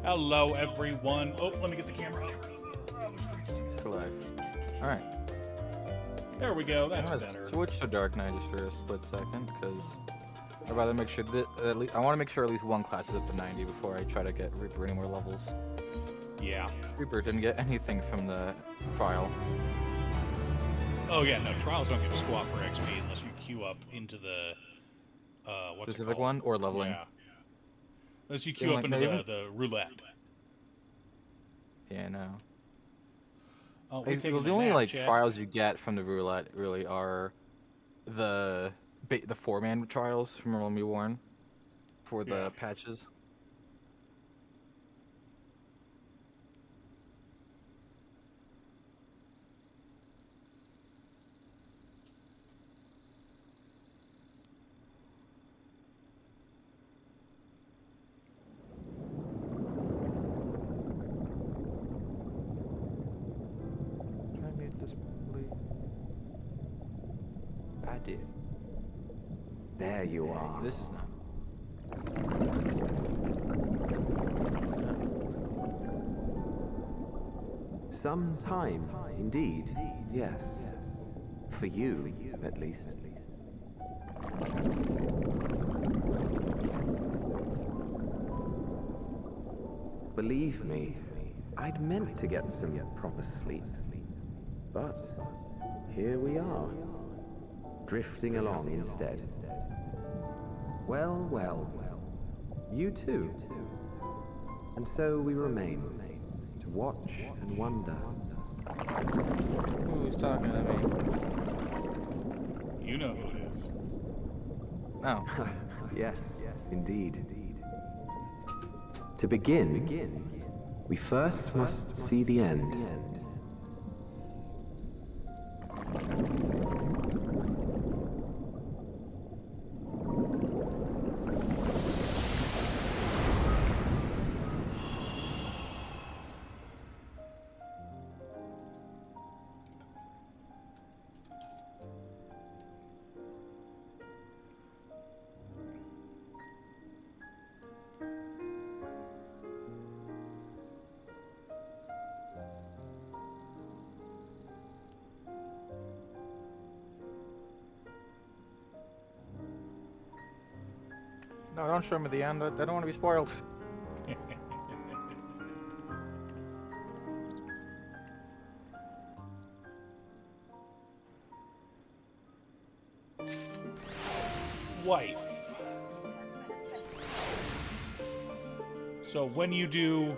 Hello, everyone. Oh, let me get the camera up. Still alive. Alright. There we go. That's I'm gonna better. switch to Dark Knight just for a split second, because I'd rather make sure that I want to make sure at least one class is up to 90 before I try to get Reaper any more levels. Yeah. Reaper didn't get anything from the trial. Oh yeah, no, trials don't give squat for XP unless you queue up into the what's Specific it called? one or leveling? Yeah. Unless you queue up into the roulette. Yeah, no. Oh, Well, the only like trials you get from the roulette really are the 4-man trials from Realm Reborn for the patches. Can I mute this, please? I did. There you are. This is not. Some time, indeed. Yes. For you, at least. Believe me, I'd meant to get some proper sleep. But here we are, drifting along instead. Well, well. You too. And so we remain, to watch and wonder. Who's talking to me? You know who it is. No. Yes, indeed. To begin, we first must see the end. No, don't show me the end. I don't want to be spoiled. Wife. So when you do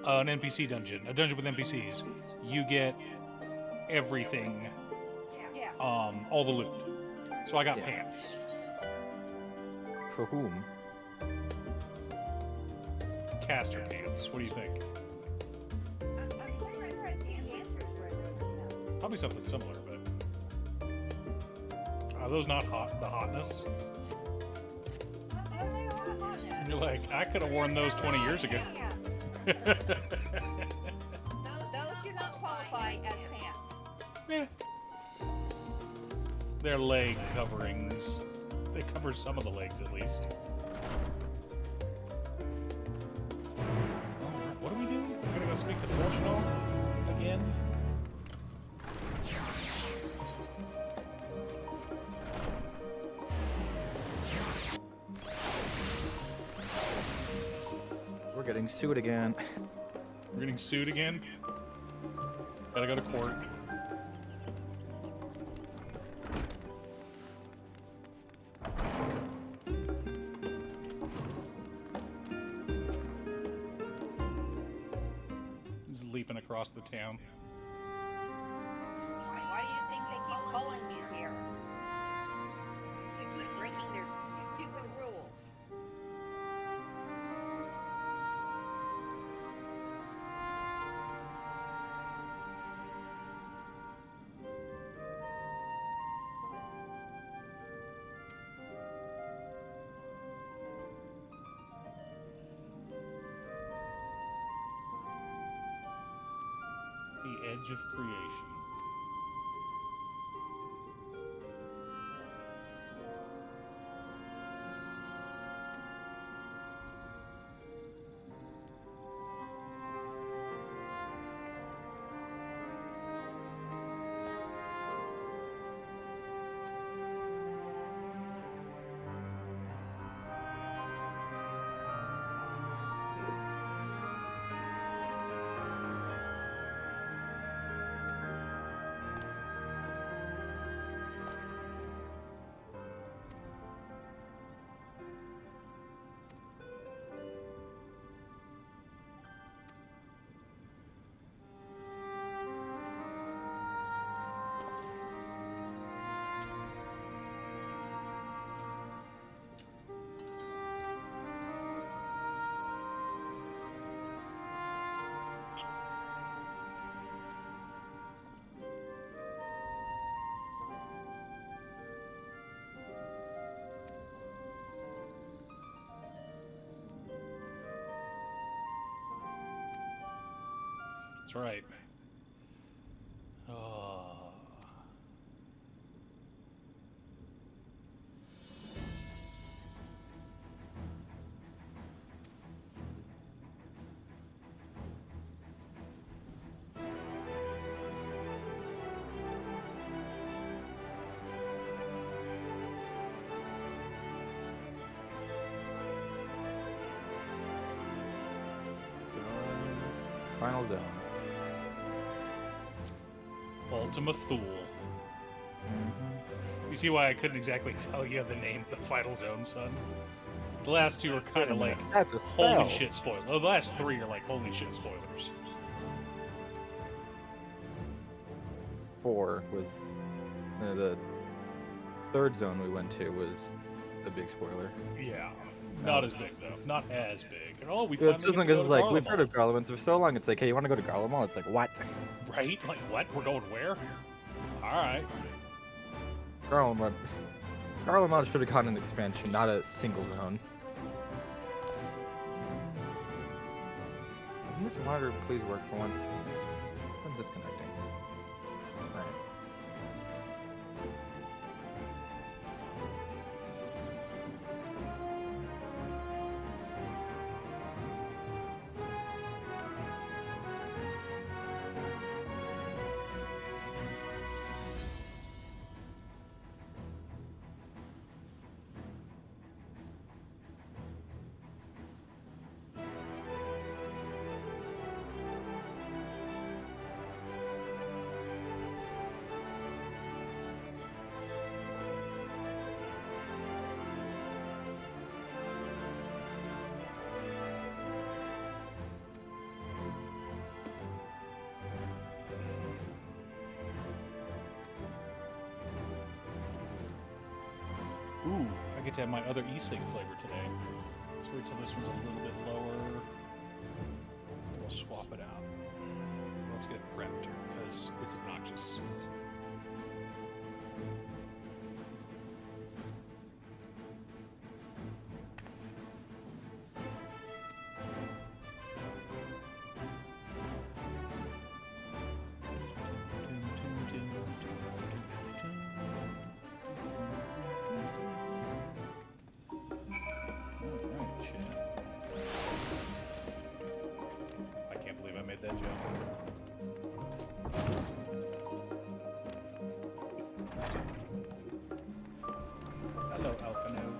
an NPC dungeon, a dungeon with NPCs, you get everything, all the loot. So I got pants. For whom? Caster pants. What do you think? Probably something similar, but are those not hot? The hotness? And you're like, I could have worn those 20 years ago. Those do not qualify as pants. Yeah. They're leg coverings. They cover some of the legs, at least. Oh, what are we doing? We're gonna go speak to Fortunal again? We're getting sued again. We're getting sued again? Gotta go to court. Leaping across the town. Why do you think they keep calling me here? They keep breaking their stupid rules. The edge of creation. That's right. Oh. Final zone. Ultima Thule. Mm-hmm. You see why I couldn't exactly tell you the name of the final zone, son? The last two are kind of like, That's a spell. holy shit spoilers. Oh, the last three are like, holy shit spoilers. 4 was the third zone we went to was the big spoiler. Yeah. Not as big, though. Not as big. Oh, we Yeah, finally it's get just to go because to like we've heard Garlemald. of Garlemald for so long. It's like, hey, you want to go to Garlemald? It's like, what? Right? Like, what? We're going where? Alright. Garlemald. Garlemald should have gotten an expansion, not a single zone. Can this monitor please work for once? I'm disconnecting. Alright. Ooh, I get to have my other e-cig flavor today. Let's wait till this one's a little bit lower. We'll swap it out. Let's get it prepped, because it's obnoxious. I can't believe I made that joke. Hello, Alphano.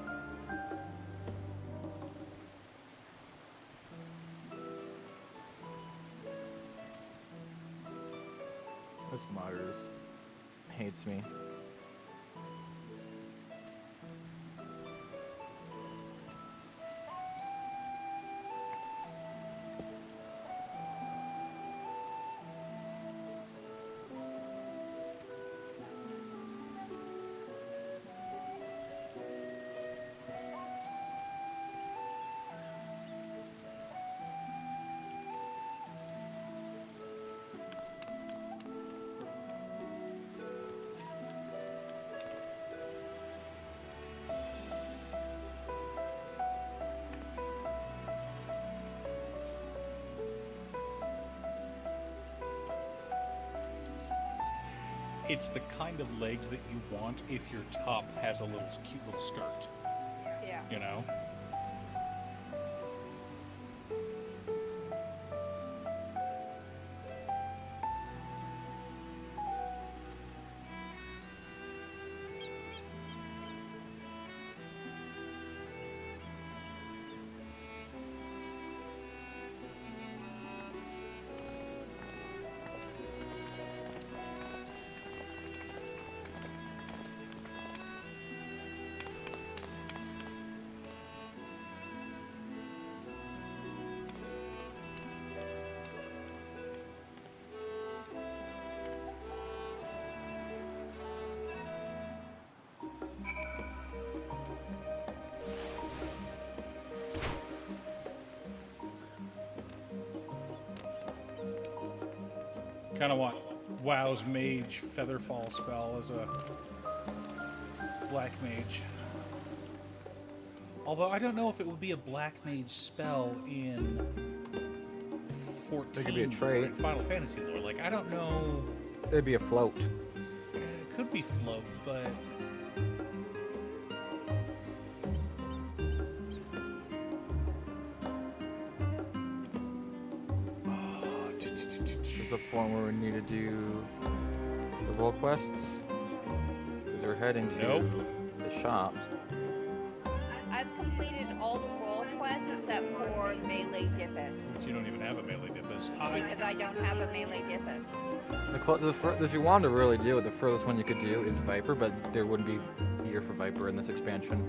This monitor hates me. It's the kind of legs that you want if your top has a little cute little skirt. Yeah. You know? Kind of want WoW's Mage Featherfall spell as a Black Mage. Although I don't know if it would be a Black Mage spell in 14 There could be a team trait. in Final Fantasy lore. Like, I don't know. It'd be a float. It could be float, but There's a point where we need to do the world quests. Because we're heading to Nope. the shops. I've completed all the role quests except for melee Diffus. you don't even have a melee Dippus. Because I don't have a melee Diffus. If you wanted to really do it, the furthest one you could do is Viper, but there wouldn't be gear for Viper in this expansion.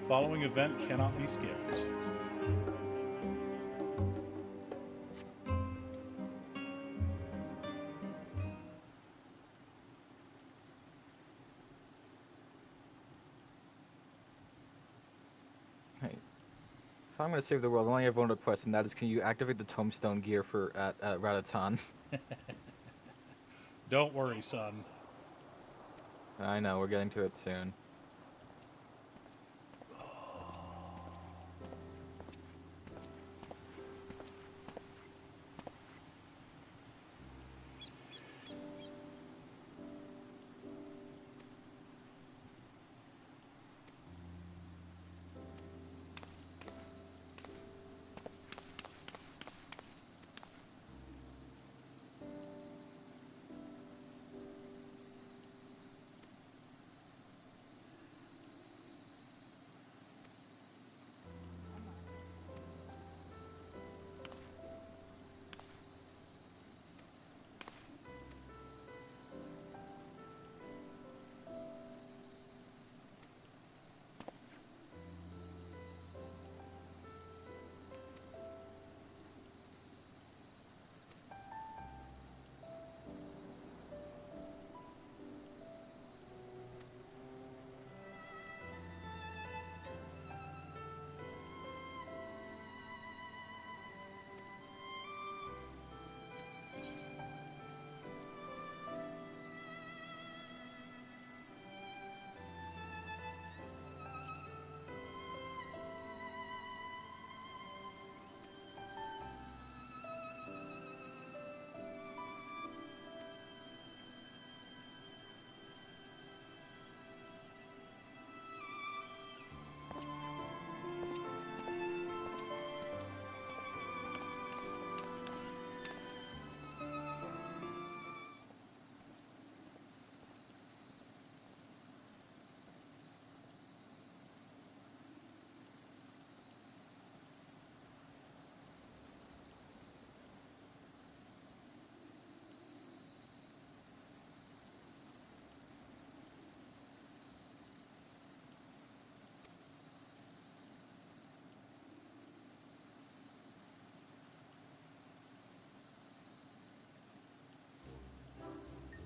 Following event cannot be skipped. Hey, if I'm going to save the world, I only have one request, and that is, can you activate the Tombstone gear for at Ratatan? Don't worry, son. I know, we're getting to it soon.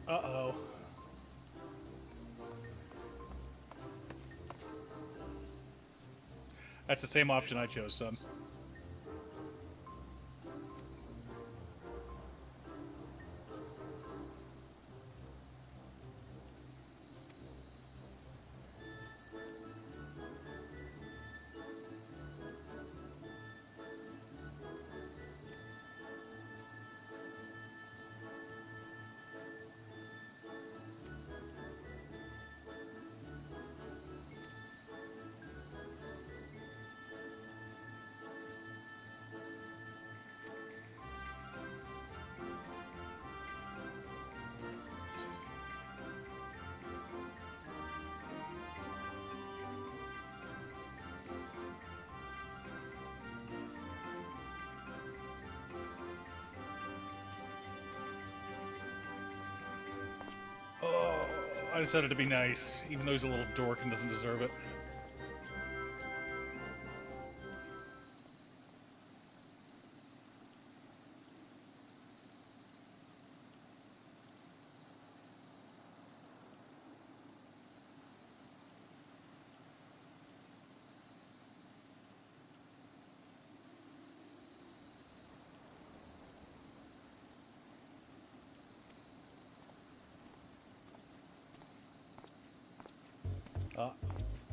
Uh-oh. That's the same option I chose, son. Oh, I decided to be nice, even though he's a little dork and doesn't deserve it.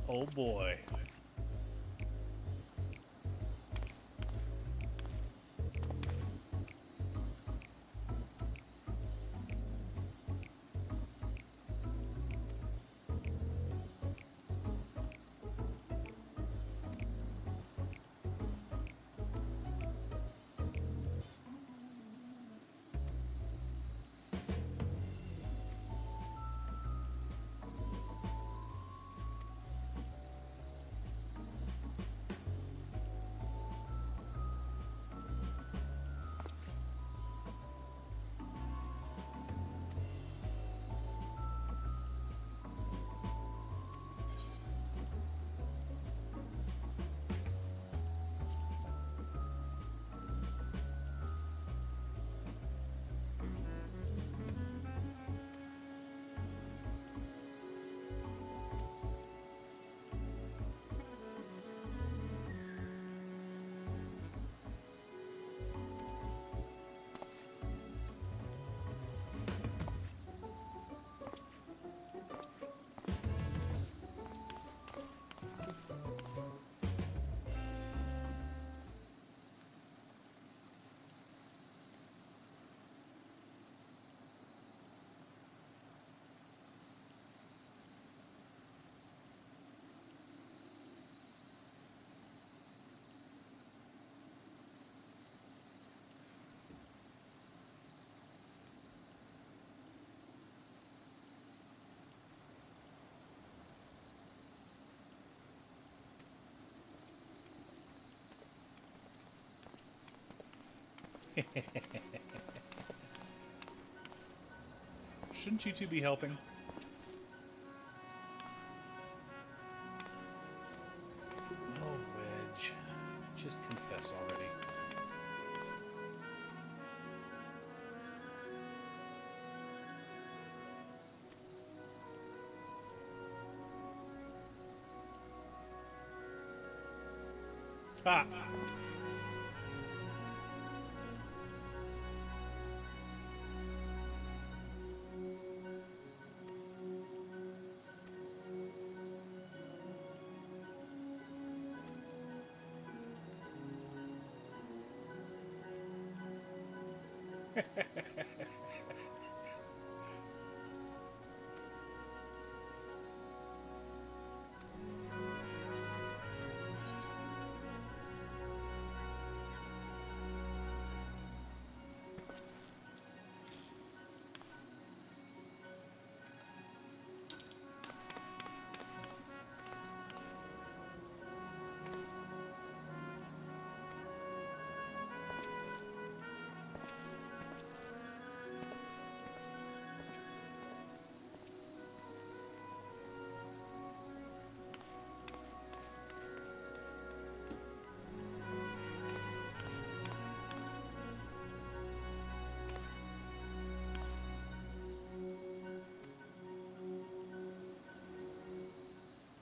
Oh boy. Shouldn't you two be helping? Oh, Wedge. Just confess already. Ah!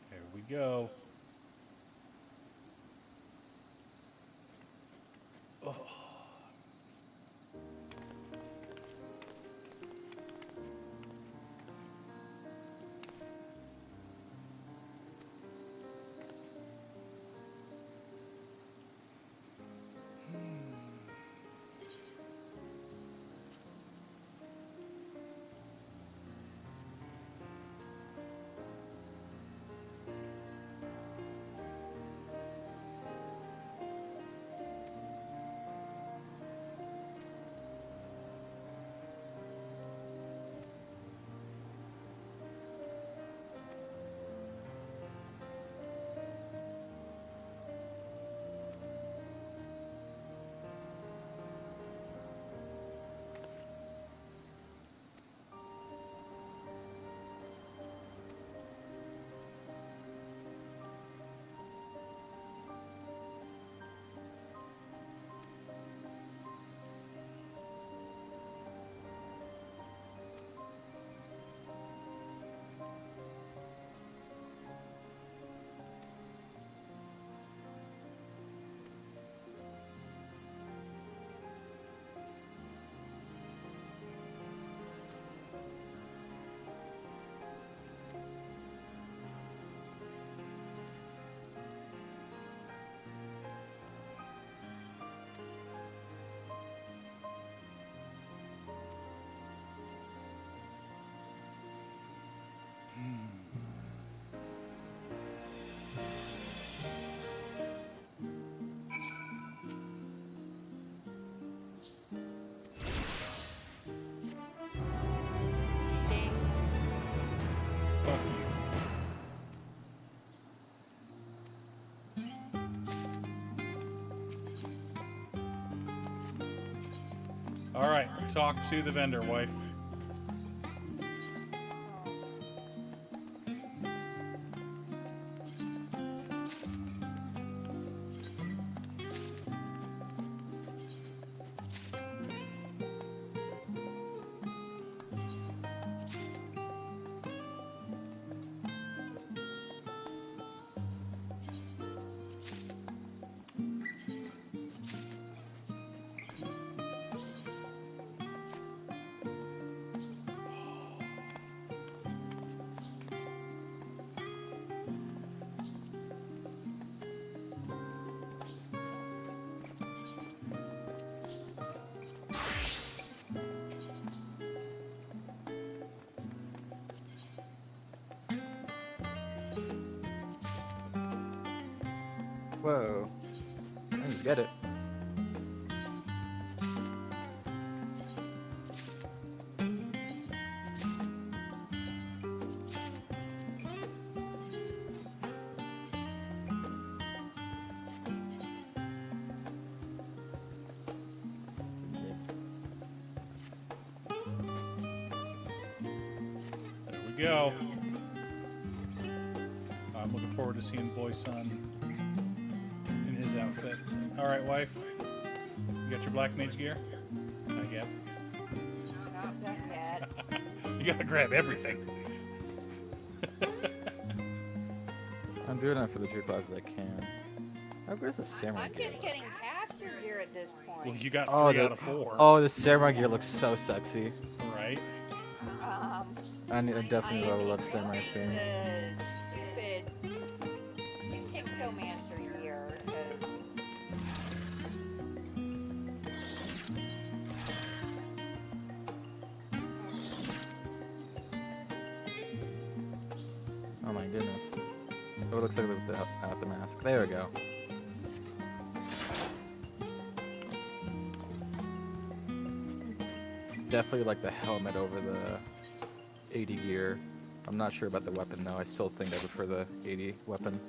There we go. Oh. Okay. Fuck you. All right, talk to the vendor, wife. Whoa. I didn't get it. we go. I'm looking forward to seeing Boy Son in his outfit. All right, wife. You got your black mage gear? Not yet. Not done yet. You gotta grab everything. I'm doing that for the 2 classes I can. How good is the samurai I'm gear? just getting past your gear at this point. Well, you got 3 Oh, out of 4. Oh, the samurai gear looks so sexy. Right? I definitely I am love samurai enjoying soon. the stupid Pictomancer gear. Oh my goodness. Oh, it looks like without the mask. There we go. Definitely like the helmet over the 80 gear. I'm not sure about the weapon though. I still think I prefer the 80 weapon.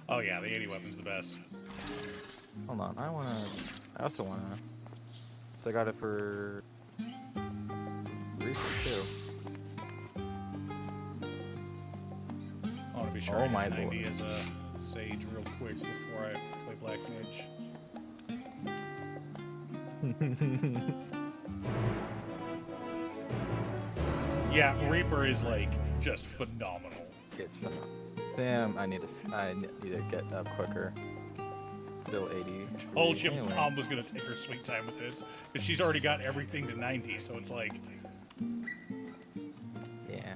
Oh yeah, the 80 weapon's the best. Hold on, I also wanna. So I got it for Reaper too. I want to be sure Oh I my hit 90 lord. as a sage real quick before I play black mage. Yeah, Reaper is like just phenomenal. It's phenomenal. Damn, I need to get up quicker. Still 80. Told you Anyway. Mom was gonna take her sweet time with this, because she's already got everything to 90, so it's like, Yeah.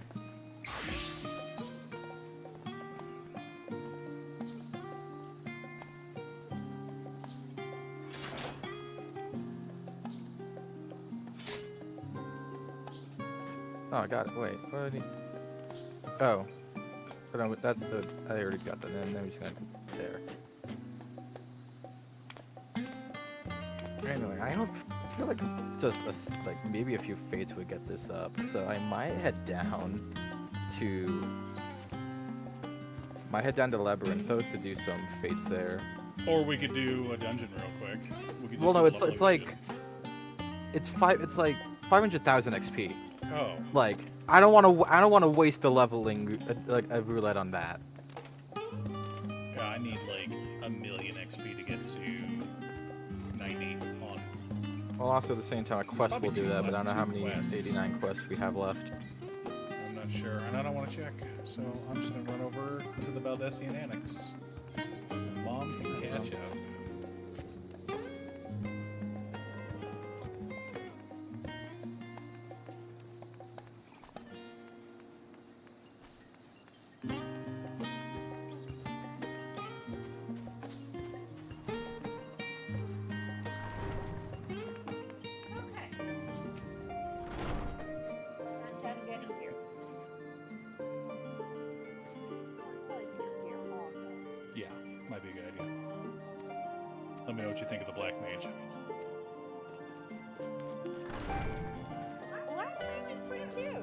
Oh, I got it. Wait, what do I need? Oh. But no, that's the. I already got that in. I'm just gonna there. Anyway, I don't feel like just like maybe a few fates would get this up, so I might head down to Labyrinthos to do some fates there. or we could do a dungeon real quick. We could just Well, do no, a it's leveling like dungeon. it's like 500,000 XP. Oh, Like I don't want to waste the leveling like a roulette on that. yeah, I need like 1,000,000 XP to get to 90 on. Well, also at the same time, a quest Probably will do two that, but I don't know how two many quests. 89 quests we have left. I'm not sure, and I don't want to check, so I'm just gonna run over to the Baldessian Annex. And Mom can catch up. Okay. I'm done getting here. Probably be here all day. Yeah, might be a good idea. Let me know what you think of the Black Mage. Black Mage is pretty cute.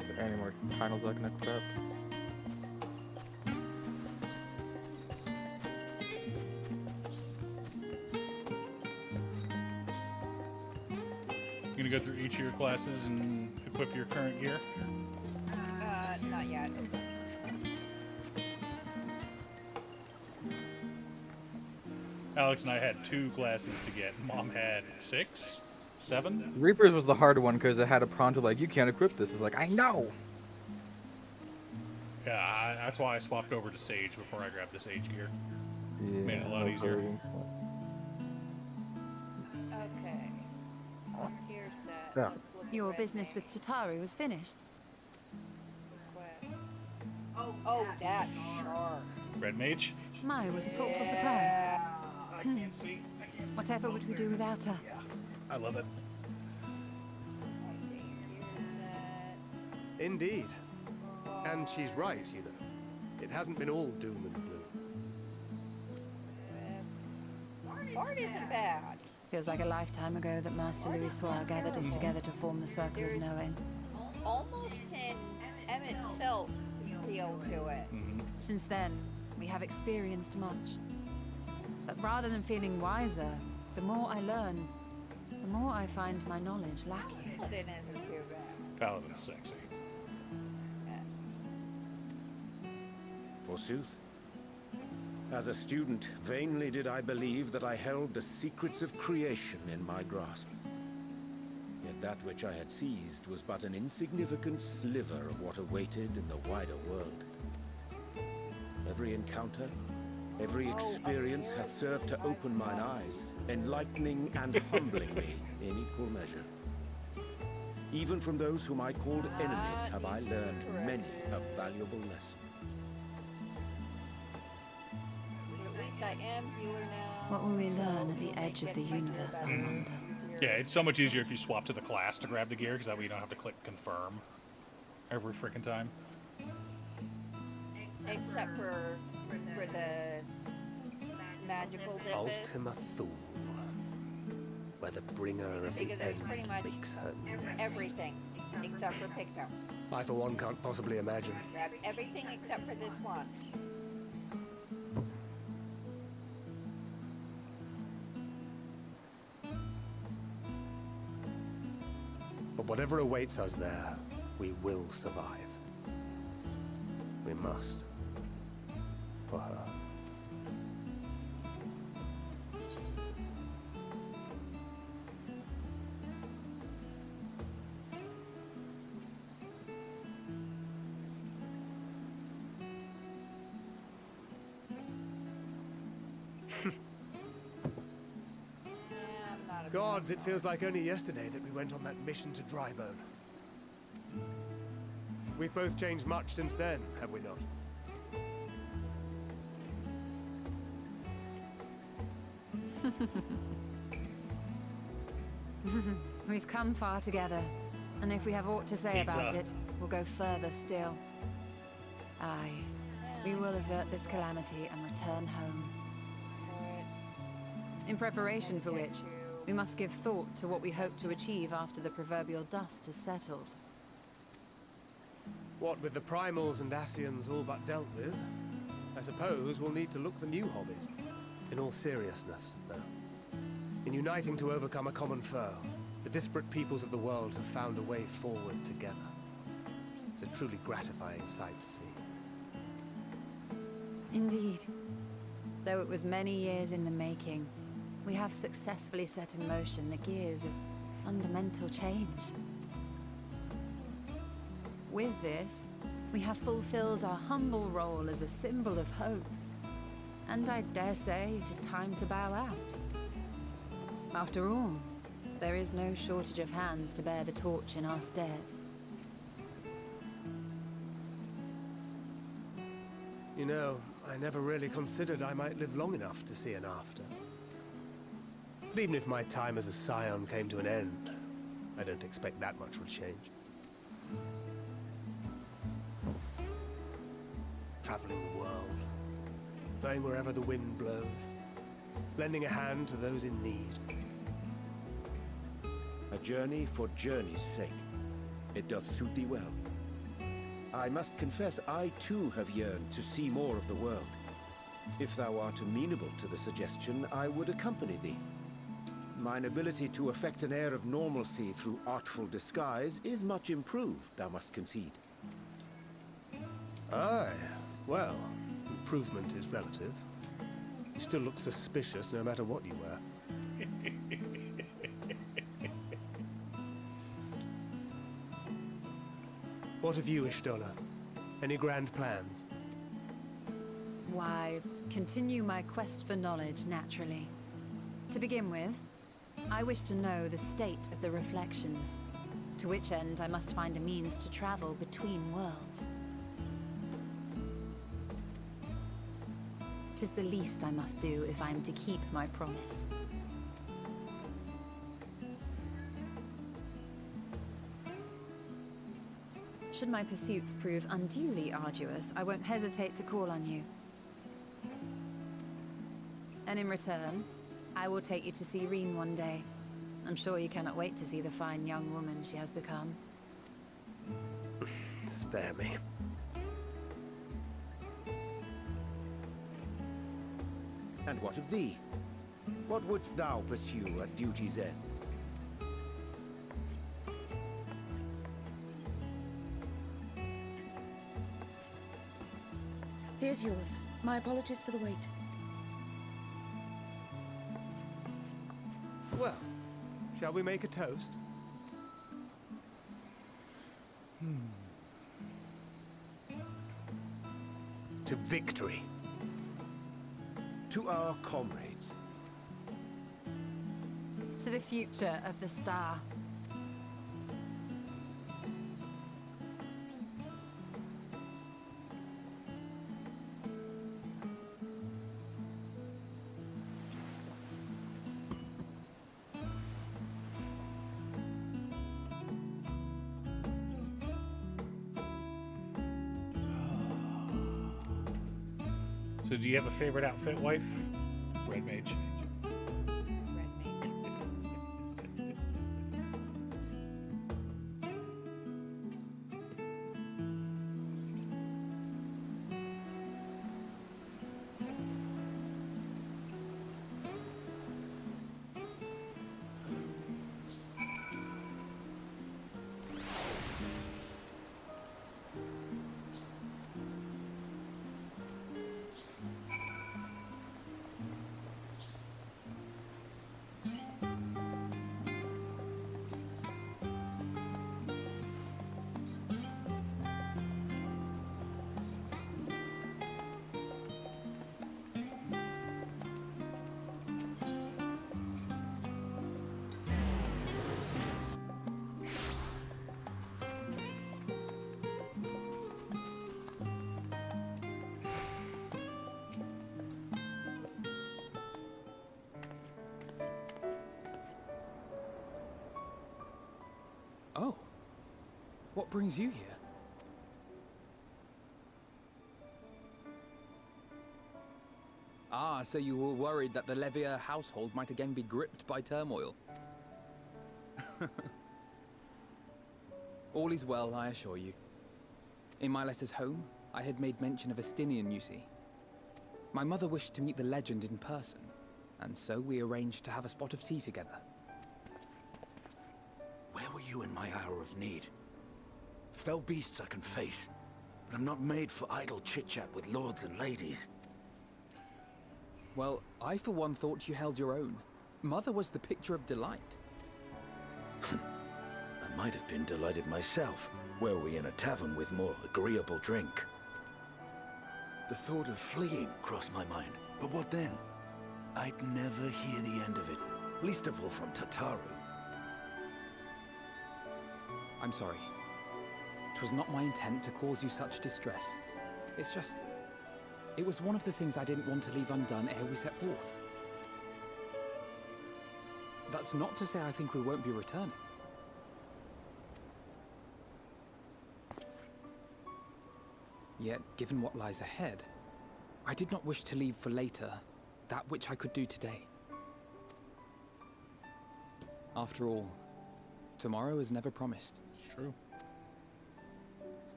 Are there any more finals I can equip? You gonna go through each of your classes and equip your current gear? Not yet. Alex and I had 2 classes to get. Mom had 6? 7? Reapers was the hard one because it had a prompt like you can't equip this. It's like I know. Yeah, that's why I swapped over to Sage before I grabbed the Sage gear. Yeah, Made it a lot no easier. coding. Okay. Gear set. Yeah. Let's look at Your red business mage. with Chitaru was finished. Request. Oh, that shark. Red Mage? My, what a thoughtful surprise. Yeah. I can't see. Whatever would we do without her? I love it. Okay, gear set. Indeed. And she's right, you know. It hasn't been all doom and gloom. Art isn't bad. Feels like a lifetime ago that Master Louis Soir gathered us together to form the Circle of Knowing. Almost an Emmett Silk feel to it. Mm-hmm. Since then, we have experienced much. But rather than feeling wiser, the more I learn, the more I find my knowledge lacking. Paladin isn't too bad. Paladin's sexy. Forsooth. As a student, vainly did I believe that I held the secrets of creation in my grasp. Yet that which I had seized was but an insignificant sliver of what awaited in the wider world. Every encounter, every experience hath served to open mine eyes, enlightening and humbling me in equal measure. Even from those whom I called enemies have I learned many a valuable lesson. At least I am healer now. What will we learn at the edge of the universe, I wonder? Yeah, it's so much easier if you swap to the class to grab the gear, because that way you don't have to click confirm every freaking time. Except for the magical dippet. Ultima Thule, where the bringer of the Because it's end pretty much makes her nest. everything except for Picto. I, for one, can't possibly imagine. Grab everything except for this one. But whatever awaits us there, we will survive. We must. For her. I'm not a Gods, it feels like only yesterday that we went on that mission to Drybone. We've both changed much since then, have we not? We've come far together, and if we have aught to say about Pizza. it, we'll go further still. Aye, we will avert this calamity and return home. In preparation for which, we must give thought to what we hope to achieve after the proverbial dust has settled. What with the primals and Asians all but dealt with, I suppose we'll need to look for new hobbies. In all seriousness, though. In uniting to overcome a common foe, the disparate peoples of the world have found a way forward together. It's a truly gratifying sight to see. Indeed. Though it was many years in the making, we have successfully set in motion the gears of fundamental change. With this, we have fulfilled our humble role as a symbol of hope. And I dare say it is time to bow out. After all, there is no shortage of hands to bear the torch in our stead. You know, I never really considered I might live long enough to see an after. But even if my time as a scion came to an end, I don't expect that much will change. Traveling the world, going wherever the wind blows, lending a hand to those in need. A journey for journey's sake. It doth suit thee well. I must confess I too have yearned to see more of the world. If thou art amenable to the suggestion, I would accompany thee. Mine ability to effect an air of normalcy through artful disguise is much improved, thou must concede. Aye, well, improvement is relative. You still look suspicious no matter what you wear. What of you, Ishtola? Any grand plans? Why, continue my quest for knowledge, naturally. To begin with, I wish to know the state of the reflections, to which end I must find a means to travel between worlds. 'Tis the least I must do if I am to keep my promise. Should my pursuits prove unduly arduous, I won't hesitate to call on you. And in return, I will take you to see Reen one day. I'm sure you cannot wait to see the fine young woman she has become. Spare me. And what of thee? What wouldst thou pursue at duty's end? Here's yours. My apologies for the wait. Well, shall we make a toast? To victory. To our comrades. To the future of the star. So do you have a favorite outfit, wife? Red mage. Oh. What brings you here? Ah, so you were worried that the Levier household might again be gripped by turmoil. All is well, I assure you. In my letters home, I had made mention of Estinian, you see. My mother wished to meet the legend in person, and so we arranged to have a spot of tea together. Where were you in my hour of need? Fell beasts I can face, but I'm not made for idle chit-chat with lords and ladies. Well, I for one thought you held your own. Mother was the picture of delight. I might have been delighted myself, were we in a tavern with more agreeable drink. The thought of fleeing crossed my mind, but what then? I'd never hear the end of it, least of all from Tataru. I'm sorry. 'Twas not my intent to cause you such distress. It's just... it was one of the things I didn't want to leave undone ere we set forth. That's not to say I think we won't be returning. Yet, given what lies ahead, I did not wish to leave for later that which I could do today. After all, tomorrow is never promised. It's true.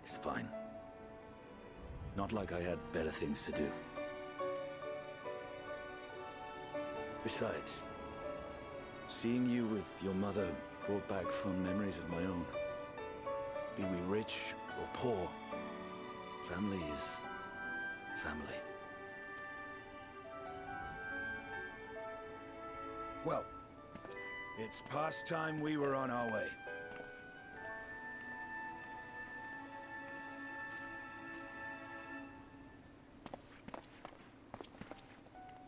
It's fine. Not like I had better things to do. Besides, seeing you with your mother brought back fond memories of my own. Be we rich or poor, family is family. Well, it's past time we were on our way.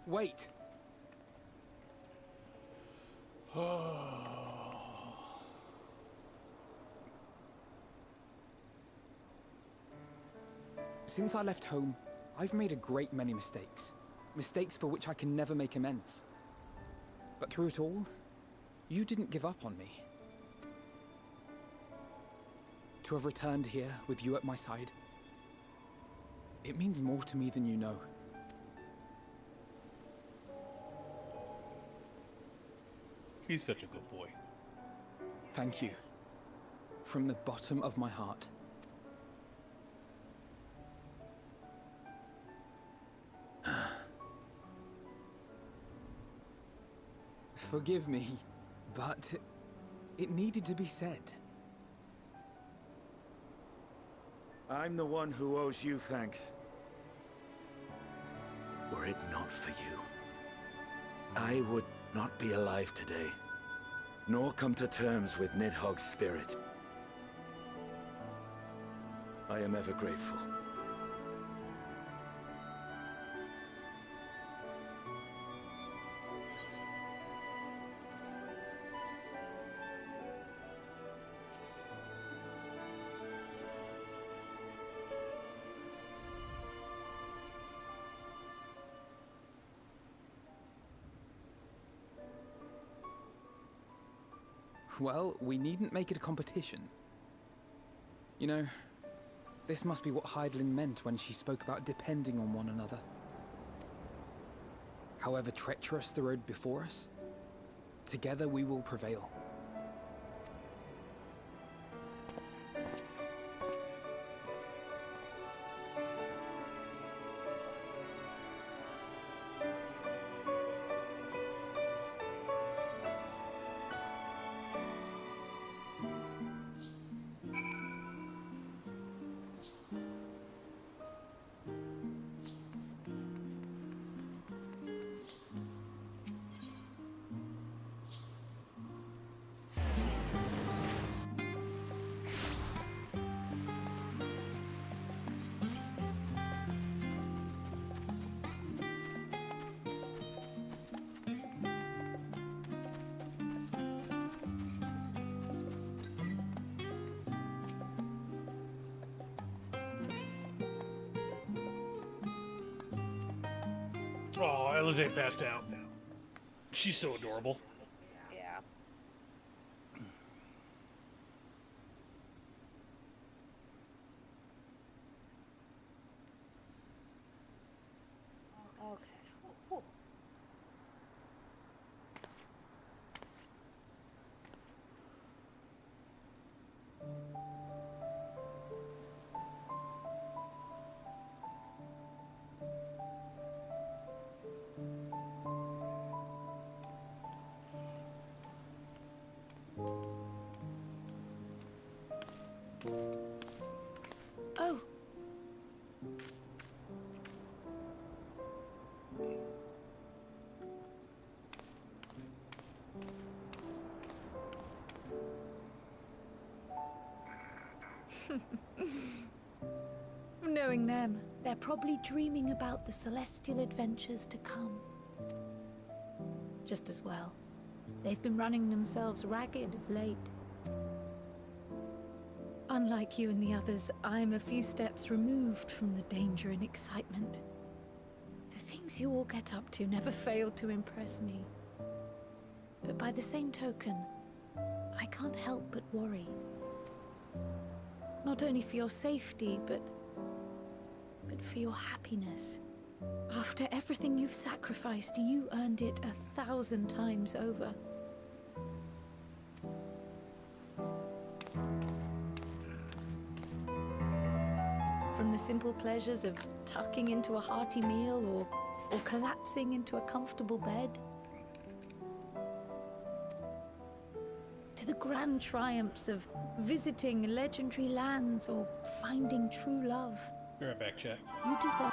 Wait! Since I left home, I've made a great many mistakes. Mistakes for which I can never make amends. But through it all, you didn't give up on me. To have returned here with you at my side, it means more to me than you know. He's such a good boy. Thank you. From the bottom of my heart. Forgive me, but it needed to be said. I'm the one who owes you thanks. Were it not for you, I would not be alive today, nor come to terms with Nidhogg's spirit. I am ever grateful. Well, we needn't make it a competition. You know, this must be what Heidelin meant when she spoke about depending on one another. However treacherous the road before us, together we will prevail. Oh, Elizabeth passed out. She's so adorable. Yeah. Okay. Whew. Oh. Knowing them, they're probably dreaming about the celestial adventures to come. Just as well. They've been running themselves ragged of late. Unlike you and the others, I'm a few steps removed from the danger and excitement. The things you all get up to never fail to impress me. But by the same token, I can't help but worry. Not only for your safety, but for your happiness. After everything you've sacrificed, you earned it 1,000 times over. From the simple pleasures of tucking into a hearty meal or collapsing into a comfortable bed, to the grand triumphs of visiting legendary lands or finding true love. Be right back, chat. You deserve...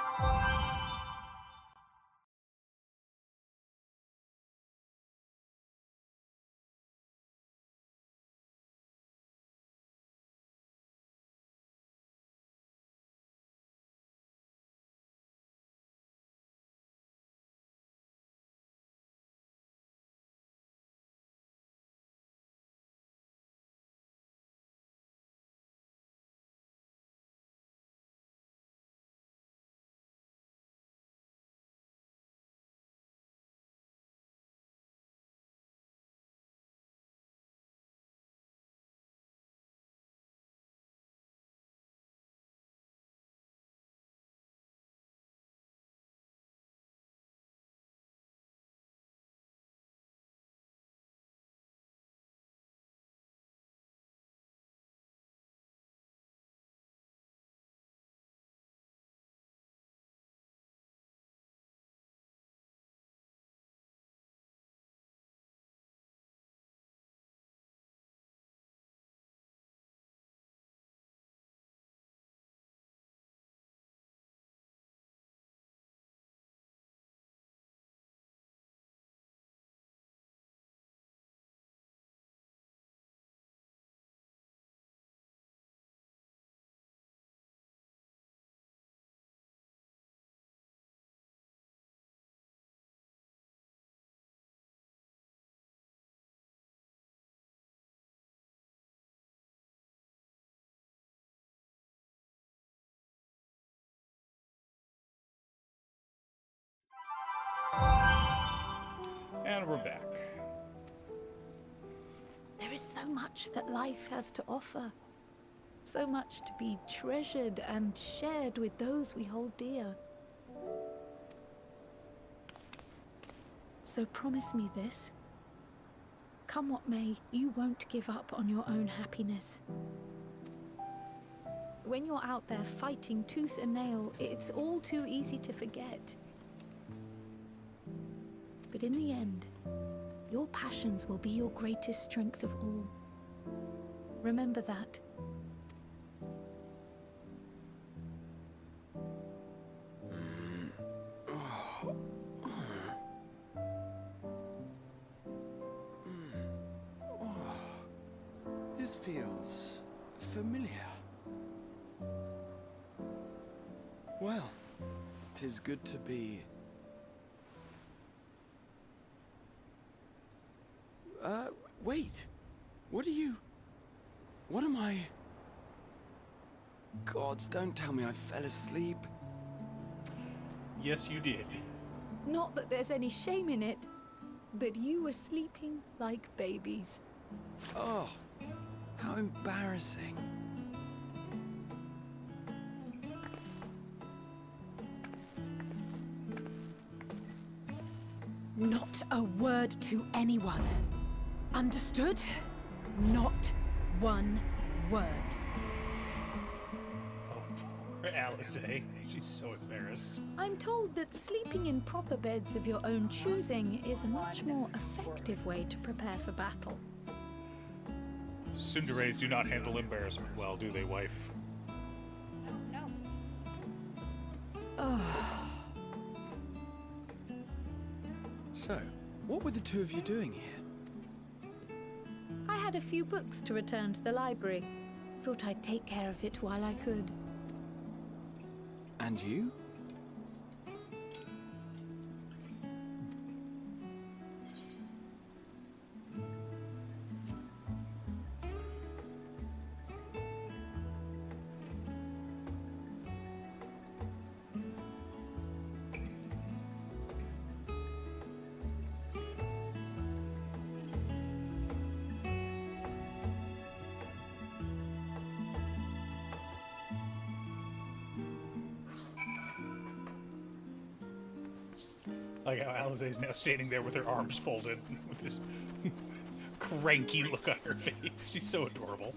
And we're back. There is so much that life has to offer. So much to be treasured and shared with those we hold dear. So promise me this. Come what may, you won't give up on your own happiness. When you're out there fighting tooth and nail, it's all too easy to forget. But in the end, your passions will be your greatest strength of all. Remember that. This feels familiar. Well, 'tis good to be... wait! What are you... What am I... Gods, don't tell me I fell asleep. Yes, you did. Not that there's any shame in it, but you were sleeping like babies. Oh, how embarrassing. Not a word to anyone. Understood? Not one word. Oh, poor Alice. She's so embarrassed. I'm told that sleeping in proper beds of your own choosing is a much more effective way to prepare for battle. Tsunderes do not handle embarrassment well, do they, wife? No. So, what were the two of you doing here? I had a few books to return to the library. Thought I'd take care of it while I could. And you? Like how Alice is now standing there with her arms folded, with this cranky look on her face. She's so adorable.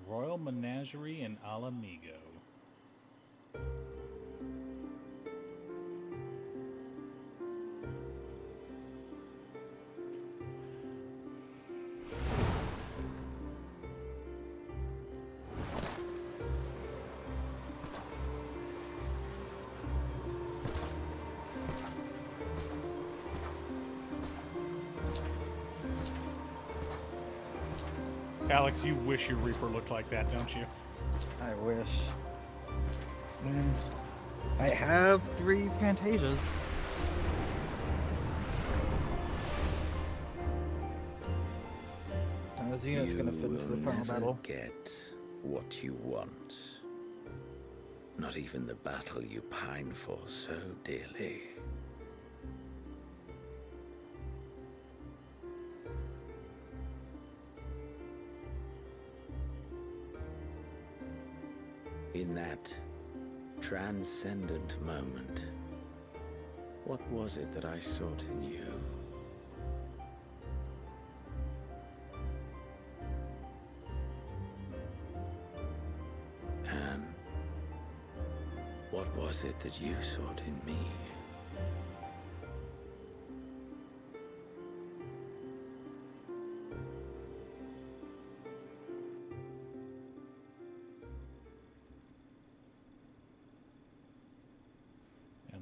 Royal Menagerie in Alamigo. Alex, you wish your Reaper looked like that, don't you? I wish. I have 3 Fantasias. Xena's gonna finish the final battle. Get what you want. Not even the battle you pine for so dearly. In that transcendent moment, what was it that I sought in you? And what was it that you sought in me?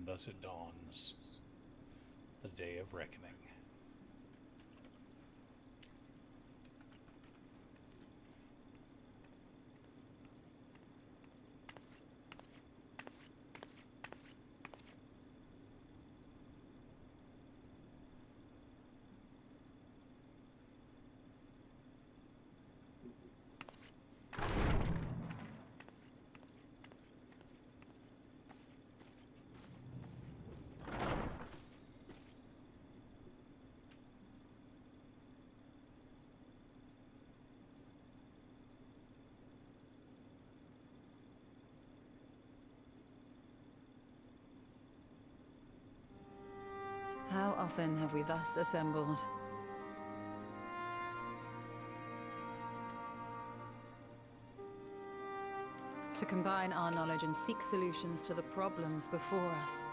and thus it dawns. The day of reckoning. How often have we thus assembled? To combine our knowledge and seek solutions to the problems before us.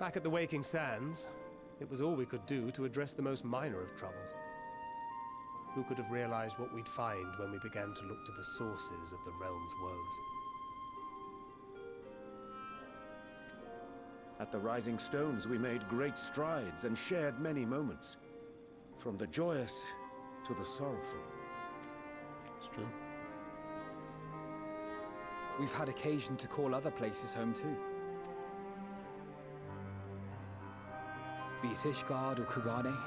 Back at the Waking Sands, it was all we could do to address the most minor of troubles. Who could have realized what we'd find when we began to look to the sources of the realm's woes? At the Rising Stones, we made great strides and shared many moments. From the joyous to the sorrowful. It's true. We've had occasion to call other places home too. Be it Ishgard or Kugane,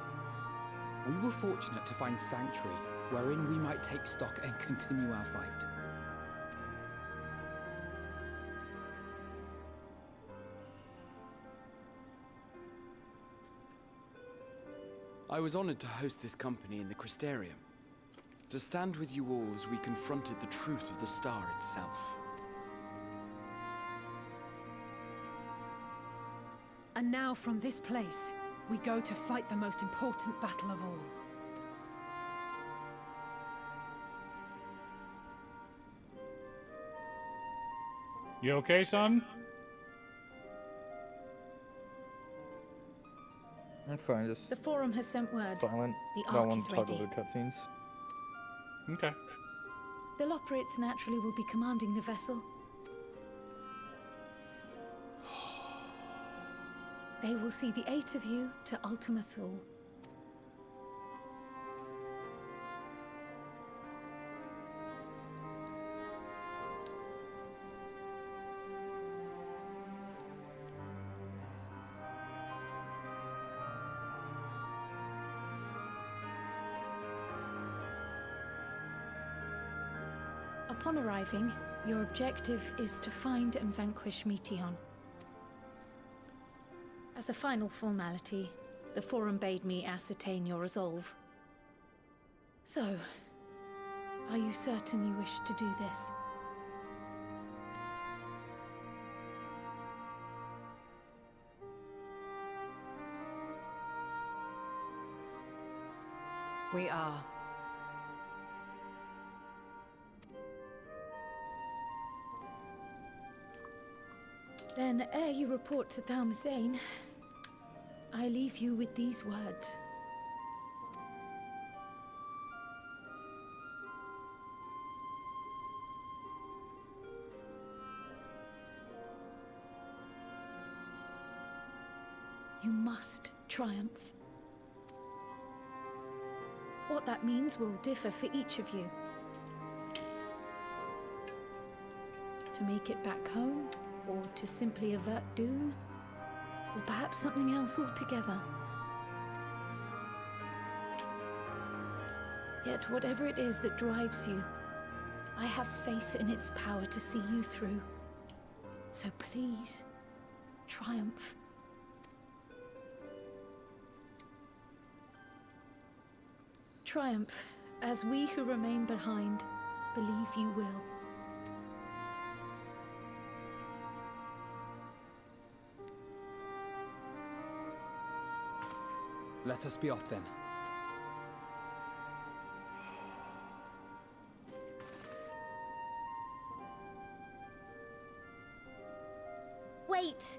we were fortunate to find sanctuary wherein we might take stock and continue our fight. I was honored to host this company in the Crystarium, to stand with you all as we confronted the truth of the star itself. And now from this place, we go to fight the most important battle of all. You okay, son? I'm fine, just The Forum has sent word. silent. The Don't Ark want is to talk ready. over cutscenes. Okay. The Loporrits naturally will be commanding the vessel. They will see the 8 of you to Ultima Thule. Upon arriving, your objective is to find and vanquish Meteon. As a final formality, the Forum bade me ascertain your resolve. So, are you certain you wish to do this? We are. Then, ere you report to Thalmasane, I leave you with these words. You must triumph. What that means will differ for each of you. To make it back home, or to simply avert doom, or perhaps something else altogether. Yet whatever it is that drives you, I have faith in its power to see you through. So please, triumph. Triumph, as we who remain behind believe you will. Let us be off then. Wait!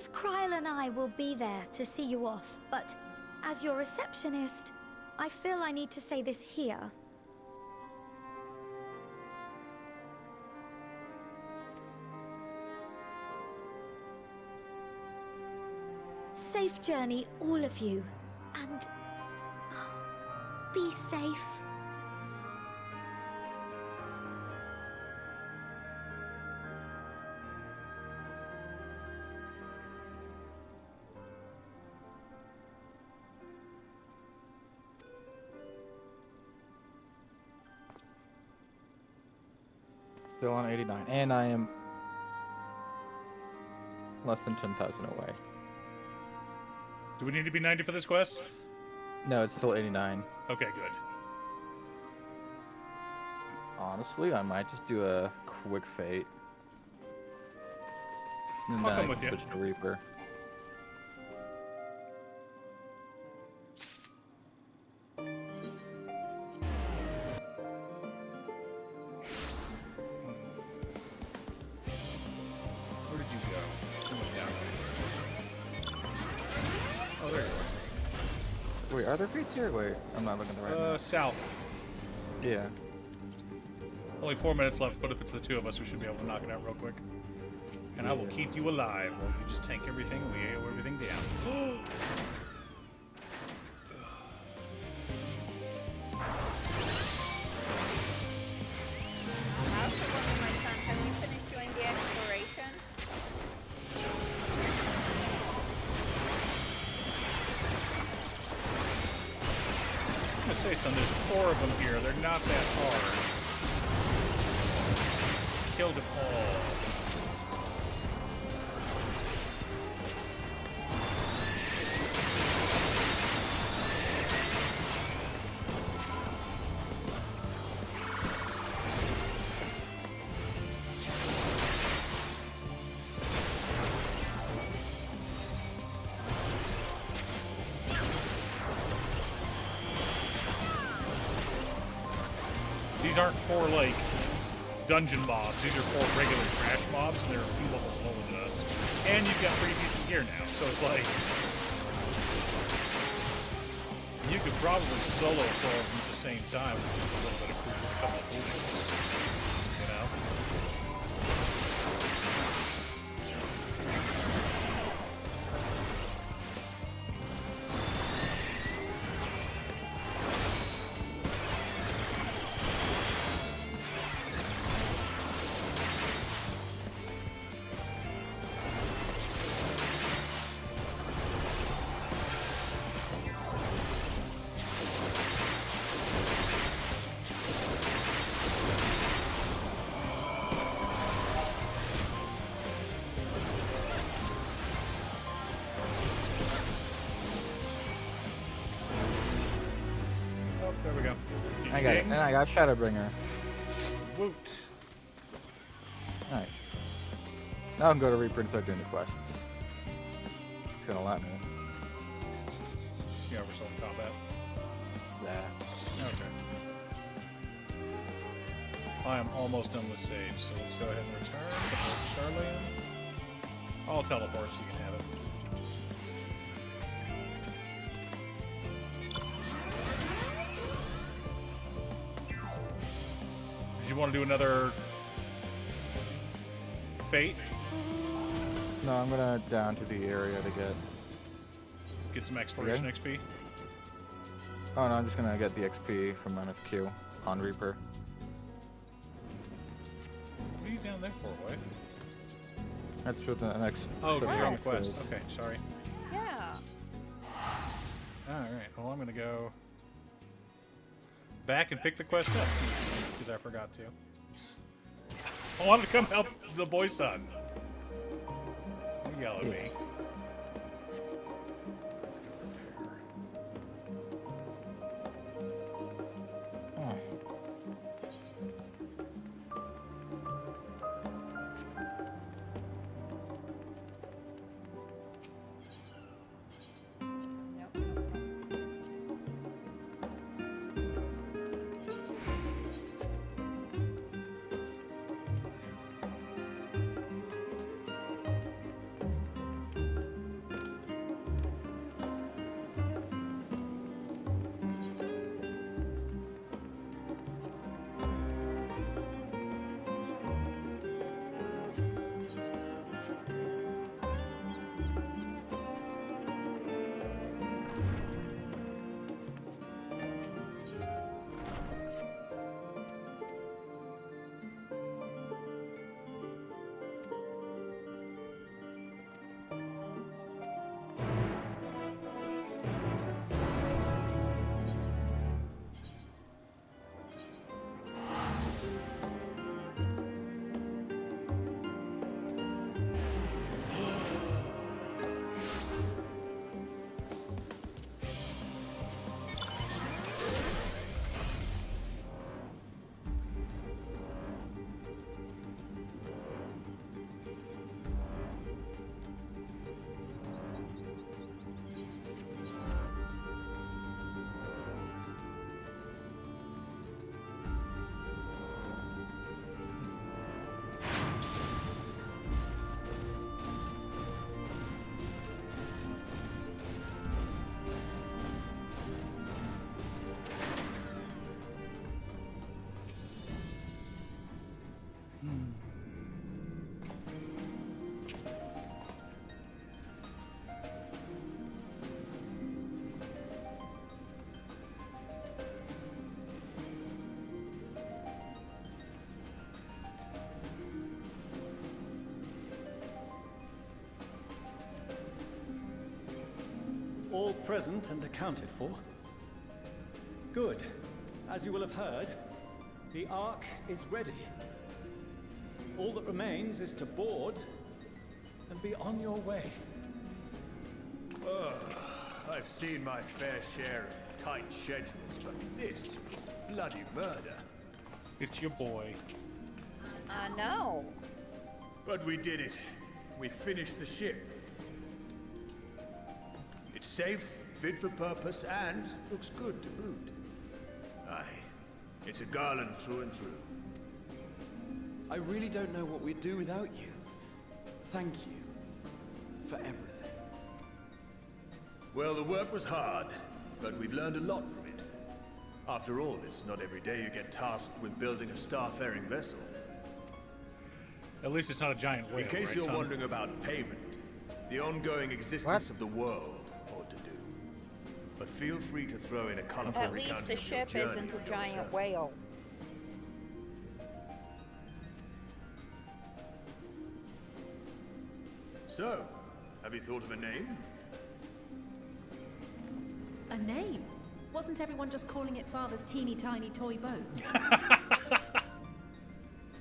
Both Kryl and I will be there to see you off, but as your receptionist, I feel I need to say this here. Safe journey, all of you, and be safe. Still on 89, and I am less than 10,000 away. Do we need to be 90 for this quest? No, it's still 89. Okay, good. Honestly, I might just do a quick fate. And I'll then come I with can you. switch to Reaper. Where did you go? You went down. Oh, there you Wait, are there fates here? Wait, I'm not looking at the right are. map. South. Yeah. Only 4 minutes left, but if it's the two of us, we should be able to knock it out real quick. And I will keep you alive while you just tank everything and we AO everything down. How's the one of my sons? Have you finished doing the exploration? I'm gonna say something. There's 4 of them here. They're not that hard. Killed them all. These aren't 4 like dungeon mobs. These are 4 regular trash mobs, and they're a few levels lower than us. And you've got pretty decent gear now, so it's like you could probably solo 4 of them at the same time with just a little bit of a couple of potions. You know? Oh, there we go. I got it, and I got Shadowbringer. Woot. Alright. Now I can go to Reaper and start doing the quests. It's gonna let me. Yeah, we're still in combat. Yeah. Okay. I am almost done with sage, so let's go ahead and return to Starland. I'll teleport so you can have it. Did you want to do another fate? No, I'm gonna down to the area to Get some exploration XP? Oh no, I'm just gonna get the XP from MSQ on Reaper. What are you down there for, wife? That's for the next. Oh, set of you're on the quest. quests. Okay, sorry. Yeah. Alright, well, I'm gonna go back and pick the quest up because I forgot to. I wanted to come help the boy's son. Don't yell at me. present and accounted for? Good. As you will have heard, the Ark is ready. All that remains is to board and be on your way. I've seen my fair share of tight schedules, but this is bloody murder. It's your boy. I know. But we did it. We finished the ship. It's safe, fit for purpose, and looks good to boot. Aye, it's a Garland through and through. I really don't know what we'd do without you. Thank you for everything. Well, the work was hard, but we've learned a lot from it. After all, it's not every day you get tasked with building a star-faring vessel. At least it's not a giant whale, In case right, you're son? wondering about payment, the ongoing existence of the world ought to do. But feel free to throw in a colorful At least recounting the of your ship journey isn't when a you giant return. whale. So, have you thought of a name? A name? Wasn't everyone just calling it Father's teeny tiny toy boat?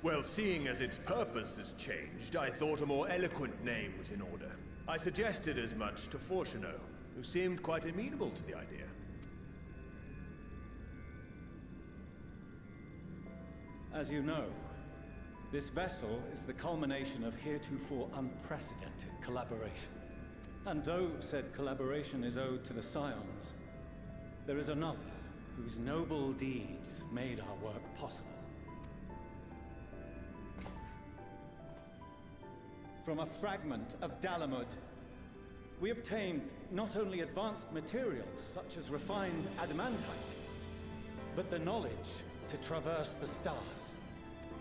Well, seeing as its purpose has changed, I thought a more eloquent name was in order. I suggested as much to Fortuneau, who seemed quite amenable to the idea. As you know, this vessel is the culmination of heretofore unprecedented collaboration. And though said collaboration is owed to the Scions, there is another whose noble deeds made our work possible. From a fragment of Dalamud, we obtained not only advanced materials such as refined adamantite, but the knowledge to traverse the stars.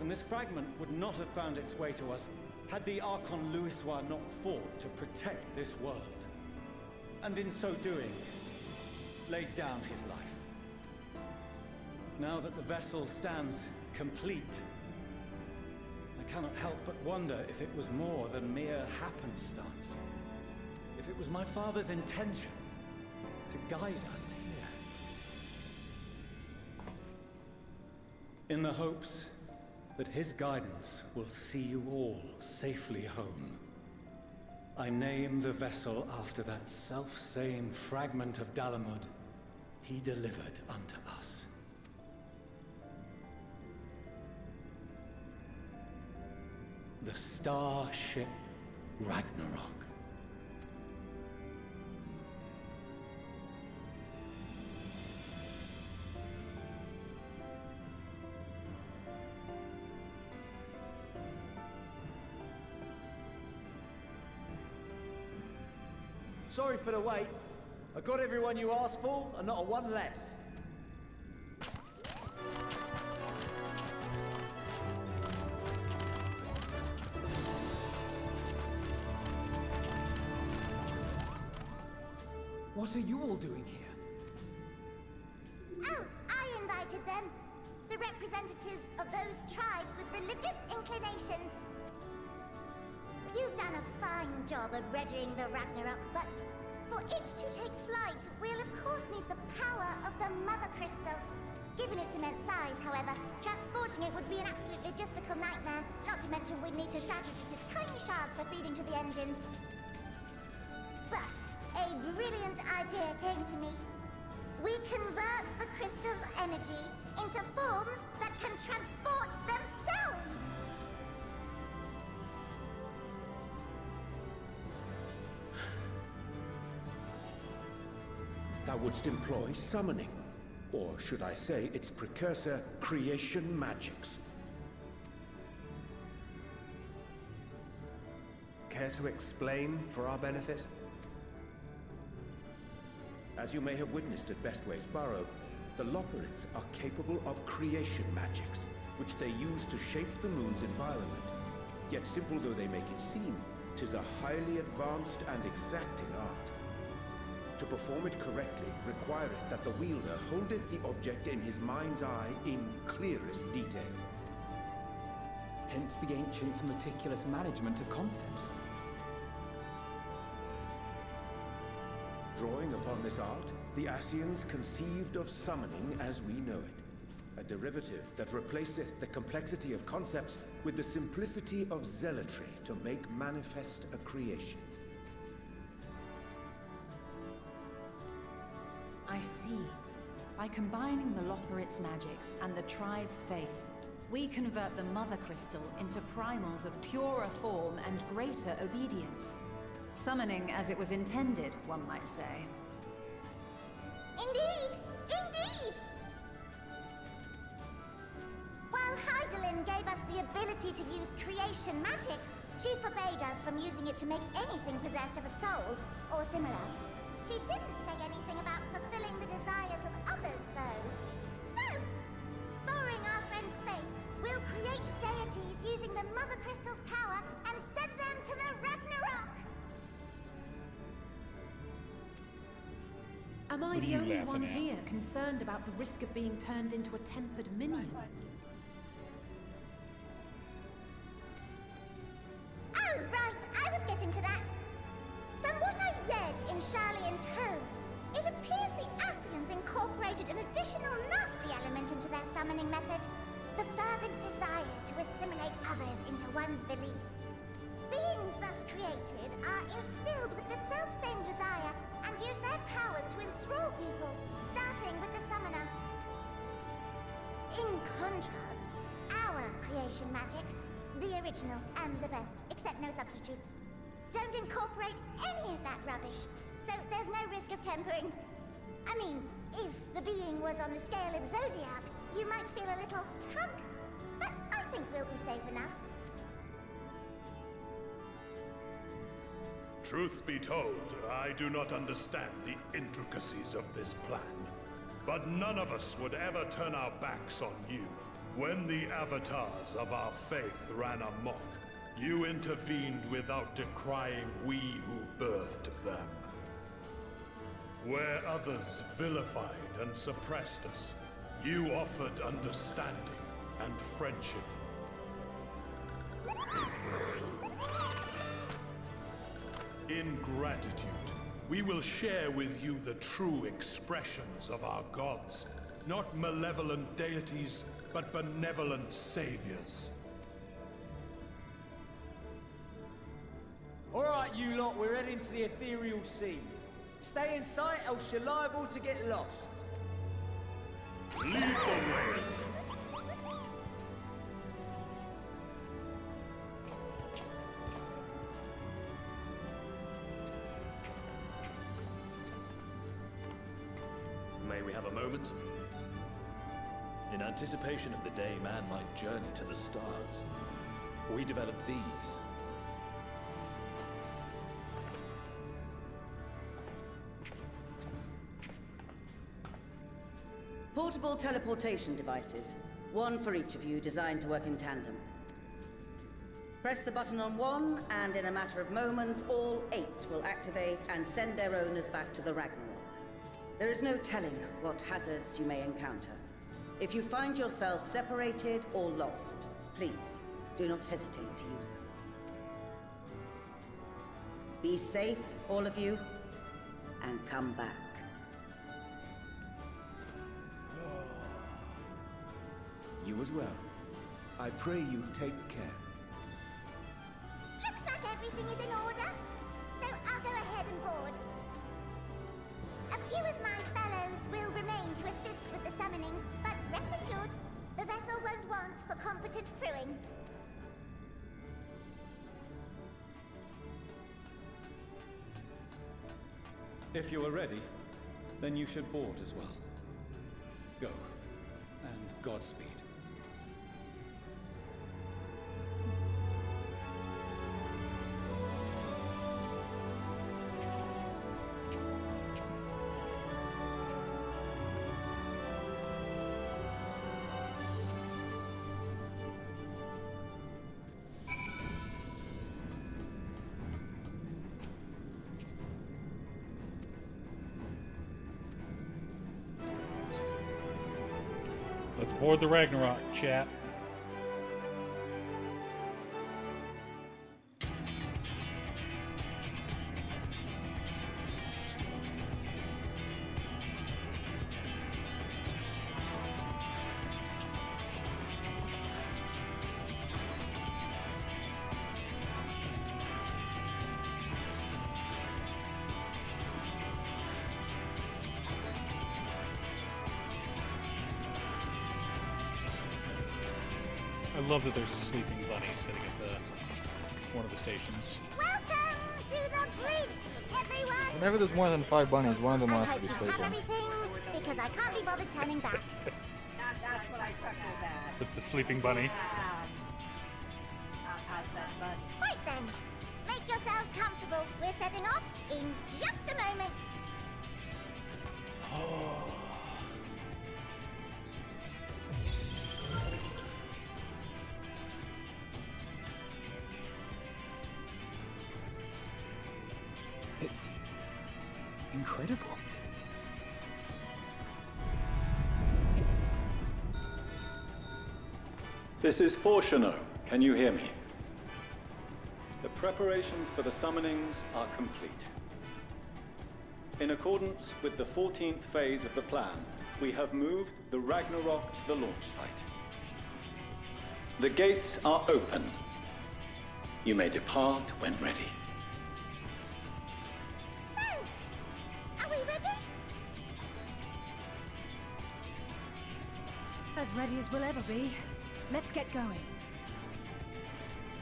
And this fragment would not have found its way to us had the Archon Louisois not fought to protect this world. And in so doing, laid down his life. Now that the vessel stands complete, I cannot help but wonder if it was more than mere happenstance. If it was my father's intention to guide us here. In the hopes that his guidance will see you all safely home, I name the vessel after that self-same fragment of Dalamud he delivered unto us. The starship Ragnarok. Sorry for the wait. I got everyone you asked for, and not a one less. What are you all doing here? Oh, I invited them. The representatives of those tribes with religious inclinations. You've done a fine job of readying the Ragnarok, but for it to take flight, we'll of course need the power of the Mother Crystal. Given its immense size, however, transporting it would be an absolute logistical nightmare. Not to mention we'd need to shatter it into tiny shards for feeding to the engines. But a brilliant idea came to me. We convert the crystal's energy into forms that can transport themselves! Thou wouldst employ summoning, or should I say its precursor, creation magics. Care to explain for our benefit? As you may have witnessed at Bestway's Burrow, the Loperids are capable of creation magics, which they use to shape the moon's environment. Yet simple though they make it seem, 'tis a highly advanced and exacting art. To perform it correctly requireth that the wielder holdeth the object in his mind's eye in clearest detail. Hence the ancients' meticulous management of concepts. drawing upon this art, the Ascians conceived of summoning as we know it. A derivative that replaceth the complexity of concepts with the simplicity of zealotry to make manifest a creation. I see. By combining the Loporrit's magics and the tribe's faith, we convert the Mother Crystal into primals of purer form and greater obedience. Summoning as it was intended, one might say. Indeed! Indeed! While Heidelin gave us the ability to use creation magics, she forbade us from using it to make anything possessed of a soul, or similar. She didn't say anything about fulfilling the desires of others, though. So, borrowing our friend's faith, we'll create deities using the Mother Crystal's power and send them to the Ragnarok! Am I What are the you only laughing one at? here concerned about the risk of being turned into a tempered minion? Oh, right, I was getting to that. From what I've read in Sharlayan tomes, it appears the Ascians incorporated an additional nasty element into their summoning method. The fervent desire to assimilate others into one's belief. Beings thus created are instilled with the self-same desire and use their powers to enthrall people, starting with the summoner. In contrast, our creation magics, the original and the best, except no substitutes, don't incorporate any of that rubbish, so there's no risk of tempering. I mean, if the being was on the scale of Zodiac, you might feel a little tug, but I think we'll be safe enough. Truth be told, I do not understand the intricacies of this plan. But none of us would ever turn our backs on you. When the avatars of our faith ran amok, you intervened without decrying we who birthed them. Where others vilified and suppressed us, you offered understanding and friendship. In gratitude, we will share with you the true expressions of our gods. Not malevolent deities, but benevolent saviors. Alright, you lot, we're heading to the ethereal sea. Stay in sight, else you're liable to get lost. Lead the way! May we have a moment? In anticipation of the day man might journey to the stars, we developed these. Portable teleportation devices. One for each of you, designed to work in tandem. Press the button on one, and in a matter of moments, all 8 will activate and send their owners back to the Ragnarok. There is no telling what hazards you may encounter. If you find yourself separated or lost, please do not hesitate to use them. Be safe, all of you, and come back. You as well. I pray you take care. Looks like everything is in order, so I'll go ahead and board. A few of my fellows will remain to assist with the summonings, but rest assured, the vessel won't want for competent crewing. If you are ready, then you should board as well. Go, and Godspeed. Let's board the Ragnarok, chat. love that there's a sleeping bunny sitting at one of the stations. Welcome to the breach, everyone! Whenever there's more than 5 bunnies, one of them I wants to hope be you have sleeping. everything, because I can't be bothered turning back. That's what I took you back. It's the sleeping bunny. Right then, make yourselves comfortable. We're setting off in just a moment. It's incredible. This is Fortuno. Can you hear me? The preparations for the summonings are complete. In accordance with the 14th phase of the plan, we have moved the Ragnarok to the launch site. The gates are open. You may depart when ready. So, are we ready? As ready as we'll ever be. Let's get going.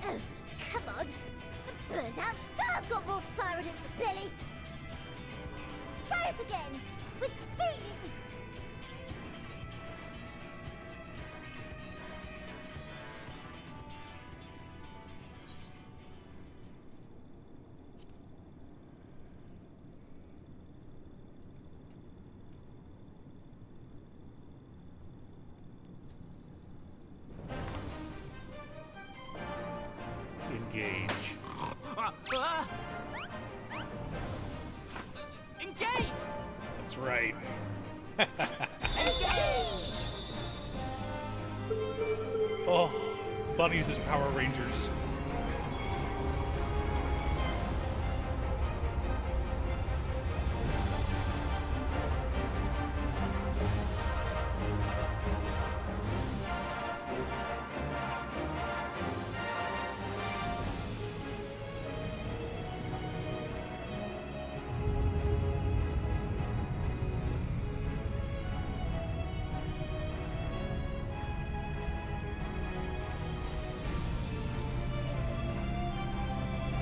Oh, come on. The burned out star's got more fire in its belly. Try it again, with feeling. Engage. Engage! That's right. Engaged! Oh, bunnies as Power Rangers.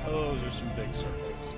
Those are some big circles.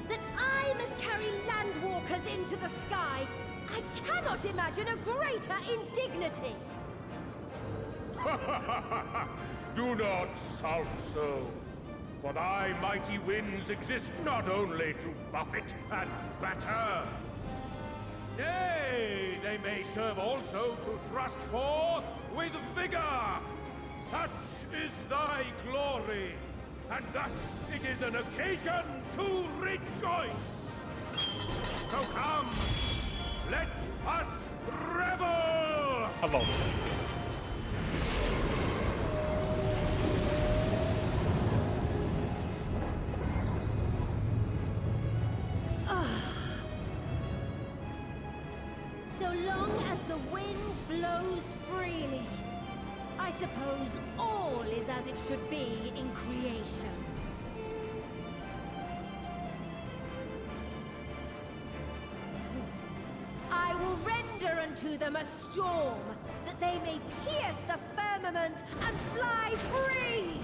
That I must carry landwalkers into the sky! I cannot imagine a greater indignity! Do not sulk so, for thy mighty winds exist not only to buffet and batter. Nay, they may serve also to thrust forth with vigor. Such is thy glory, and thus it is an occasion to rejoice. So come, let us revel! Hello. So long as the wind blows freely, I suppose all is as it should be in creation. I will render unto them a storm, that they may pierce the firmament and fly free!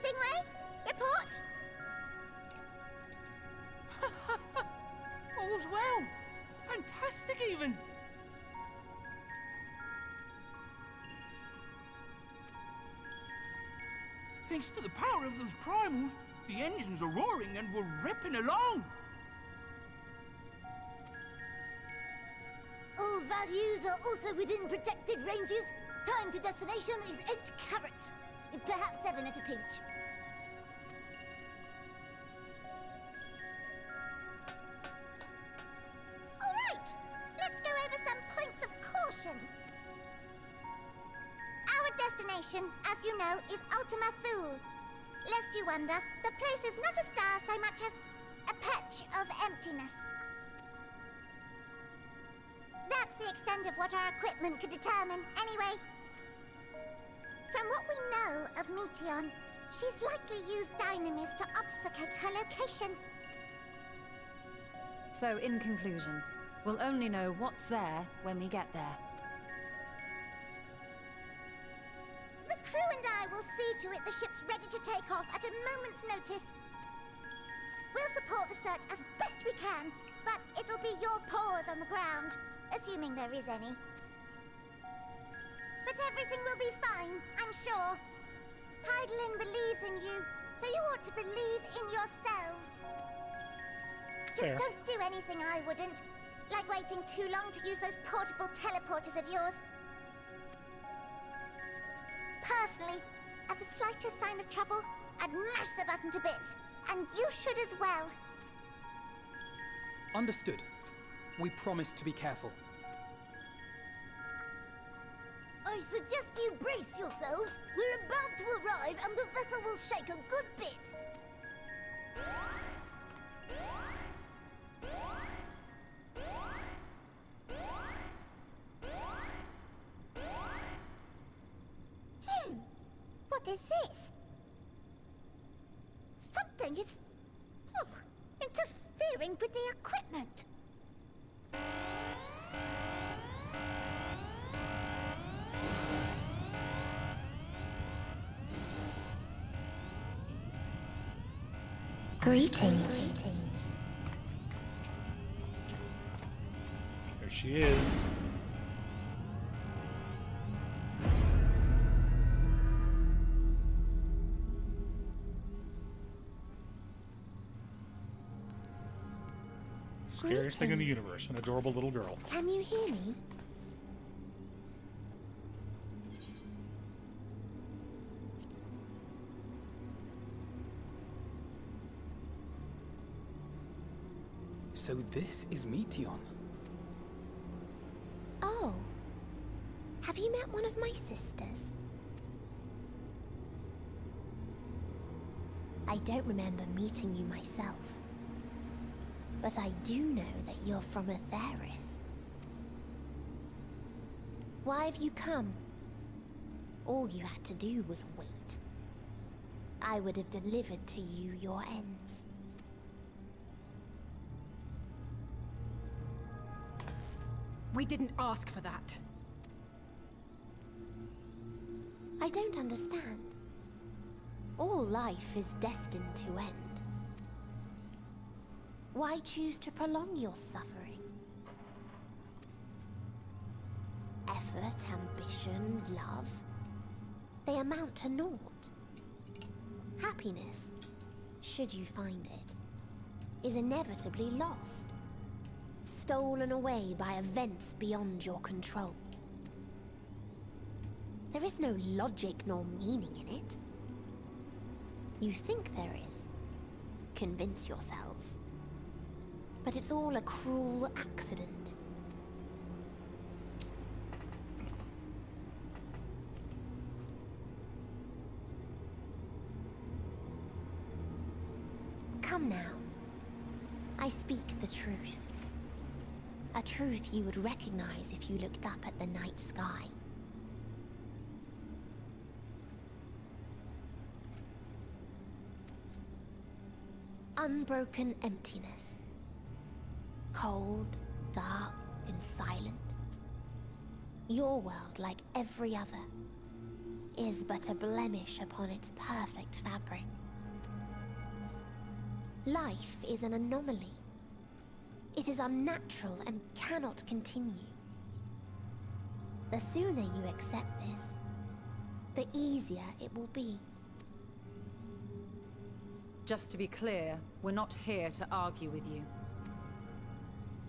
Bingway? Report? All's well. Fantastic, even. Thanks to the power of those primals, the engines are roaring and we're ripping along. All values are also within projected ranges. Time to destination is 8 carats. Perhaps 7 at a pinch. All right, let's go over some points of caution. Our destination, as you know, is Ultima Thule. Lest you wonder, the place is not a star so much as a patch of emptiness. That's the extent of what our equipment could determine, anyway. From what we know of Meteion, she's likely used dynamis to obfuscate her location. So, in conclusion, we'll only know what's there when we get there. The crew and I will see to it the ship's ready to take off at a moment's notice. We'll support the search as best we can, but it'll be your paws on the ground, assuming there is any. But everything will be fine, I'm sure. Heidelin believes in you, so you ought to believe in yourselves. Just Fair. don't do anything I wouldn't, like waiting too long to use those portable teleporters of yours. Personally, at the slightest sign of trouble, I'd mash the button to bits, and you should as well. Understood. We promise to be careful. I suggest you brace yourselves. We're about to arrive, and the vessel will shake a good bit. What is this? Something is interfering with the equipment. Greetings. There she is. Scariest thing in the universe, an adorable little girl. Can you hear me? So this is Meteion. Oh. Have you met one of my sisters? I don't remember meeting you myself. But I do know that you're from Atheris. Why have you come? All you had to do was wait. I would have delivered to you your ends. We didn't ask for that. I don't understand. All life is destined to end. Why choose to prolong your suffering? Effort, ambition, love, they amount to naught. Happiness, should you find it, is inevitably lost. Stolen away by events beyond your control. There is no logic nor meaning in it. You think there is. Convince yourselves. But it's all a cruel accident. Come now. I speak the truth. A truth you would recognize if you looked up at the night sky. Unbroken emptiness. Cold, dark, and silent. Your world like every other. is but a blemish upon its perfect fabric. Life is an anomaly. It is unnatural and cannot continue. The sooner you accept this, the easier it will be. Just to be clear, we're not here to argue with you.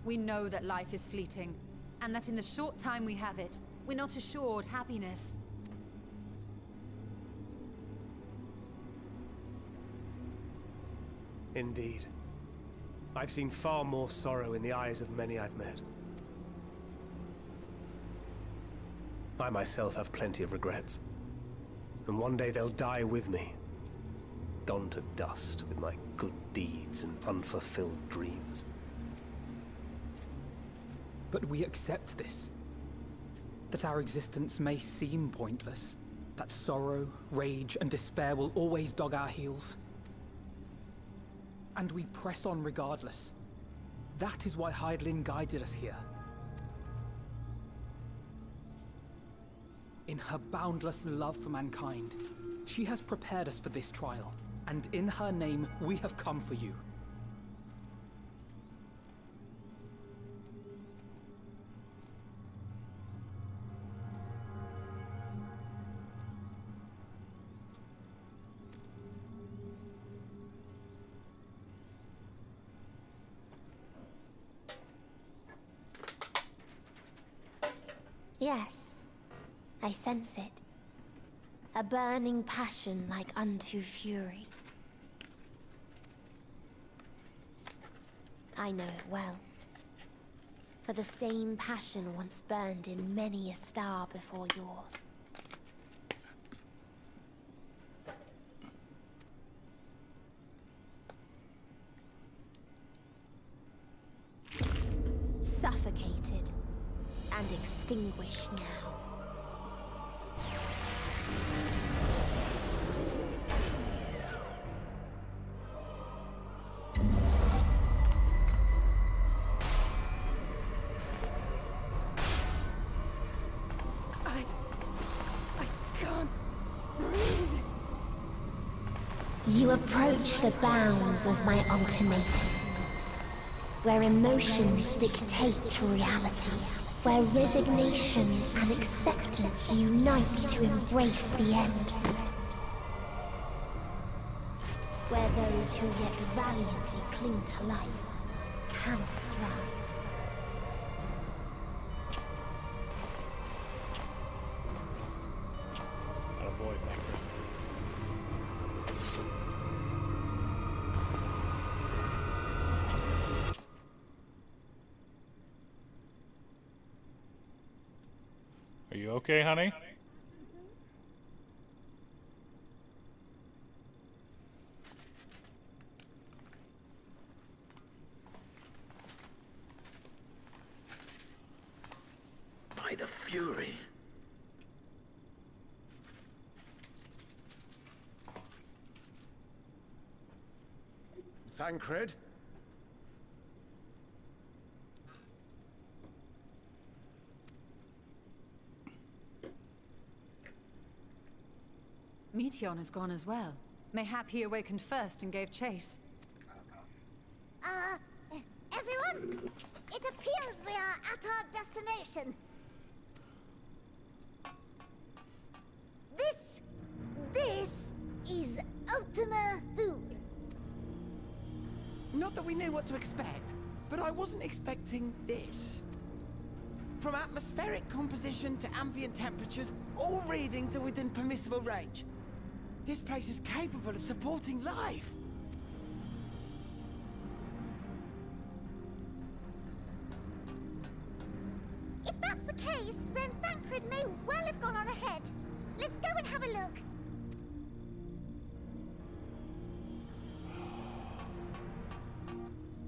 We know that life is fleeting, and that in the short time we have it, we're not assured happiness. Indeed. I've seen far more sorrow in the eyes of many I've met. I myself have plenty of regrets. And one day they'll die with me. Gone to dust with my good deeds and unfulfilled dreams. But we accept this. That our existence may seem pointless. That sorrow, rage, and despair will always dog our heels. And we press on regardless. That is why Hydaelyn guided us here. In her boundless love for mankind, she has prepared us for this trial. And in her name, we have come for you. Yes, I sense it. A burning passion like unto fury. I know it well. For the same passion once burned in many a star before yours. Suffocated and extinguished now. You approach the bounds of my ultimatum, where emotions dictate reality, where resignation and acceptance unite to embrace the end, where those who yet valiantly cling to life cannot thrive. Attaboy, thank you. Are you okay, honey? By the Fury. Thancred? Meteon has gone as well. Mayhap he awakened first and gave chase. Everyone? It appears we are at our destination. This is Ultima Thule. Not that we knew what to expect, but I wasn't expecting this. From atmospheric composition to ambient temperatures, all reading to within permissible range. This place is capable of supporting life. If that's the case, then Thancred may well have gone on ahead. Let's go and have a look.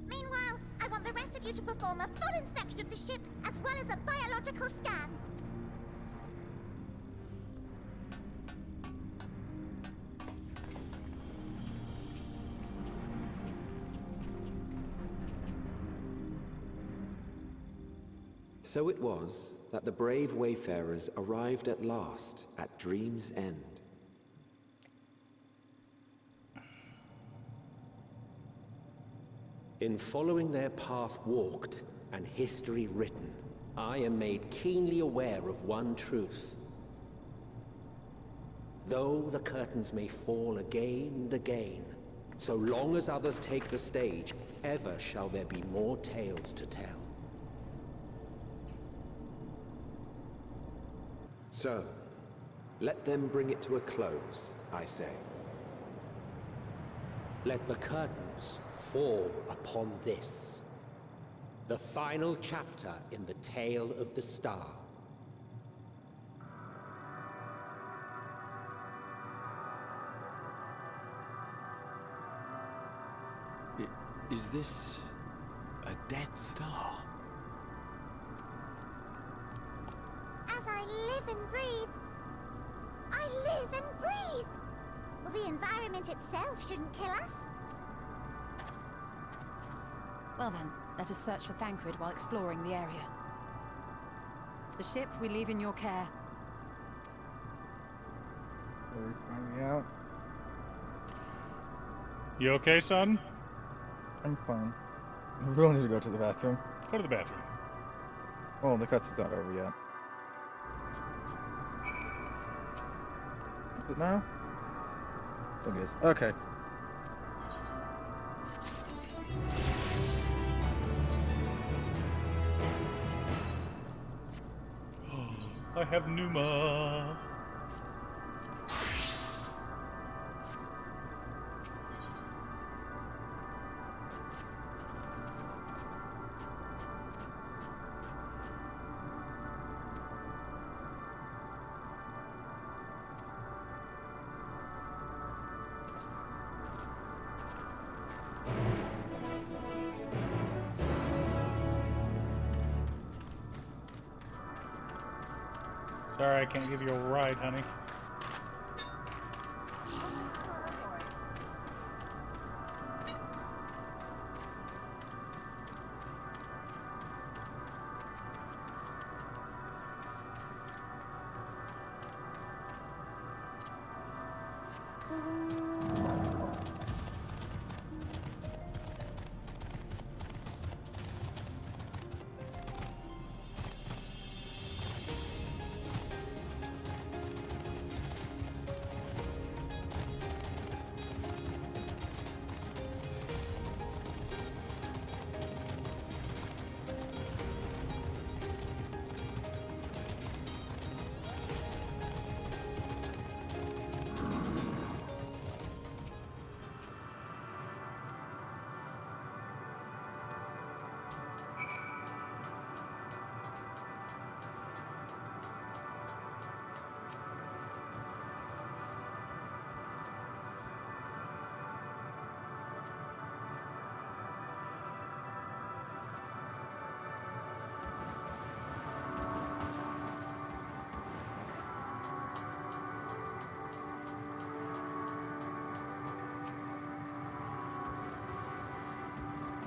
Meanwhile, I want the rest of you to perform a full inspection of the ship, as well as a biological scan. So it was that the brave wayfarers arrived at last at Dream's End. In following their path walked and history written, I am made keenly aware of one truth. Though the curtains may fall again and again, so long as others take the stage, ever shall there be more tales to tell. So, let them bring it to a close, I say. Let the curtains fall upon this, the final chapter in the tale of the star. Is this a dead star? As I live and breathe, I live and breathe. Well, the environment itself shouldn't kill us. Well then, let us search for Thancred while exploring the area. The ship we leave in your care. Are we finding out? You okay, son? I'm fine. We really need to go to the bathroom. Go to the bathroom. Oh, the cutscene's not over yet. Is it now? It is. Okay. I have Numa. Sorry, I can't give you a ride, honey.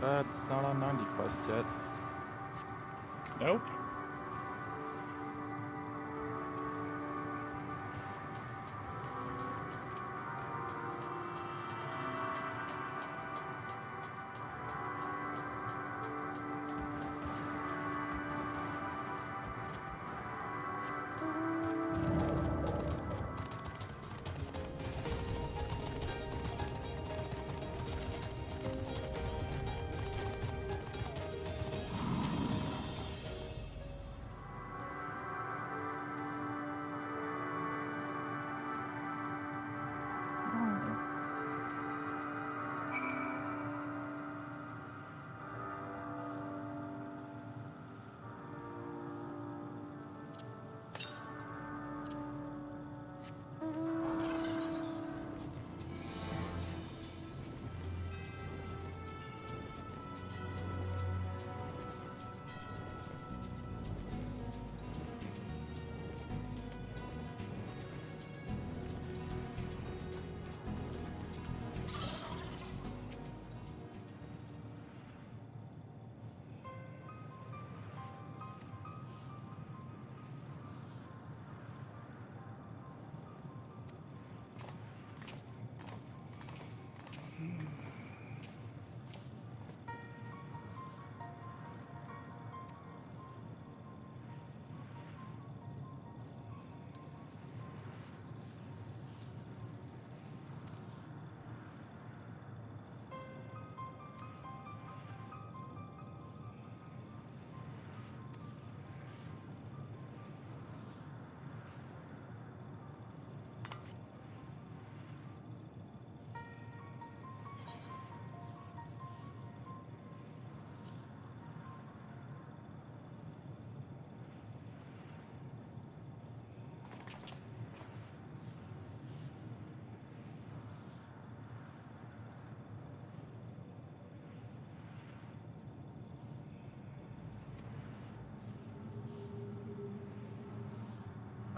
It's not on 90 quest yet. Nope.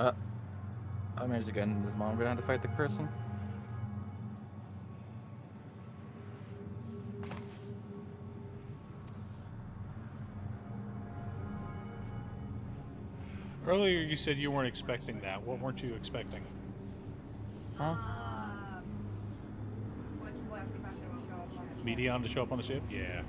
I managed to get in this mom. I'm gonna have to fight the person. Earlier you said you weren't expecting that. What weren't you expecting? Huh? Medion to show up on the ship? Yeah.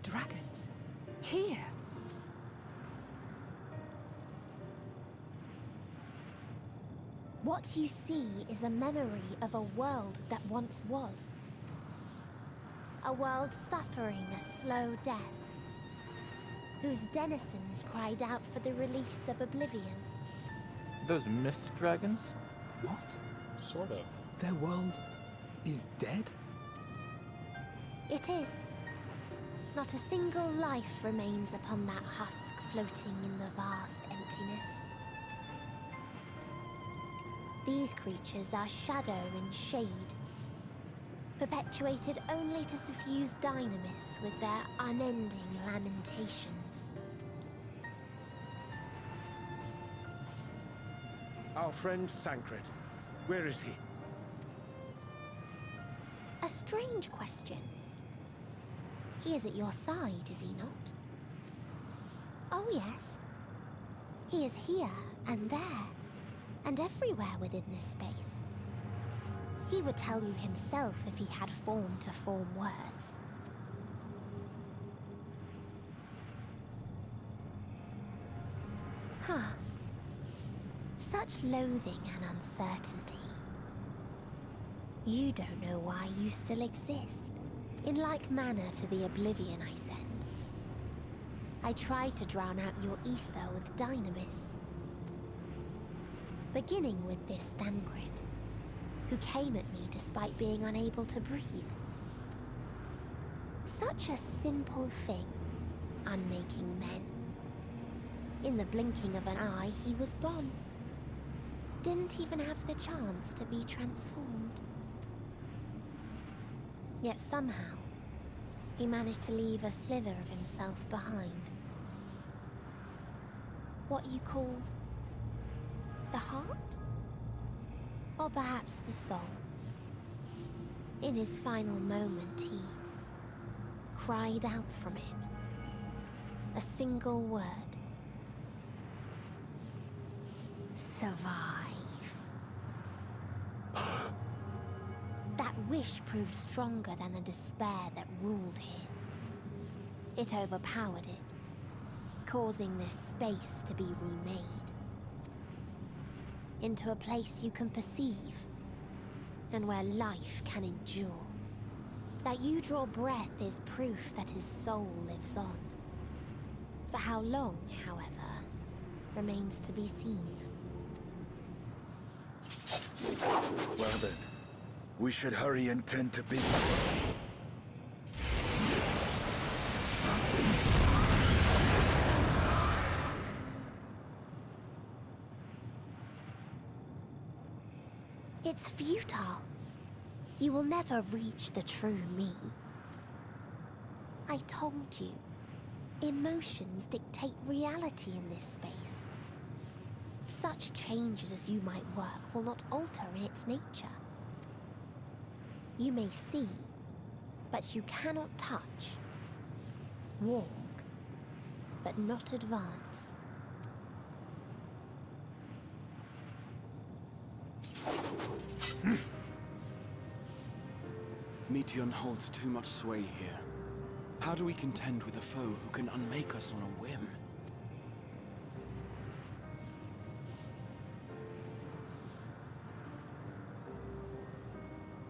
Dragons? Here? What you see is a memory of a world that once was. A world suffering a slow death, whose denizens cried out for the release of oblivion. Those mist dragons? What? Sort of. Their world is dead? It is. Not a single life remains upon that husk floating in the vast emptiness. These creatures are shadow and shade, perpetuated only to suffuse dynamis with their unending lamentations. Our friend Thancred. Where is he? A strange question. He is at your side, is he not? Oh yes. He is here and there, and everywhere within this space. He would tell you himself if he had form to form words. Huh. Such loathing and uncertainty. You don't know why you still exist, in like manner to the oblivion I send. I tried to drown out your ether with dynamis. Beginning with this Thancred, who came at me despite being unable to breathe. Such a simple thing, unmaking men. In the blinking of an eye, he was gone. Didn't even have the chance to be transformed. Yet somehow, he managed to leave a slither of himself behind. What you call the heart? Or perhaps the soul. In his final moment, he cried out from it. A single word. Survive. That wish proved stronger than the despair that ruled here. It overpowered it, causing this space to be remade. Into a place you can perceive, and where life can endure. That you draw breath is proof that his soul lives on. For how long, however, remains to be seen. Well then, we should hurry and tend to business. It's futile. You will never reach the true me. I told you, emotions dictate reality in this space. Such changes as you might work will not alter in its nature. You may see, but you cannot touch. Walk, but not advance. Meteon holds too much sway here. How do we contend with a foe who can unmake us on a whim?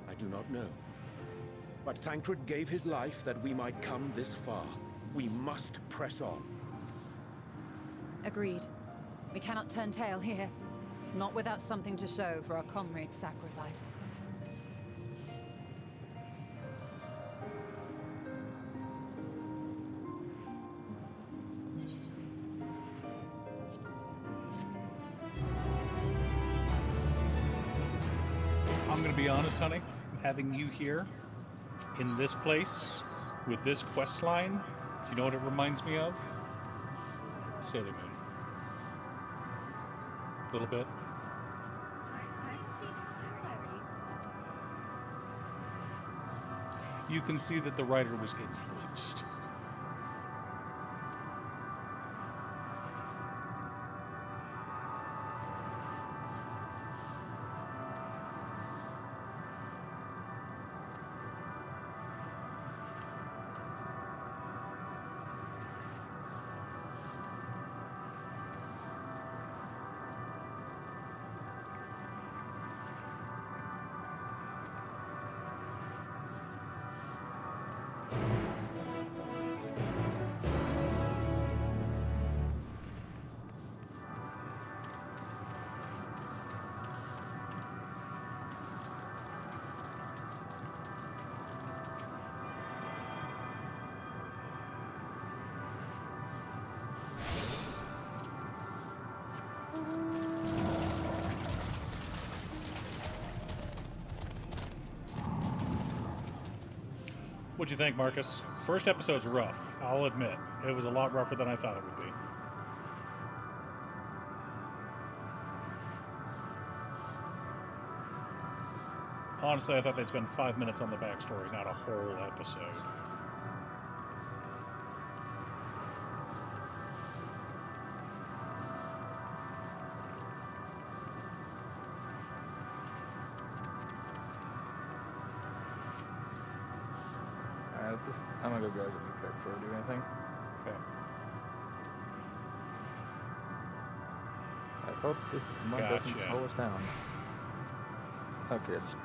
I do not know. But Thancred gave his life that we might come this far. We must press on. Agreed. We cannot turn tail here. Not without something to show for our comrade's sacrifice. I'm gonna be honest, honey. Having you here, in this place, with this quest line, do you know what it reminds me of? Sailor Moon. A little bit. You can see that the writer was influenced. What'd you think, Marcus? First episode's rough, I'll admit. It was a lot rougher than I thought it would be. Honestly, I thought they'd spend 5 minutes on the backstory, not a whole episode. I'm gonna go grab the meat before I do anything. Okay. I hope this mud doesn't Gotcha. slow us down. Okay, it's...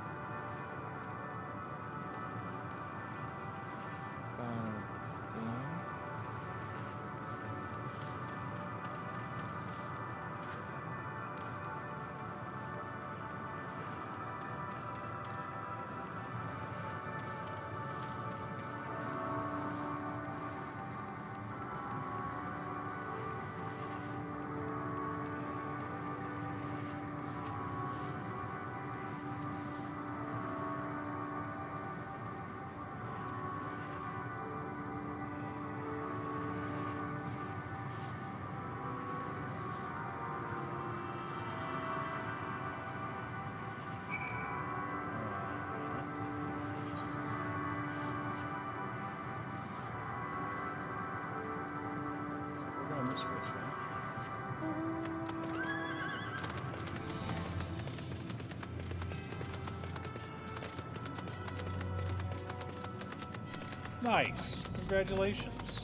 Nice. Congratulations.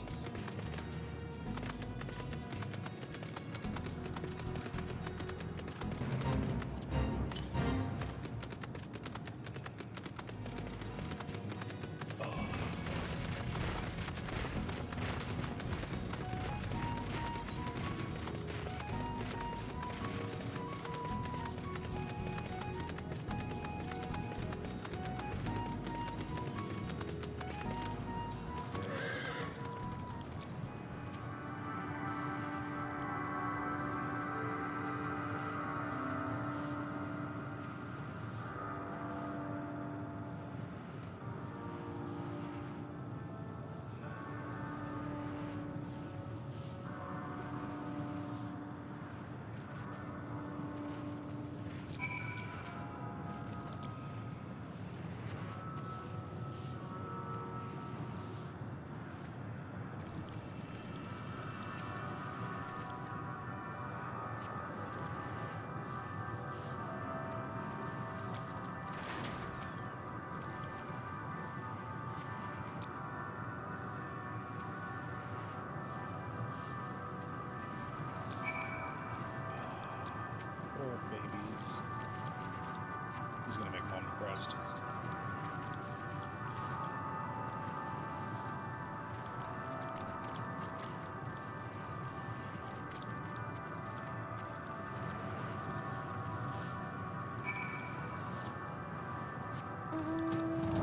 Poor babies. This is gonna make Mom depressed.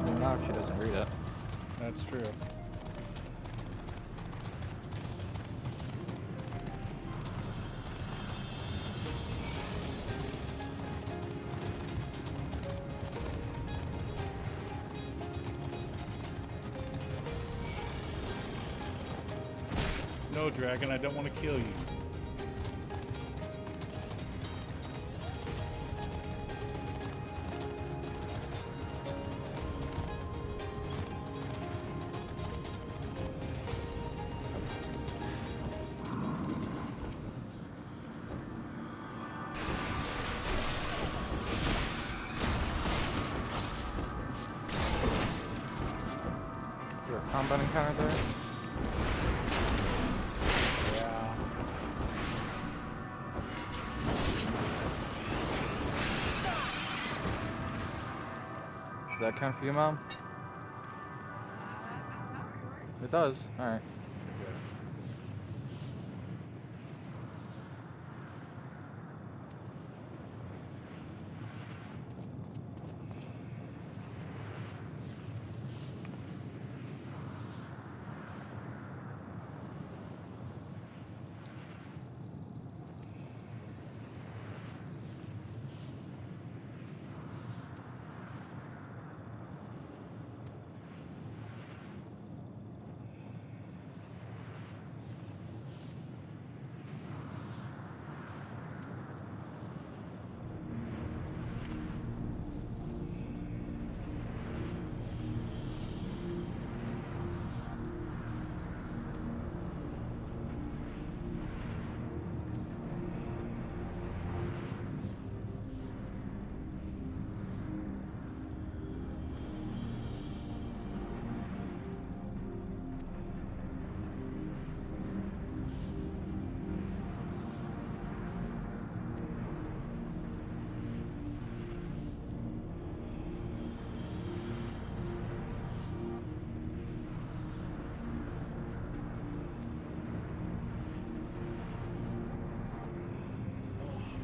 Well, not if she doesn't read it. That's true. No, dragon, I don't want to kill you. Is there a combat encounter there? Does that count for you, Mom? It does. Alright.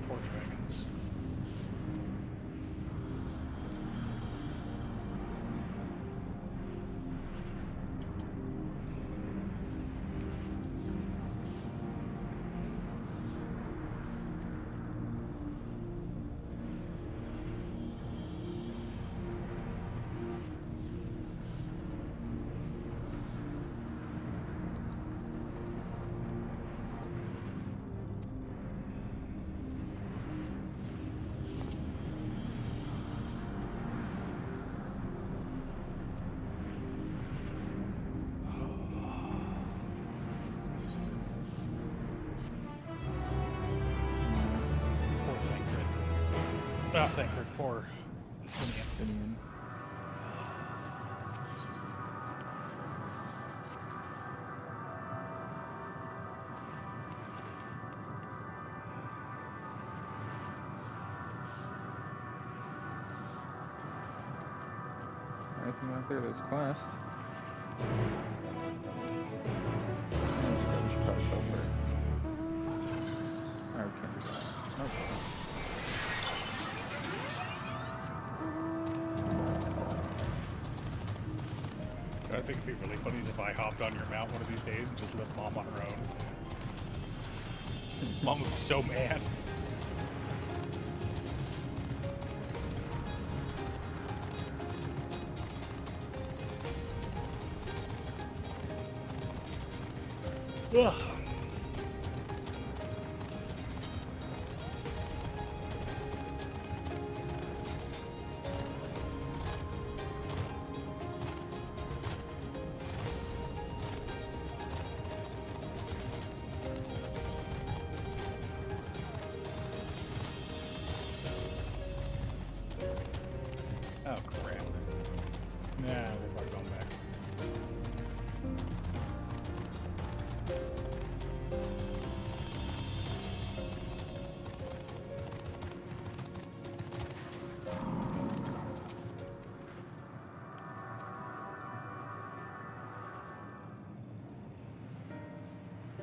Poor dragons. Poor Thancred. Ah, Thancred, poor Athenian. nothing out there that's quest. Alright, we can't do that. Okay. I think it'd be really funny is if I hopped on your mount one of these days and just left Mom on her own. Mom would be so mad. Ugh. Oh crap. Nah, we're probably going back.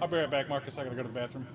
I'll be right back, Marcus. I gotta go to the bathroom.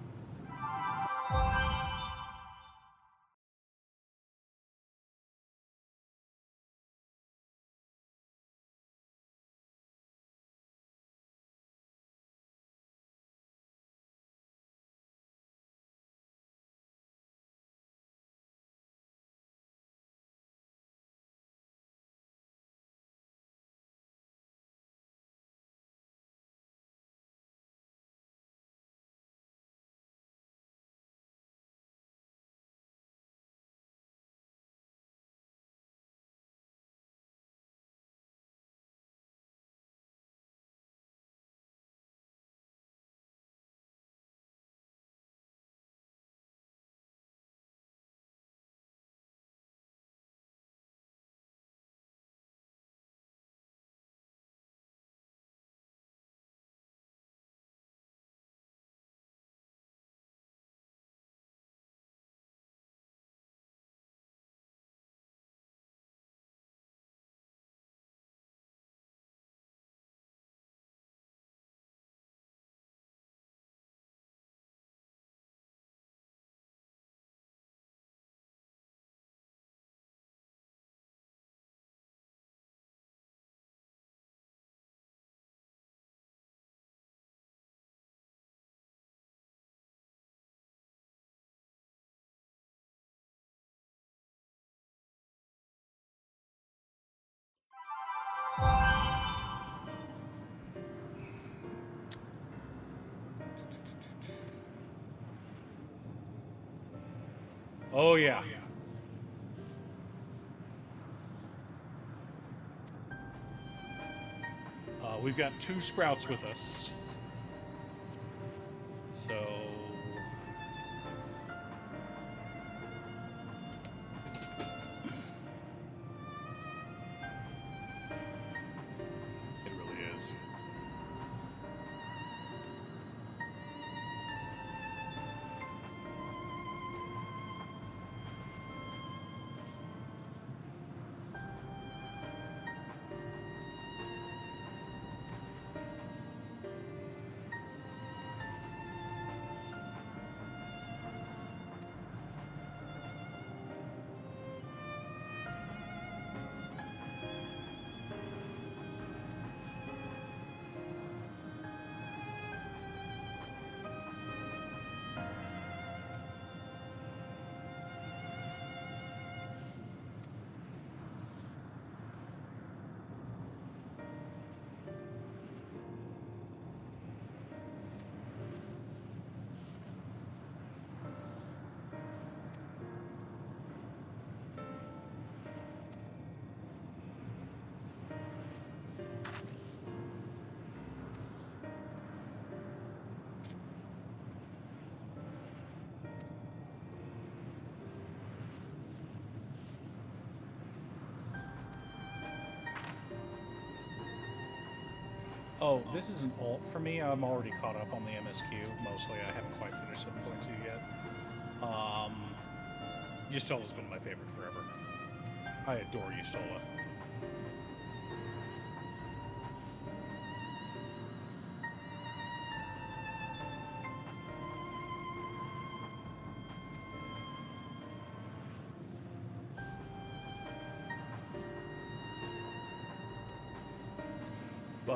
Oh yeah. We've got 2 sprouts with us. So it really is. Oh, this is an alt for me. I'm already caught up on the MSQ. Mostly, I haven't quite finished 7.2 yet. Ystola's been my favorite forever. I adore Yustola.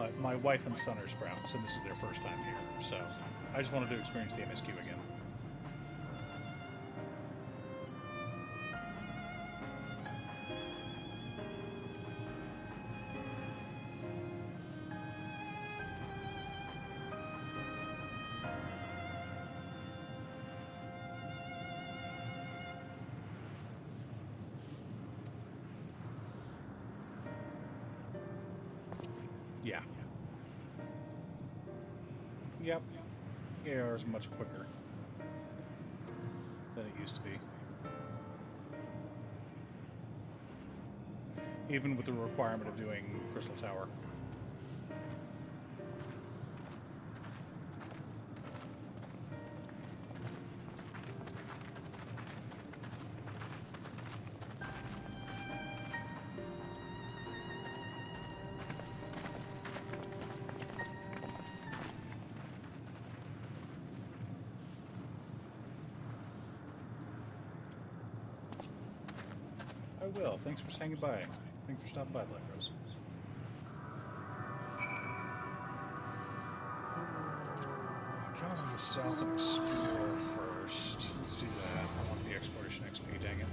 but my wife and son are Sprouts, and this is their first time here, so I just wanted to experience the MSQ again. Yeah. Yep. AR is much quicker than it used to be. Even with the requirement of doing Crystal Tower. I will. Thanks for saying goodbye. Thanks for stopping by, Black Rose. I kind of want to go south and explore first. Let's do that. I want the exploration XP, dang it.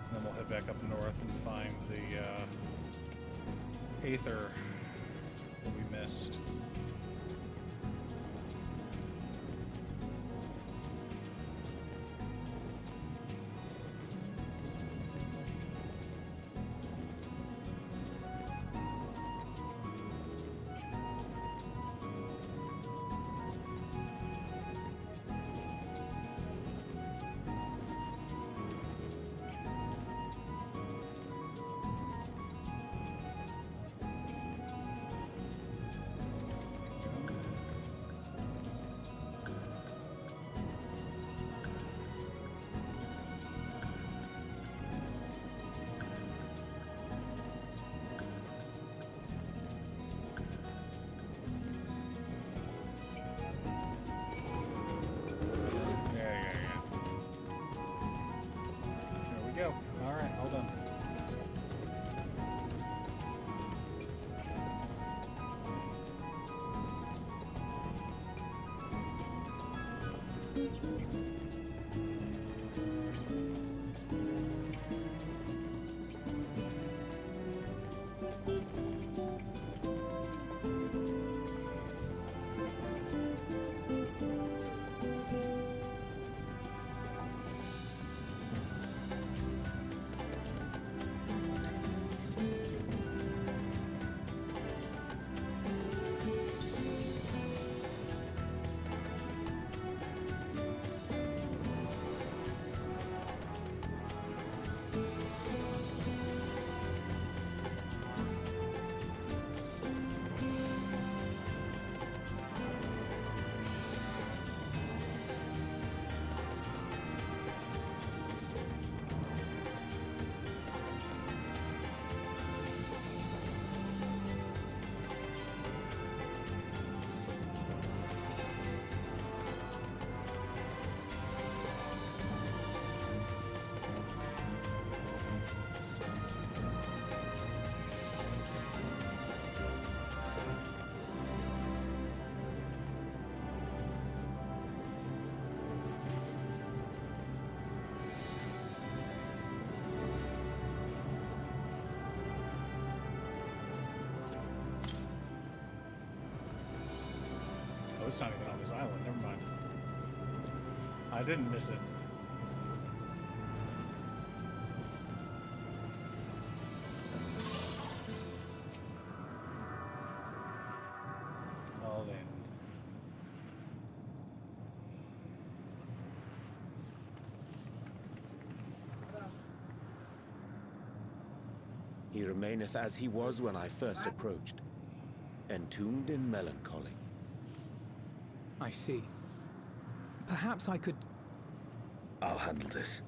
And then we'll head back up north and find the Aether that we missed. Go. All right, hold on. Oh, it's not even on this island. Never mind. I didn't miss it. I'll end. He remaineth as he was when I first approached, entombed in melancholy. I see. Perhaps I could... I'll handle this.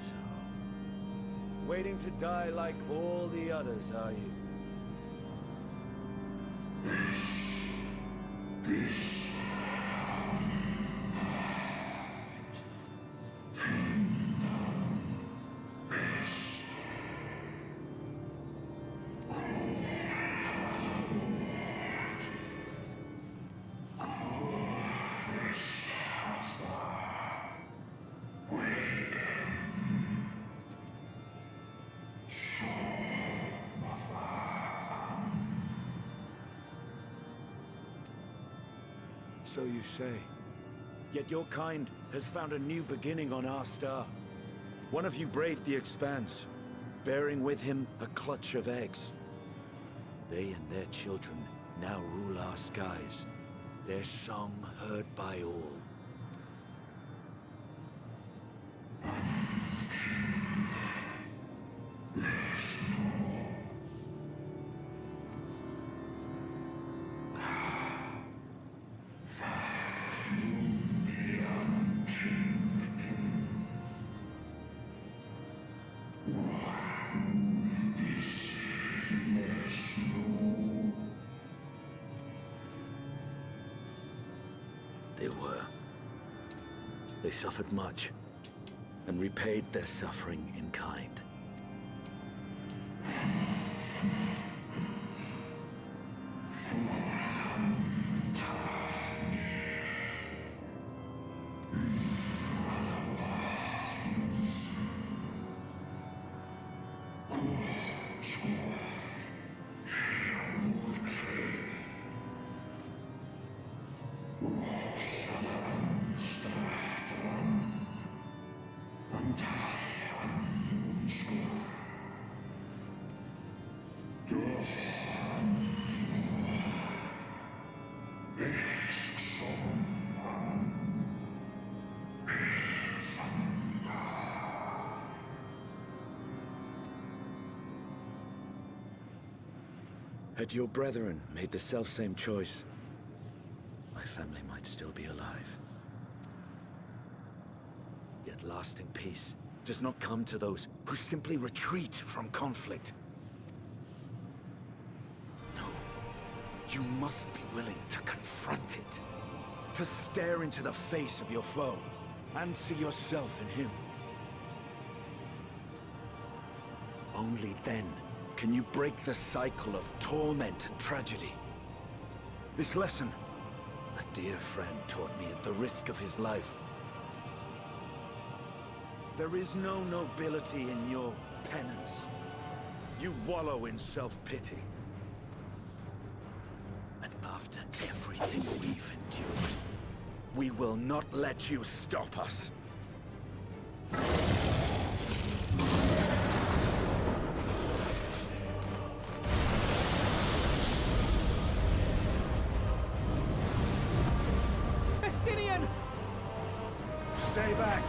So, waiting to die like all the others, are you? So you say. Yet your kind has found a new beginning on our star. One of you braved the Expanse, bearing with him a clutch of eggs. They and their children now rule our skies, their song heard by all. They were. They suffered much, and repaid their suffering in kind. Had your brethren made the selfsame choice, my family might still be alive. Yet lasting peace does not come to those who simply retreat from conflict. No, you must be willing to confront it, to stare into the face of your foe, and see yourself in him. Only then can you break the cycle of torment and tragedy. This lesson, a dear friend taught me at the risk of his life. There is no nobility in your penance. You wallow in self-pity. And after everything we've endured, we will not let you stop us. Stay back!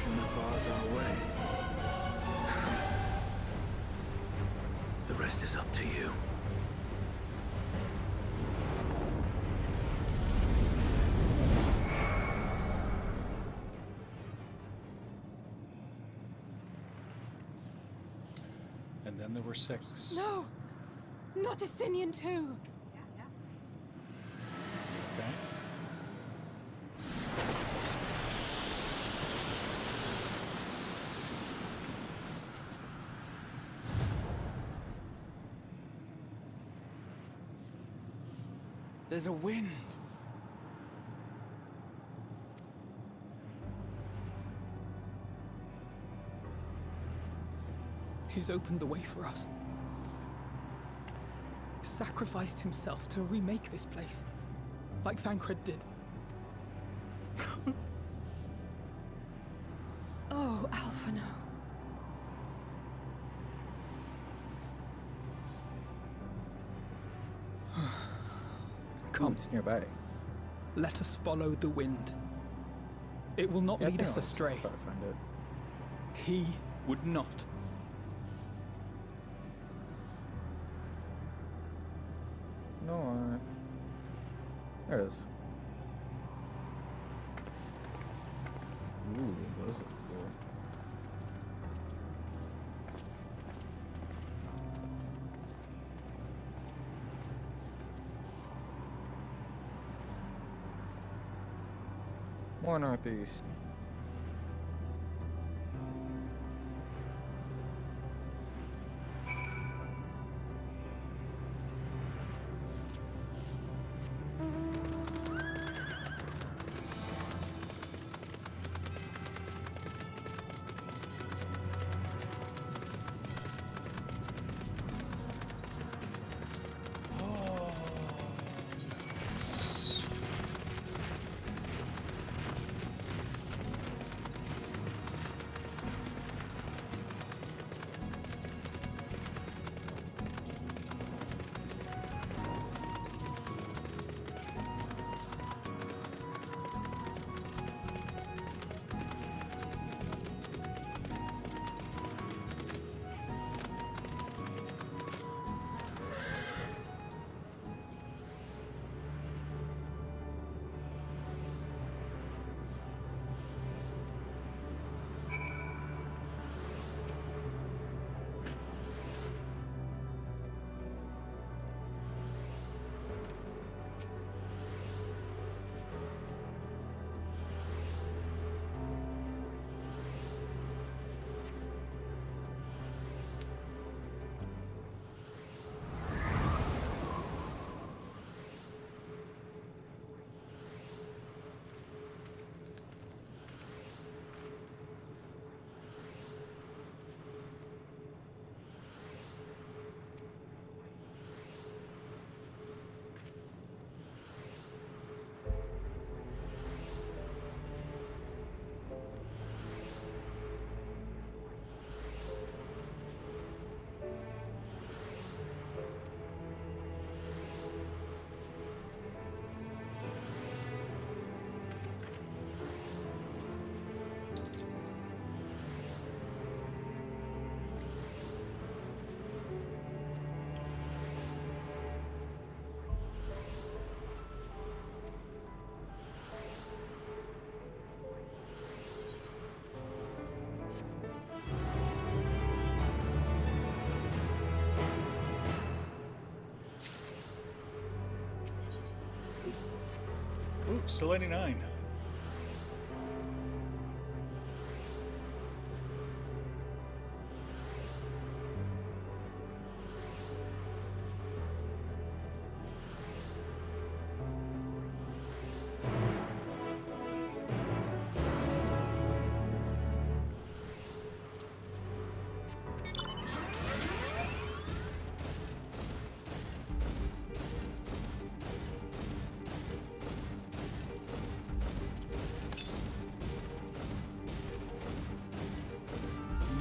That bars our way. The rest is up to you. And then there were 6. No! Not Estinian too! Okay. There's a wind. He's opened the way for us. sacrificed himself to remake this place, like Thancred did. Oh, Alphino. Come. It's nearby. Let us follow the wind. It will not Yeah, I lead think us I'll astray. try to find it. He would not. No, there it is. Ooh, those are cool. More northeast. Ooh, still 89.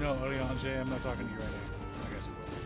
No, Oriange, I'm not talking to you right now. I guess it will.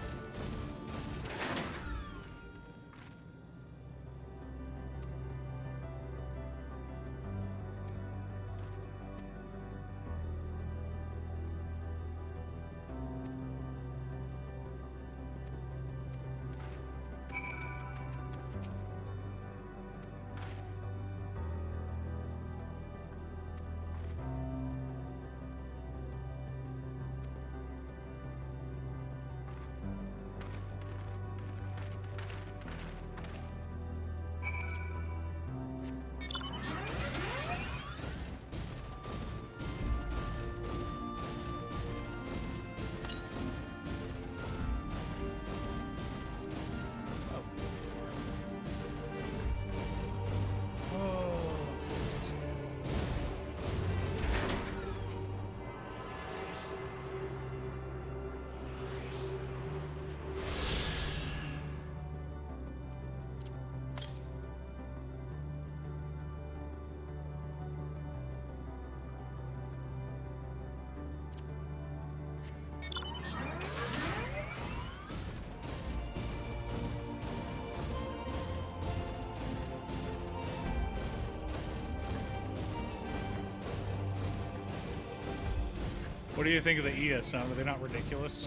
What do you think of the ES sound? Are they not ridiculous?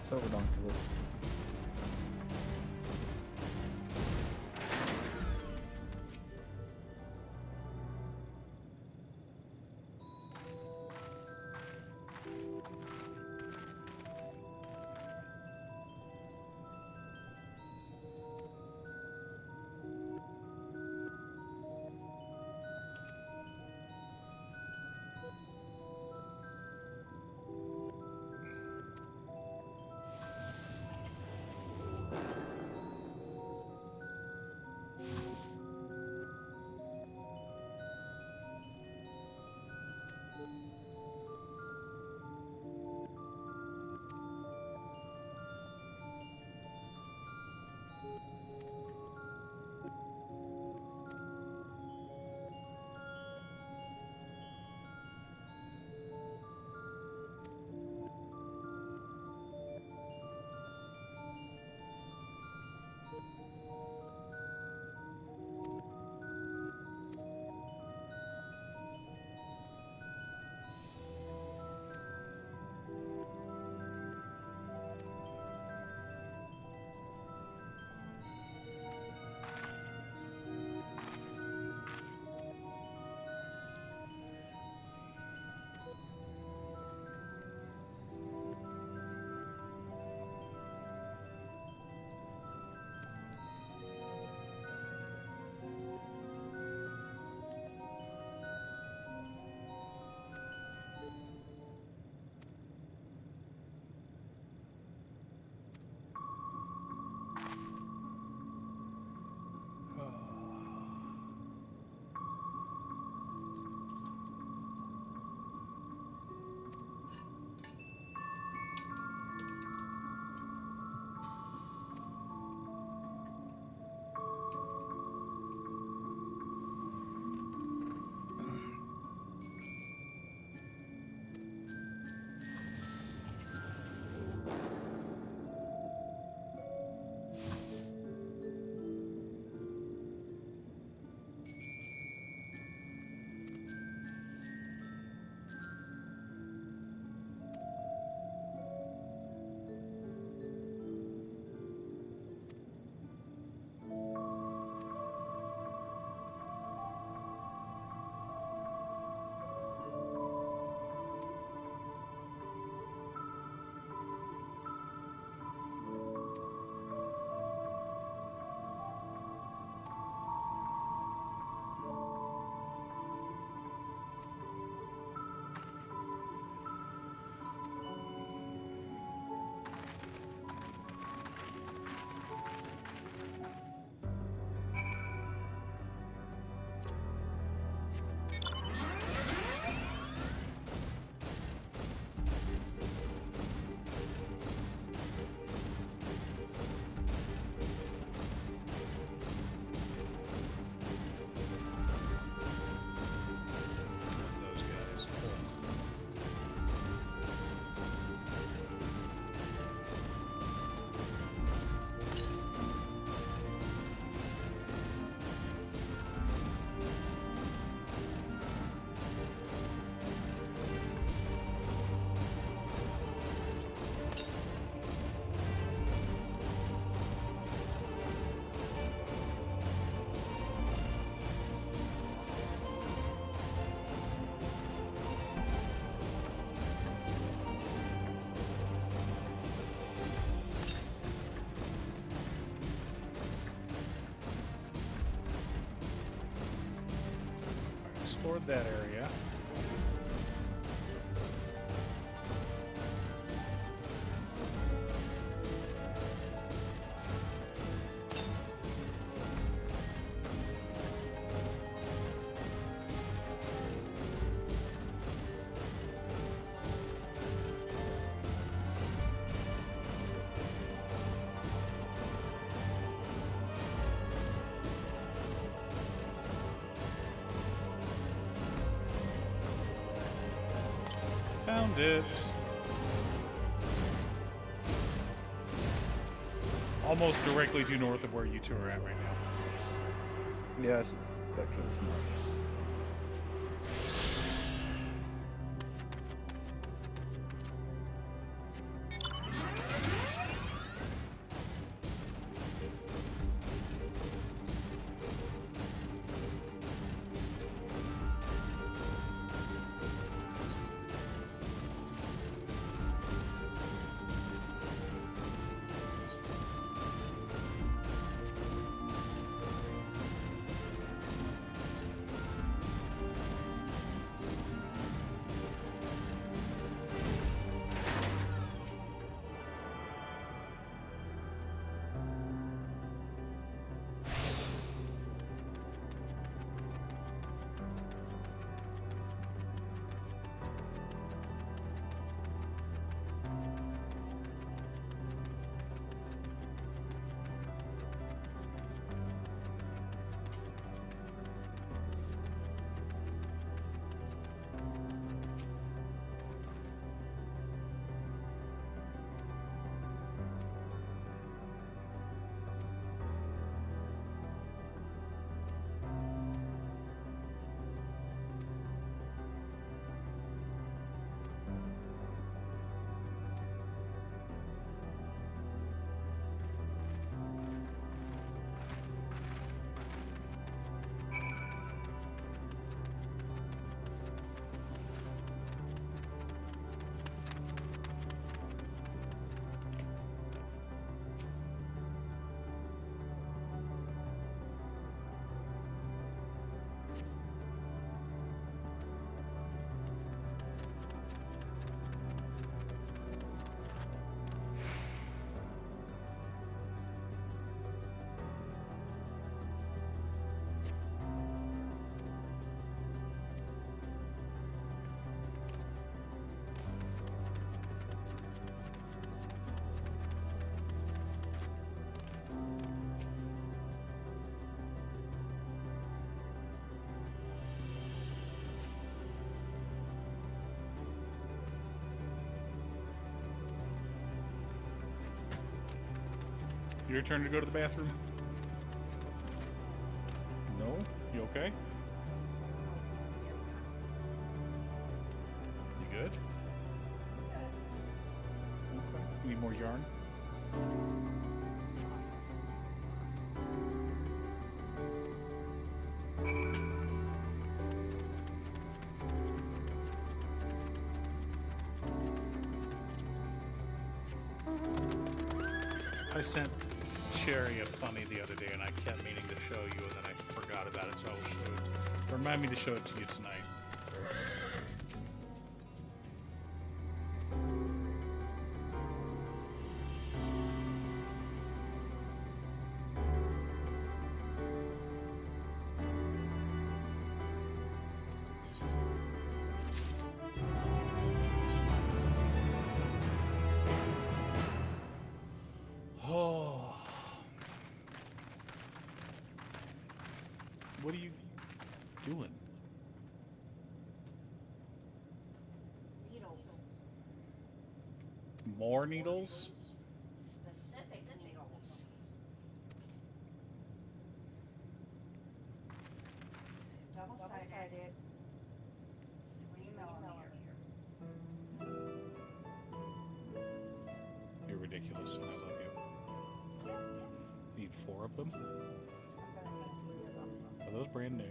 So ridiculous. Explored that area. Found it. Almost directly due north of where you two are at right now. Yes, back to this mark. Your turn to go to the bathroom. No? You okay? You good? Okay. You need more yarn? I sent Sherry a funny the other day, and I kept meaning to show you, and then I forgot about it, so I'll show it. Remind me to show it to you tonight. Oh. What are you doing? Needles. More needles? Specific needles. Double-sided. 3mm. You're ridiculous, and I love you. Need 4 of them? I'm gonna need 3 of them. Are those brand new?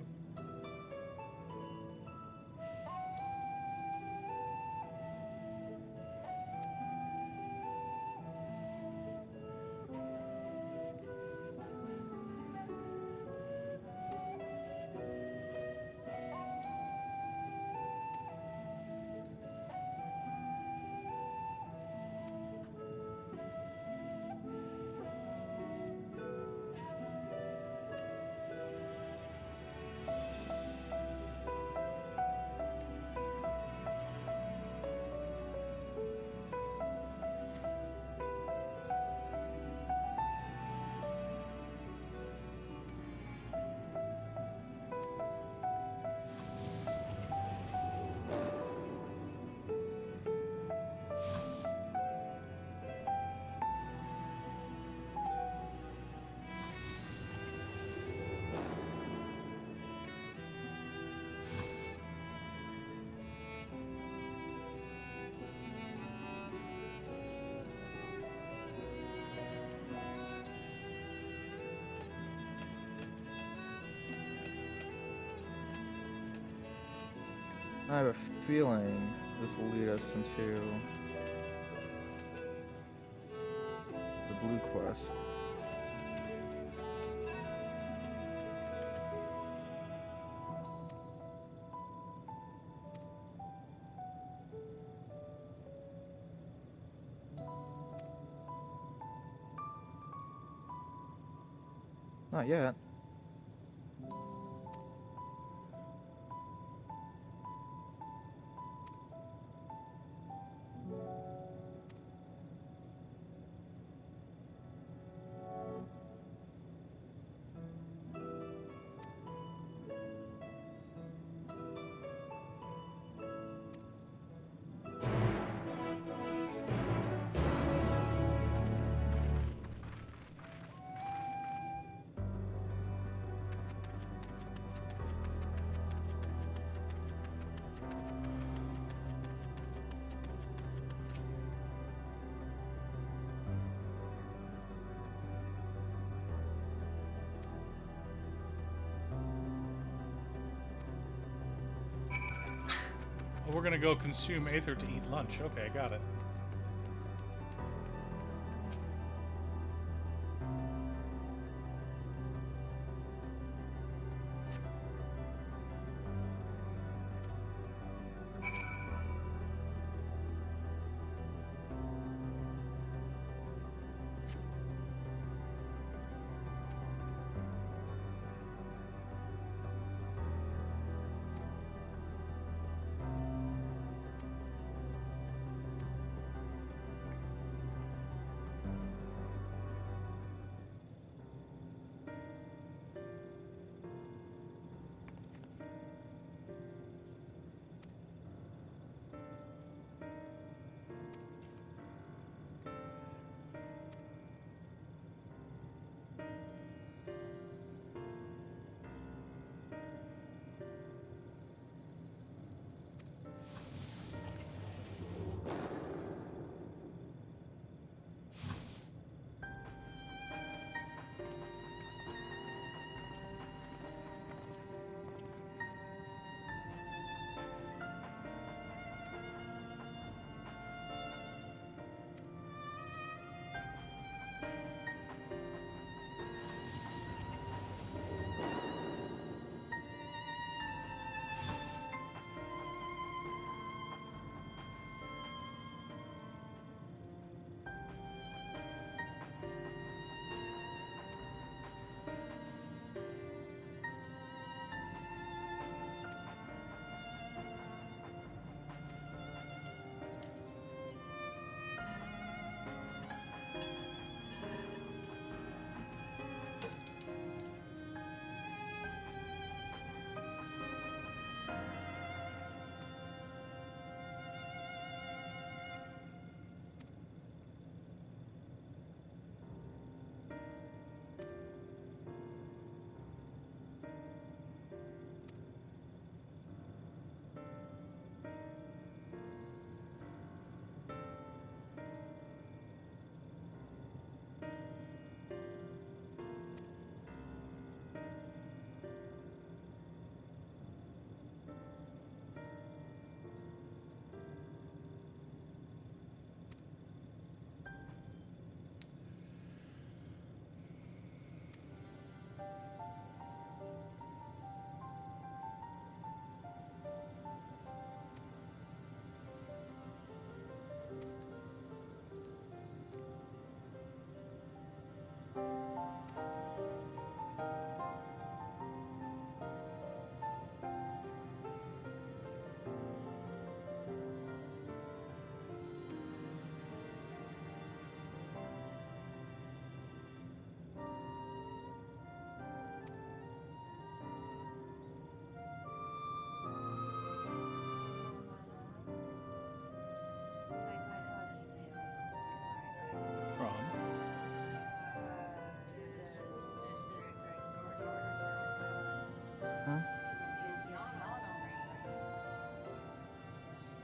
I have a feeling this will lead us into the blue quest. Not yet. Oh, we're gonna go consume Aether to eat lunch. Okay, got it.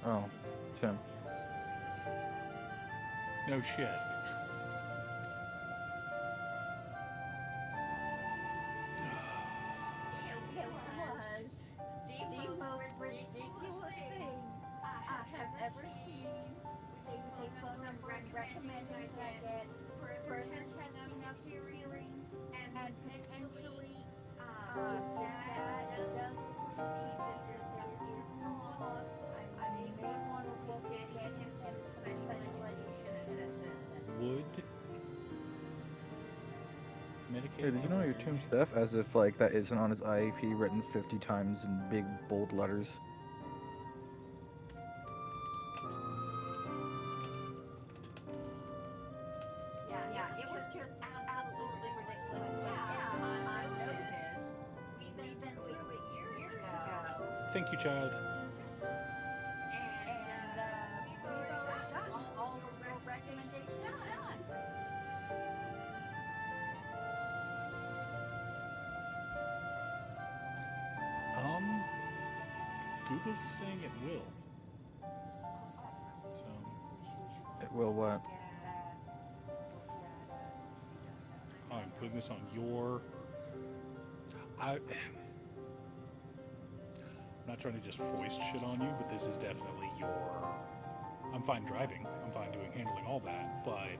Oh, Tim. No shit. It was the most ridiculous thing I have ever seen. They phone number recommended I get further testing of hearing and potentially give Dad those people this sauce. I may want to look at get him some special education assistance. Would Hey, did you know your Cutestuff? As if like that isn't on his IEP written 50 times in big bold letters. Yeah, it was just absolutely ridiculous. Yeah, I noticed. We've been through it years ago. Thank you, child. And we've already gotten all the recommendations done. Google's saying it will. So It will what? I'm putting this on your. I'm not trying to just foist shit on you, but this is definitely your. I'm fine driving. I'm fine handling all that, but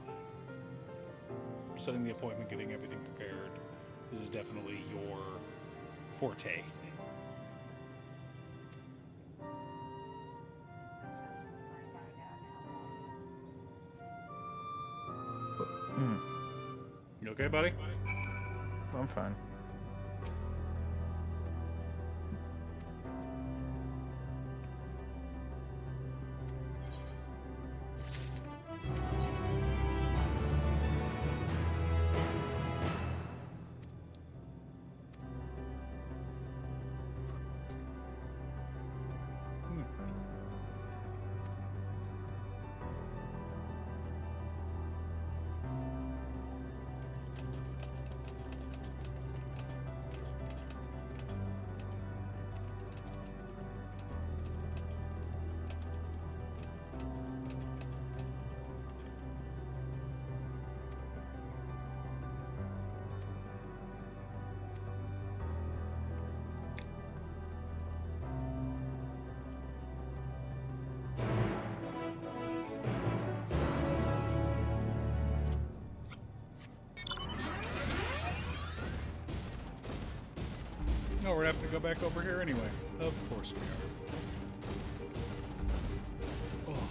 setting the appointment, getting everything prepared, this is definitely your forte. You okay, buddy? I'm fine. No, we're having to go back over here anyway. Of course we are. Oh.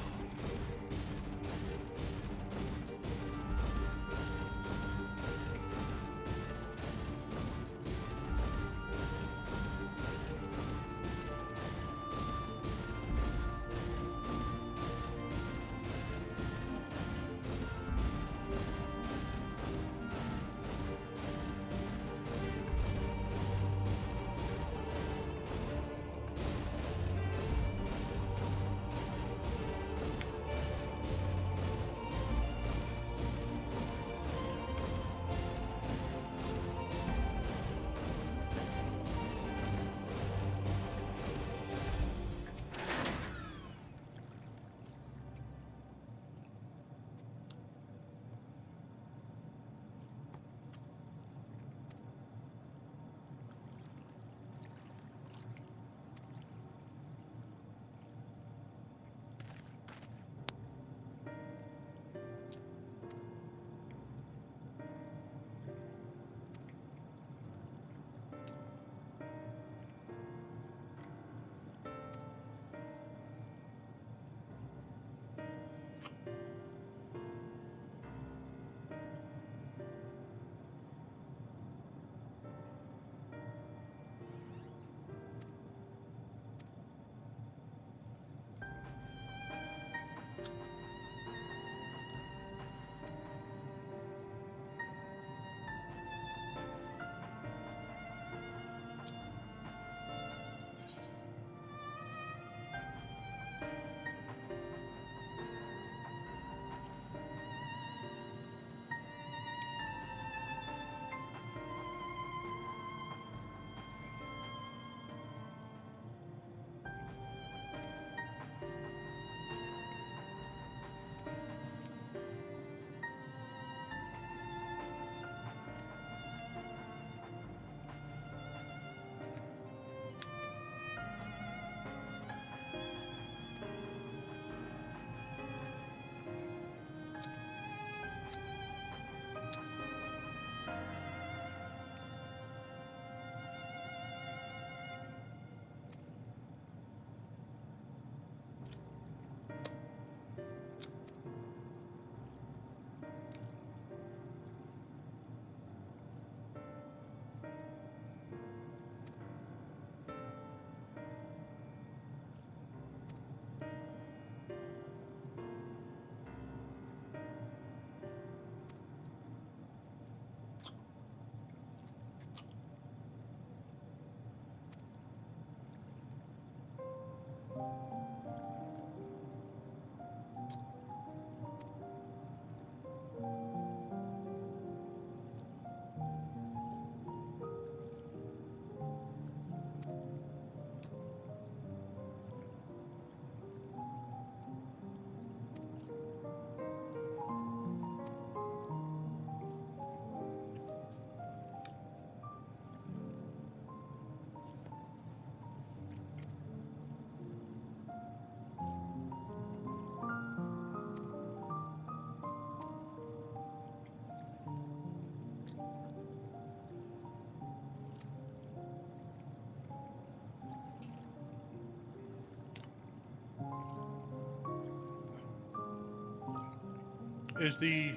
Is the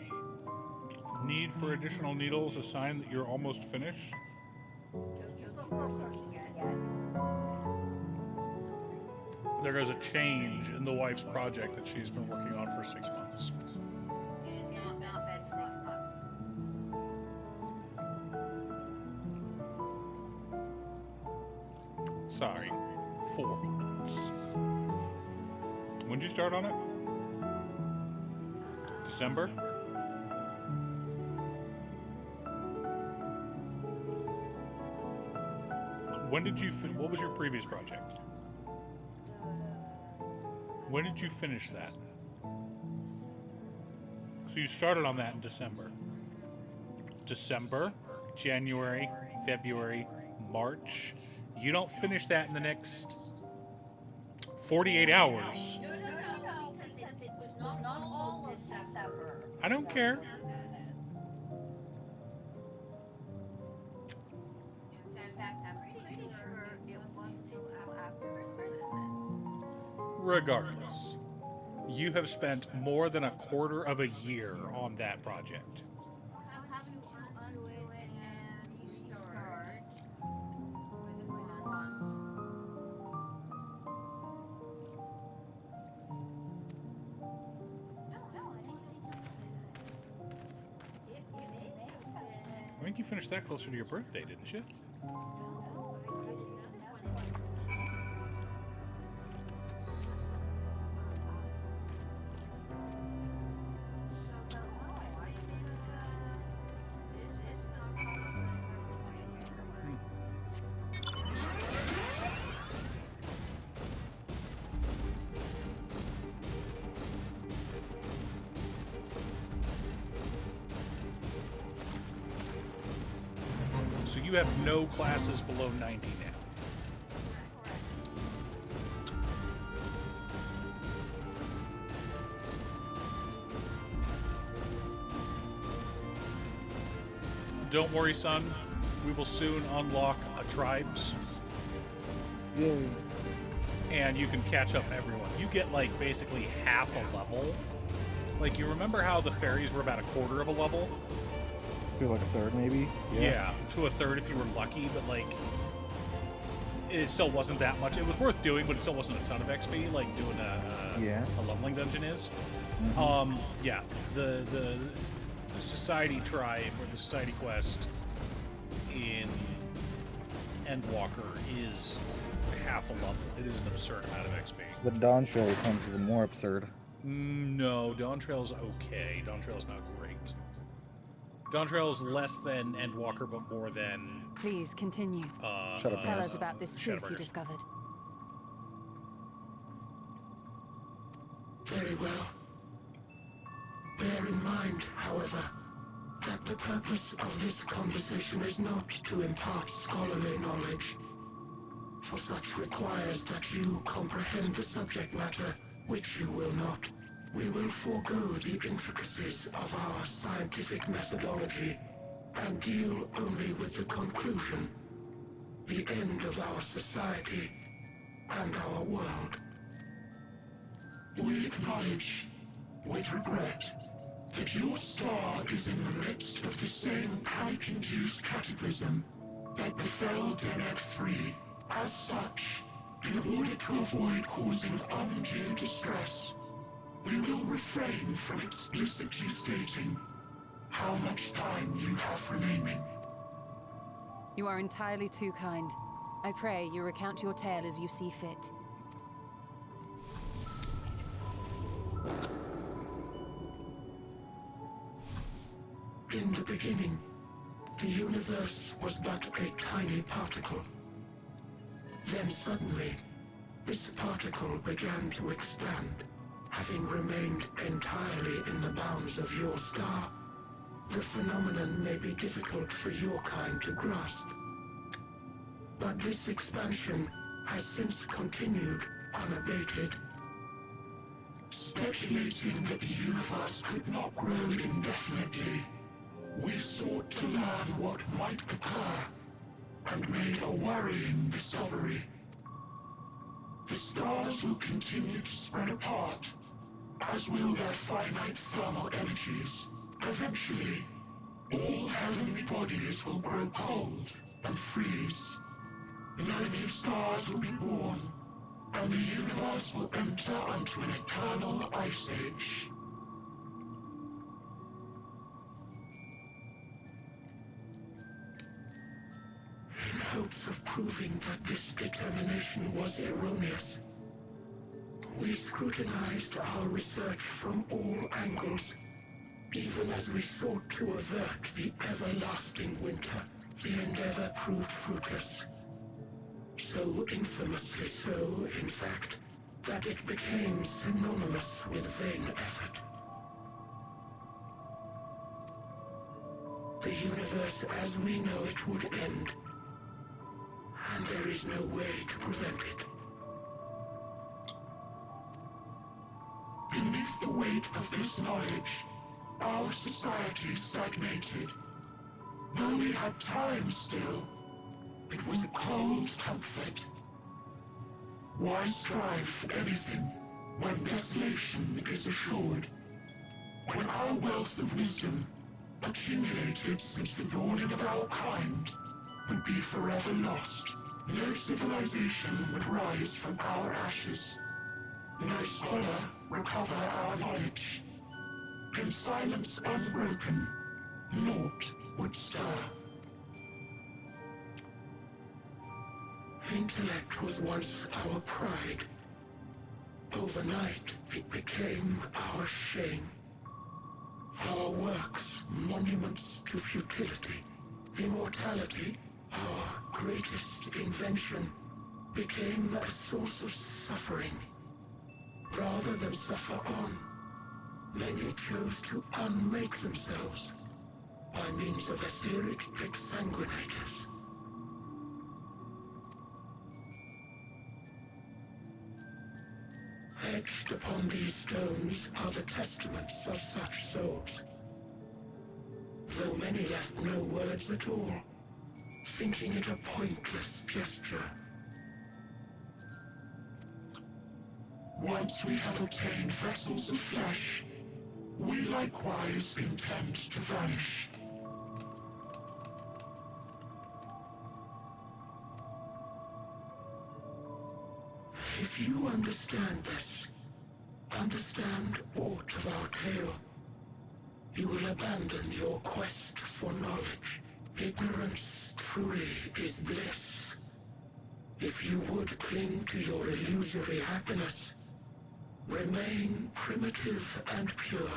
need for additional needles a sign that you're almost finished? There goes a change in the wife's project that she's been working on for 6 months. It has not been 6 months. Sorry, 4 months. When did you start on it? December? When did you what was your previous project? When did you finish that? So you started on that in December. December, January, February, March. You don't finish that in the next 48 hours. No, because it was not all of December. I don't care. In fact, I'm pretty sure it wasn't until after Christmas. Regardless, you have spent more than a quarter of a year on that project. How do you undo it and restart within months? No, I don't think it may have been. I think you finished that closer to your birthday, didn't you? So you have no classes below 90 now. Don't worry, son. We will soon unlock a tribes. Yay. And you can catch up everyone. You get like basically half a level. Like, you remember how the fairies were about a quarter of a level? To like a third, maybe? Yeah, to a third if you were lucky, but like, it still wasn't that much. It was worth doing, but it still wasn't a ton of XP, like doing a leveling dungeon is. Mm-hmm. Yeah, the society tribe, or the society quest in Endwalker is half a level. It is an absurd amount of XP. The Dawn Trail becomes even more absurd. No, Dawn Trail's okay. Dawn Trail's not great. Dawn Trail's less than Endwalker, but more than... Please, continue. Tell us about this truth you discovered. Very well. Bear in mind, however, that the purpose of this conversation is not to impart scholarly knowledge, for such requires that you comprehend the subject matter, which you will not. We will forego the intricacies of our scientific methodology and deal only with the conclusion, the end of our society and our world. We acknowledge, with regret, that your star is in the midst of the same panic-induced cataclysm that befell Deneb 3. As such, in order to avoid causing undue distress, we will refrain from explicitly stating how much time you have remaining. You are entirely too kind. I pray you recount your tale as you see fit. In the beginning, the universe was but a tiny particle. Then suddenly, this particle began to expand. Having remained entirely in the bounds of your star, the phenomenon may be difficult for your kind to grasp. But this expansion has since continued unabated. Speculating that the universe could not grow indefinitely, we sought to learn what might occur, and made a worrying discovery. The stars will continue to spread apart, as will their finite thermal energies. Eventually, all heavenly bodies will grow cold and freeze. No new stars will be born, and the universe will enter onto an eternal ice age. In hopes of proving that this determination was erroneous, we scrutinized our research from all angles, even as we sought to avert the everlasting winter. The endeavor proved fruitless. So infamously so, in fact, that it became synonymous with vain effort. The universe as we know it would end, and there is no way to prevent it. Beneath the weight of this knowledge, our society stagnated. Though we had time still, it was a cold comfort. Why strive for anything when desolation is assured? When our wealth of wisdom, accumulated since the dawning of our kind, would be forever lost. No civilization would rise from our ashes. No scholar recover our knowledge. In silence unbroken, naught would stir. Intellect was once our pride. Overnight, it became our shame. Our works, monuments to futility. Immortality, our greatest invention, became a source of suffering. Rather than suffer on, many chose to unmake themselves by means of etheric exsanguinators. Etched upon these stones are the testaments of such souls, though many left no words at all, thinking it a pointless gesture. Once we have obtained vessels of flesh, we likewise intend to vanish. If you understand this, understand aught of our tale, you will abandon your quest for knowledge. Ignorance truly is bliss. If you would cling to your illusory happiness, remain primitive and pure.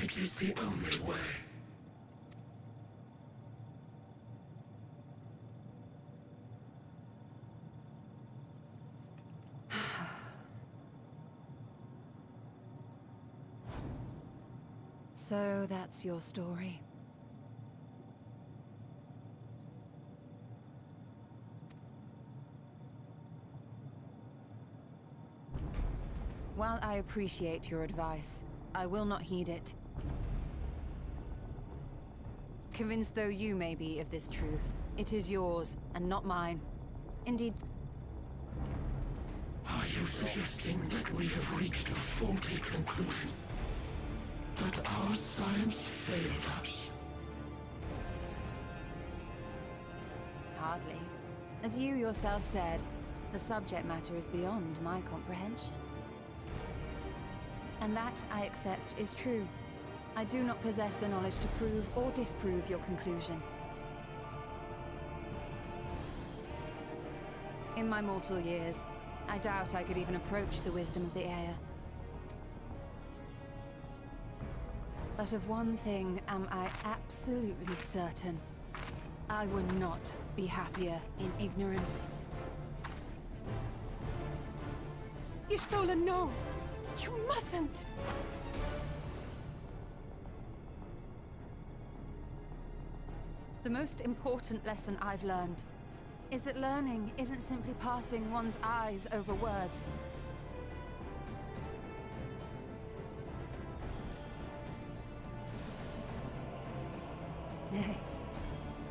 It is the only way. So that's your story. While I appreciate your advice, I will not heed it. Convinced though you may be of this truth, it is yours and not mine. Indeed. Are you suggesting that we have reached a faulty conclusion? That our science failed us? Hardly. As you yourself said, the subject matter is beyond my comprehension. And that, I accept, is true. I do not possess the knowledge to prove or disprove your conclusion. In my mortal years, I doubt I could even approach the wisdom of the Air. But of one thing am I absolutely certain. I would not be happier in ignorance. Y'shtola, no! You mustn't! The most important lesson I've learned is that learning isn't simply passing one's eyes over words. Nay,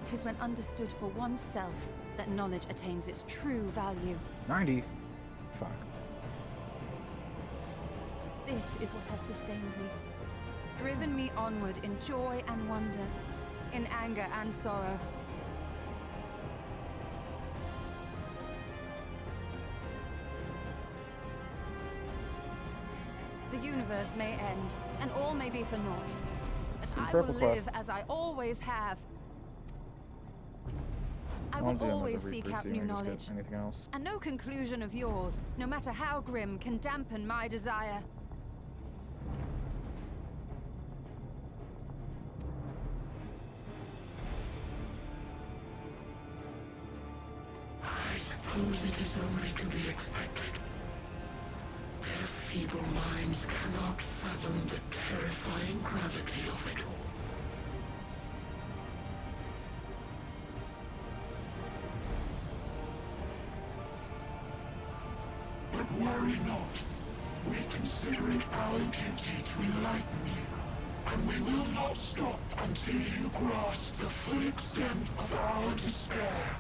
it is when understood for oneself that knowledge attains its true value. 90? Fuck. This is what has sustained me, driven me onward in joy and wonder, in anger and sorrow. The universe may end, and all may be for naught. But I will live as I always have. I will always seek out new knowledge. Anything else? And no conclusion of yours, no matter how grim, can dampen my desire. I suppose it is only to be expected. Their feeble minds cannot fathom the terrifying gravity of it all. But worry not. We consider it our duty to enlighten you, and we will not stop until you grasp the full extent of our despair.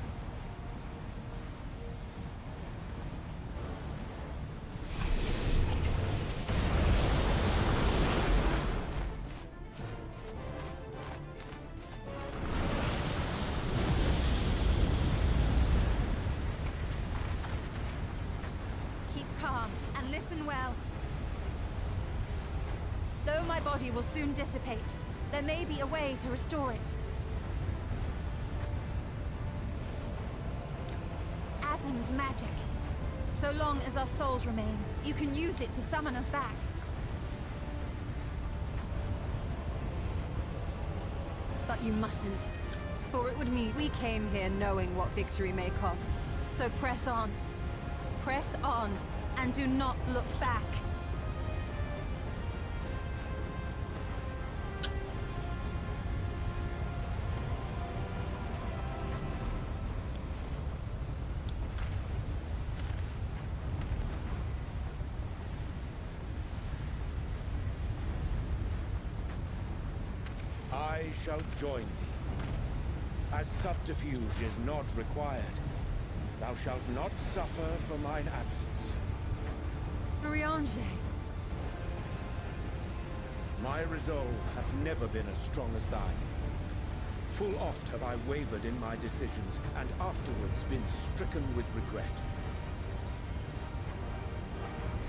Though my body will soon dissipate, there may be a way to restore it. Asm's magic. So long as our souls remain, you can use it to summon us back. But you mustn't, for it would mean we came here knowing what victory may cost. So press on, and do not look back. I shall join thee. As subterfuge is not required, thou shalt not suffer for mine absence. Briange. My resolve hath never been as strong as thine. Full oft have I wavered in my decisions, and afterwards been stricken with regret.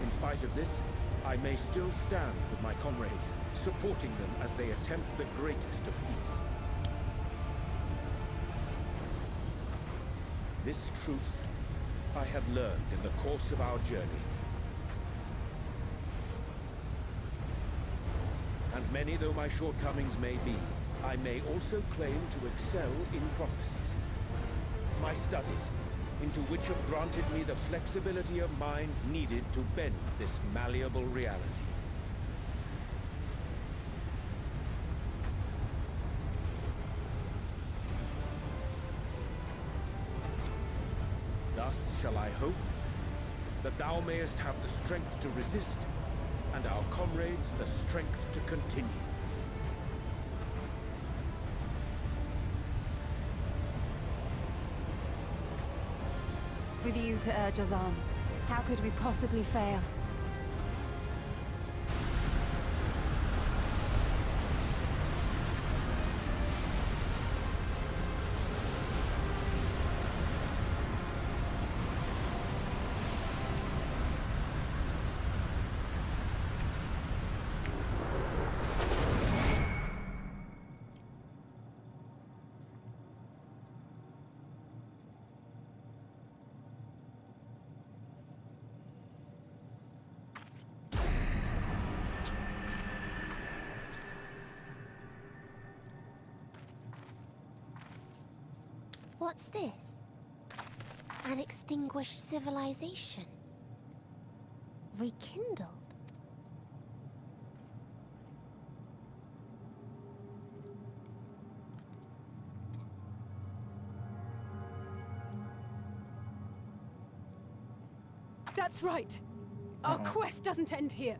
In spite of this, I may still stand with my comrades, supporting them as they attempt the greatest of feats. This truth I have learned in the course of our journey. And many though my shortcomings may be, I may also claim to excel in prophecies. My studies, into which have granted me the flexibility of mind needed to bend this malleable reality. Thus shall I hope that thou mayest have the strength to resist, and our comrades the strength to continue. With you to urge us on, how could we possibly fail? What's this? An extinguished civilization. Rekindled. That's right. Our quest doesn't end here.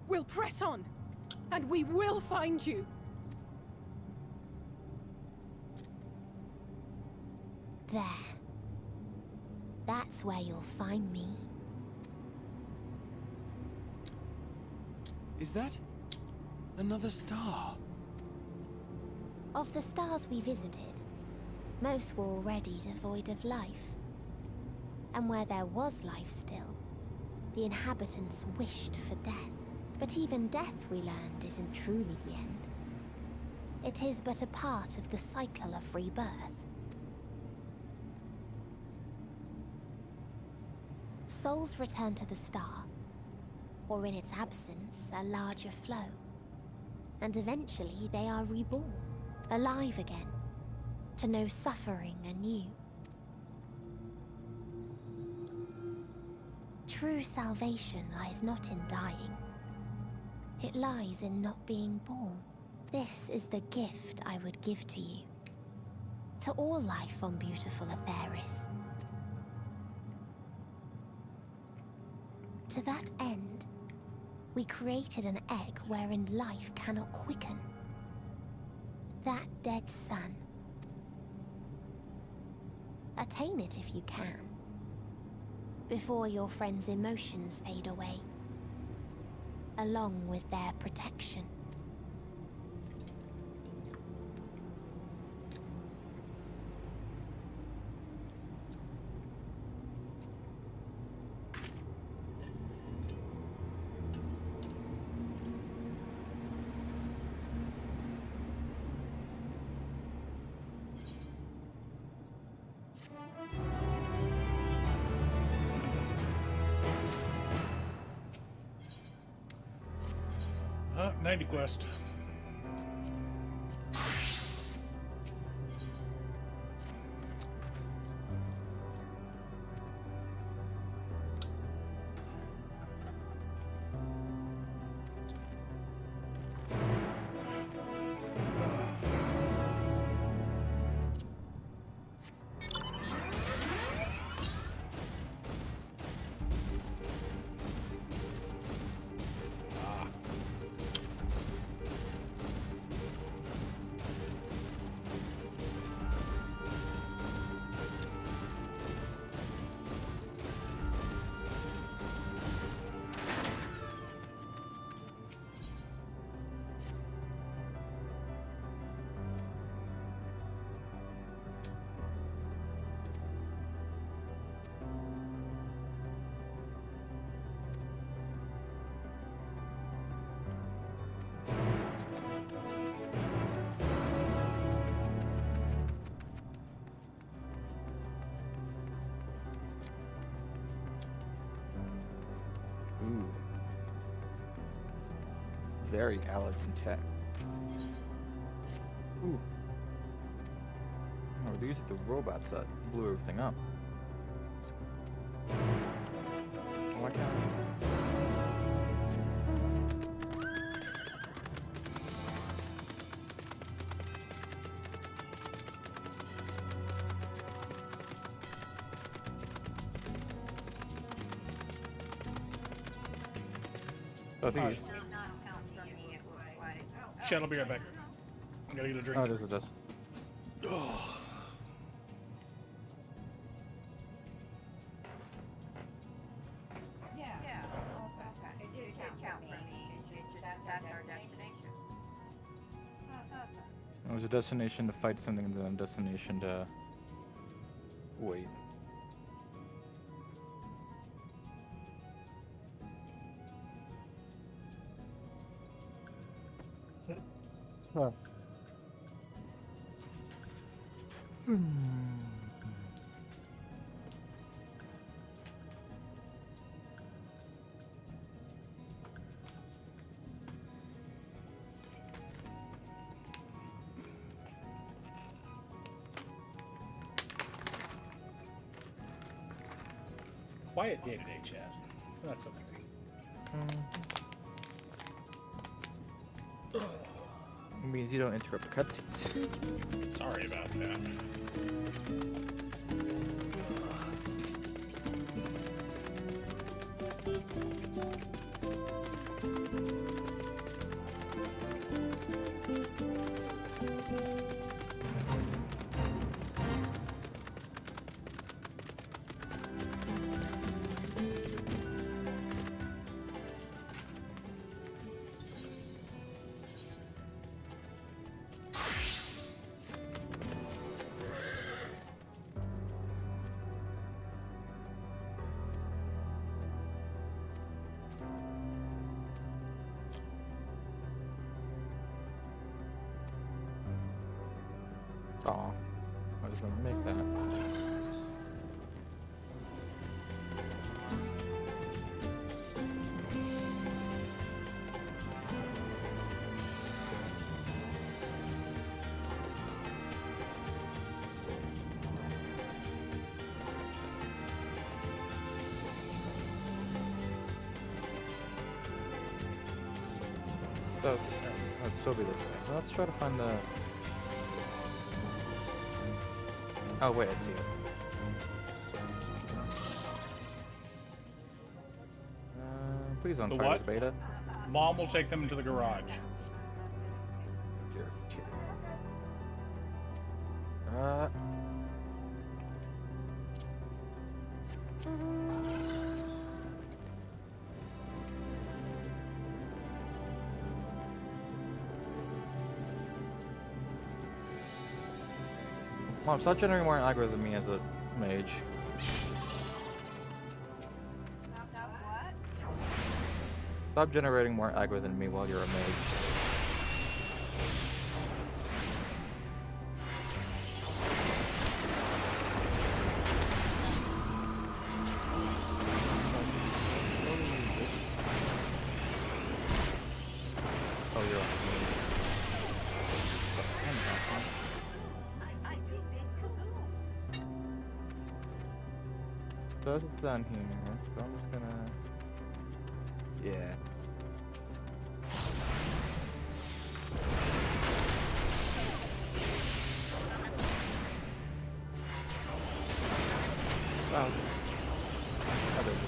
We'll press on, and we will find you. There. That's where you'll find me. Is that another star? Of the stars we visited, most were already devoid of life. And where there was life still, the inhabitants wished for death. But even death, we learned, isn't truly the end. It is but a part of the cycle of rebirth. Souls return to the star, or in its absence, a larger flow. And eventually they are reborn, alive again, to know suffering anew. True salvation lies not in dying. It lies in not being born. This is the gift I would give to you. To all life on beautiful Atheris. To that end, we created an egg wherein life cannot quicken. That dead sun. Attain it if you can, before your friends' emotions fade away, along with their protection. Uh, 90 quest. Ooh. Very elegant tech. Ooh. Oh, these are the robots that blew everything up. Oh, I can't. Alright. Shit, I'll be right back. I gotta get a drink. Oh, it does. Oh. Yeah. Okay. It did count for me. It's just that's our destination. It was a destination to fight something and then a destination to wait. Huh. Quiet day today, Chad. That's so easy. It means you don't interrupt cutscenes. Sorry about that. might as well make that. So, let's still be this way. Let's try to find the... Oh wait, I see it. Please don't The fire what? this beta. Mom will take them into the garage. You're kidding. Mom, stop generating more aggro than me as a mage. Stop generating more aggro than me while you're a mage. Oh, you're on. So it's done here, so I'm just gonna... Yeah. Wow. Oh, there it is.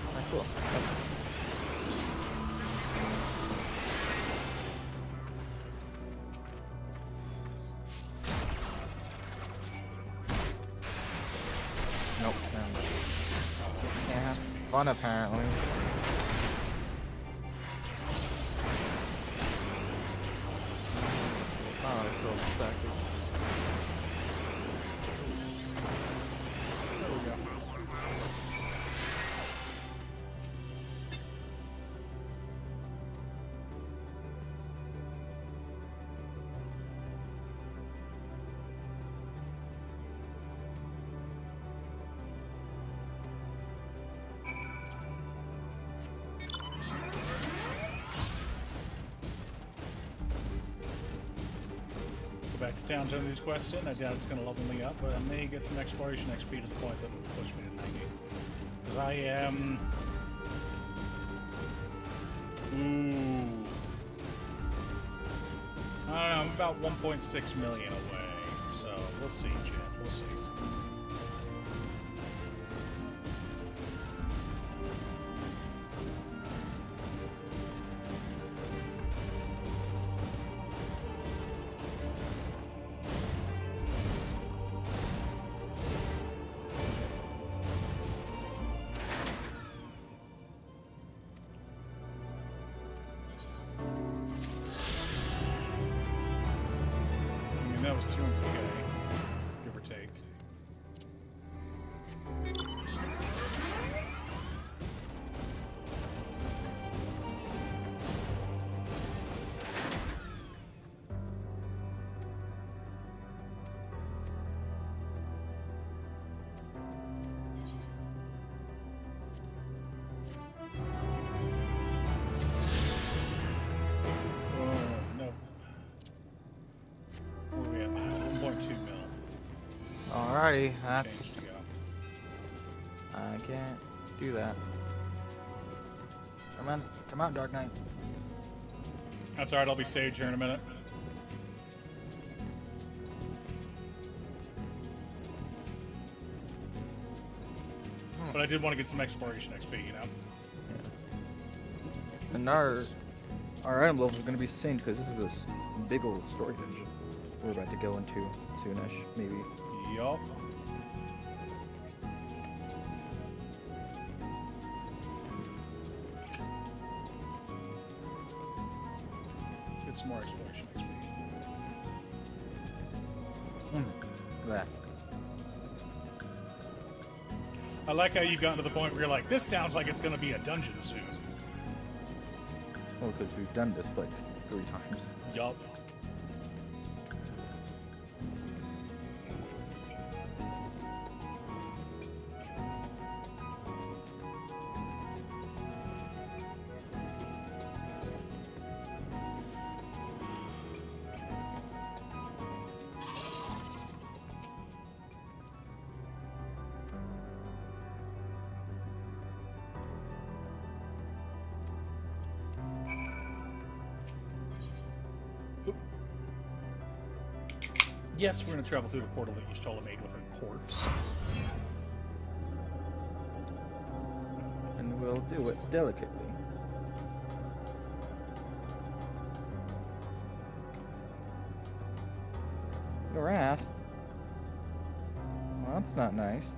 Alright, cool. Okay. Nope. Can't have fun apparently. Oh, it's so stacked. There we go. Go back to town, turn these quests in. I doubt it's going to level me up, but I may get some exploration XP to the point that will push me to 90. Because I am... Ooh. I don't know, I'm about 1.6 million away. So, we'll see, Jen. We'll see. I mean, that was 200k, give or take. Nope. Where are we at? 1.2 mil. Alrighty, that's... Change to go. I can't do that. Come on, Dark Knight. That's alright, I'll be Sage here in a minute. But I did want to get some exploration XP, you know? And our item level is going to be synced because this is this big old story dungeon we're about to go into soonish, maybe. Yup. Let's get some more exploration XP. That. I like how you've gotten to the point where you're like, this sounds like it's going to be a dungeon soon. Well, because we've done this like 3 times. Yup. Yes, we're going to travel through the portal that Y'shtola made with her corpse. And we'll do it delicately. Your ass. Well, that's not nice.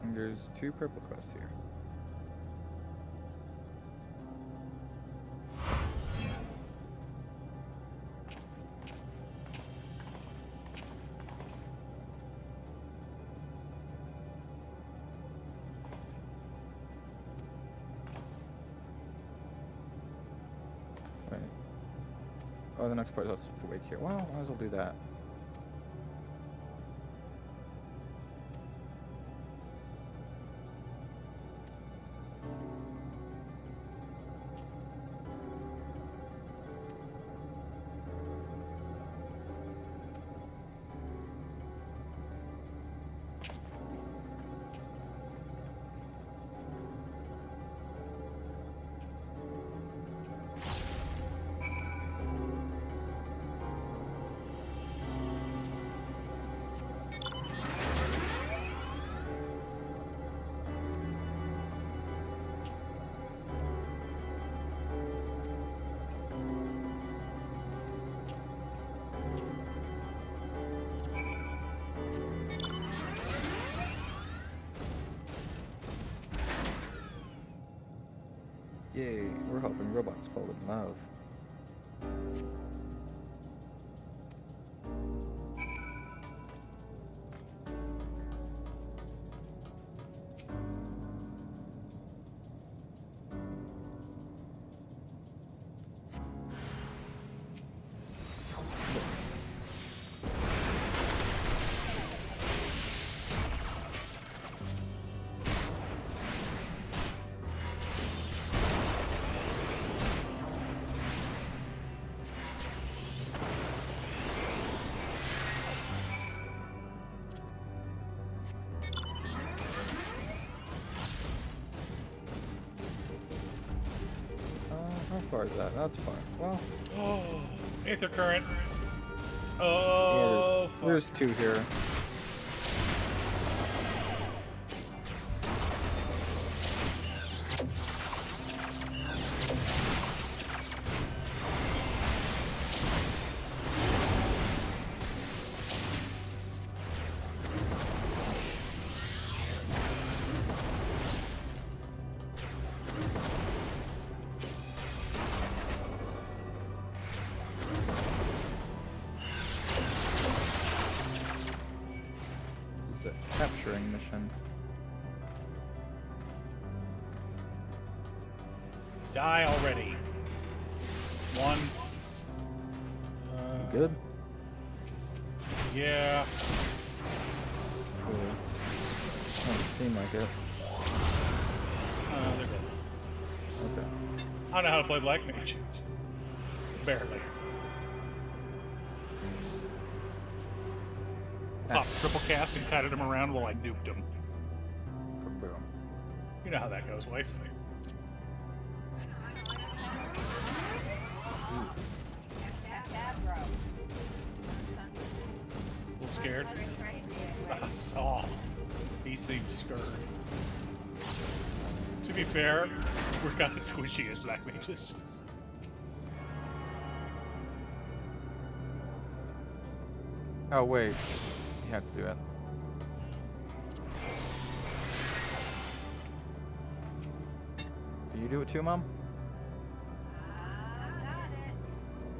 And there's 2 purple quests here. Right. Oh, the next part is to wait here. Well, might as well do that. Yay, we're helping robots fall in love. How far is that? That's far. Well. Oh, Aether current. Oh, yeah, fuck. There's 2 here. Capturing mission. Die already. 1. Good? Yeah. Cool. Doesn't seem like it. They're good. Okay. I know how to play Black Mage. Barely. Pop triple cast and kited him around while I nuked him. Boom. You know how that goes, wife. A little scared? I saw. He seemed scared. To be fair, we're kind of squishy as Black Mages. Oh, wait. You have to do it. Do you do it too, Mom?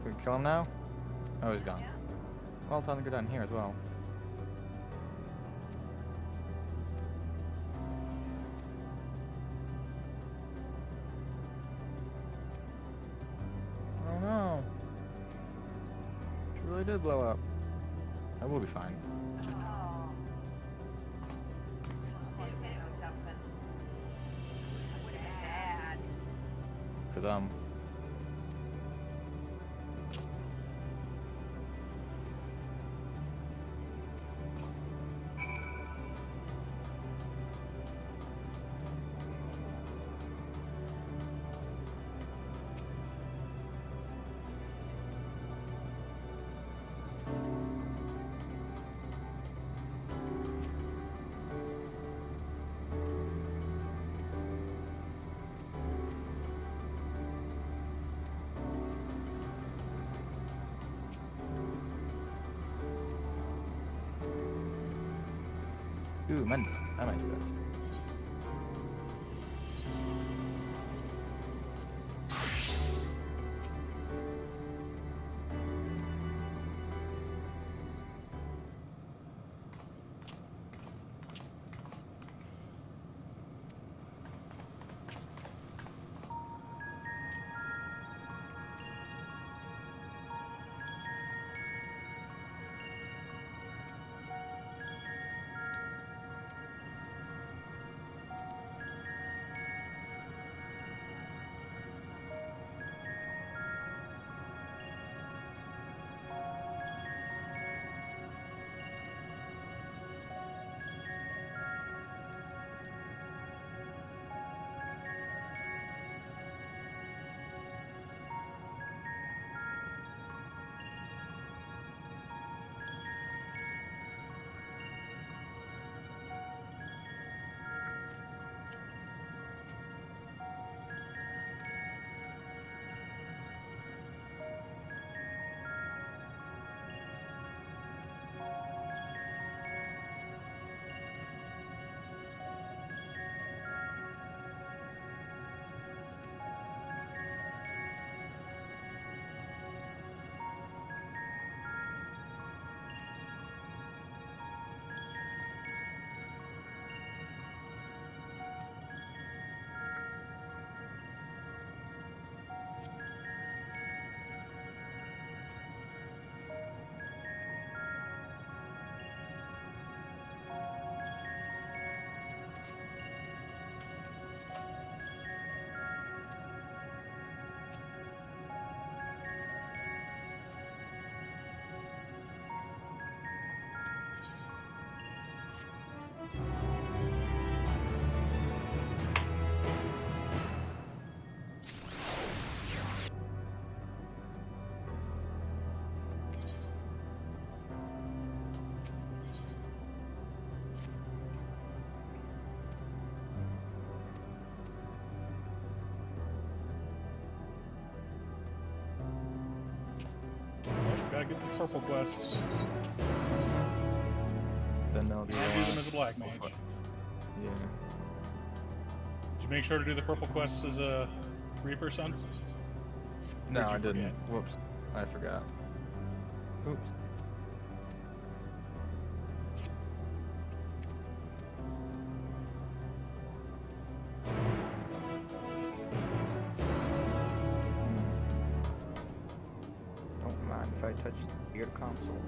Can we kill him now? Oh, he's gone. Well, time to go down here as well. Oh no. She really did blow up. I will be fine. For them. Ooh, man, I might do this. Gotta get the purple quests. Then they'll be Can't do them as a black mage. Yeah. Did you make sure to do the purple quests as a Reaper, son? No, Or I did you didn't. forget? Whoops. I forgot. Oops. Don't mind if I touch your console.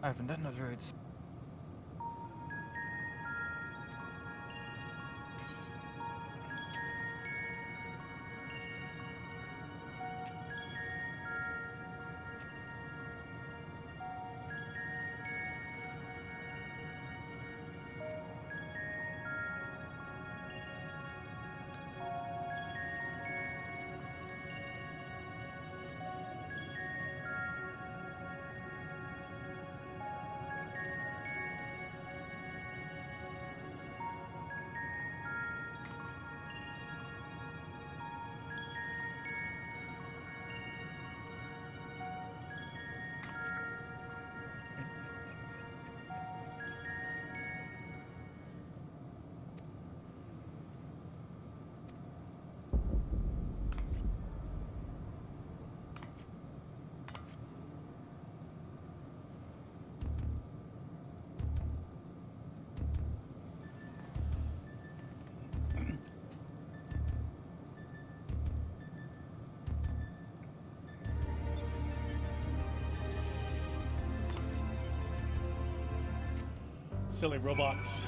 haven't done those raids. Silly robots.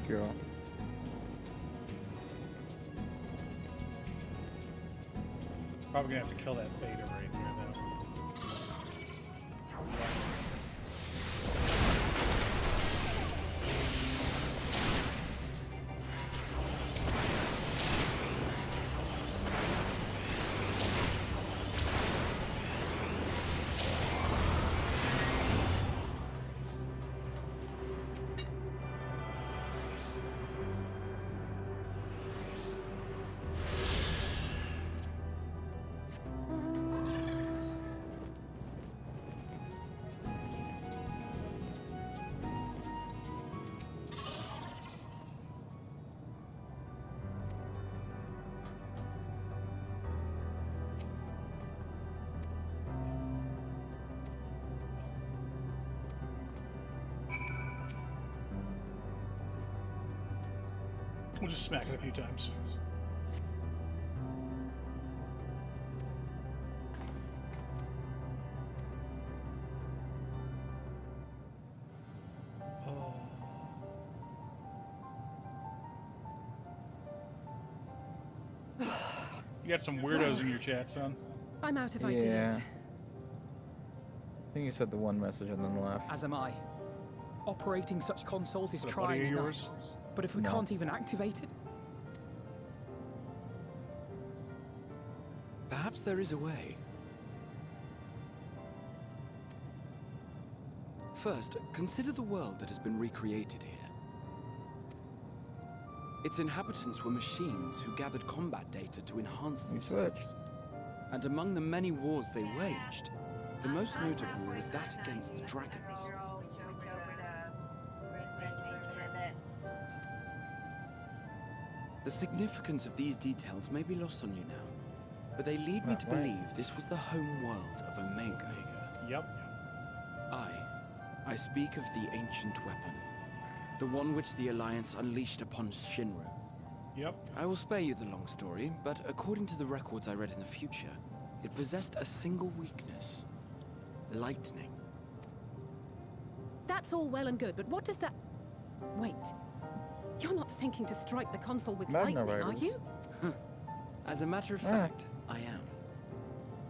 you. Probably gonna have to kill that beta right there, though. We'll just smack it a few times. You got some weirdos in your chat, son. I'm out of Yeah. ideas. I think you said the one message and then left. As am I. Operating such consoles is Is that a buddy trying of enough. yours? But if we No. can't even activate it, Perhaps there is a way. First, consider the world that has been recreated here. Its inhabitants were machines who gathered combat data to enhance themselves. And among the many wars they waged, the most notable was that against the dragons. The significance of these details may be lost on you now, but they lead me to believe this was the home world of Omega. Yep. I speak of the ancient weapon, the one which the Alliance unleashed upon Shinra. Yep. I will spare you the long story, but according to the records I read in the future, it possessed a single weakness: lightning. That's all well and good, but what does that... Wait. You're not thinking to strike the console with Magna lightning, are Riders. you? As a matter of fact, I am.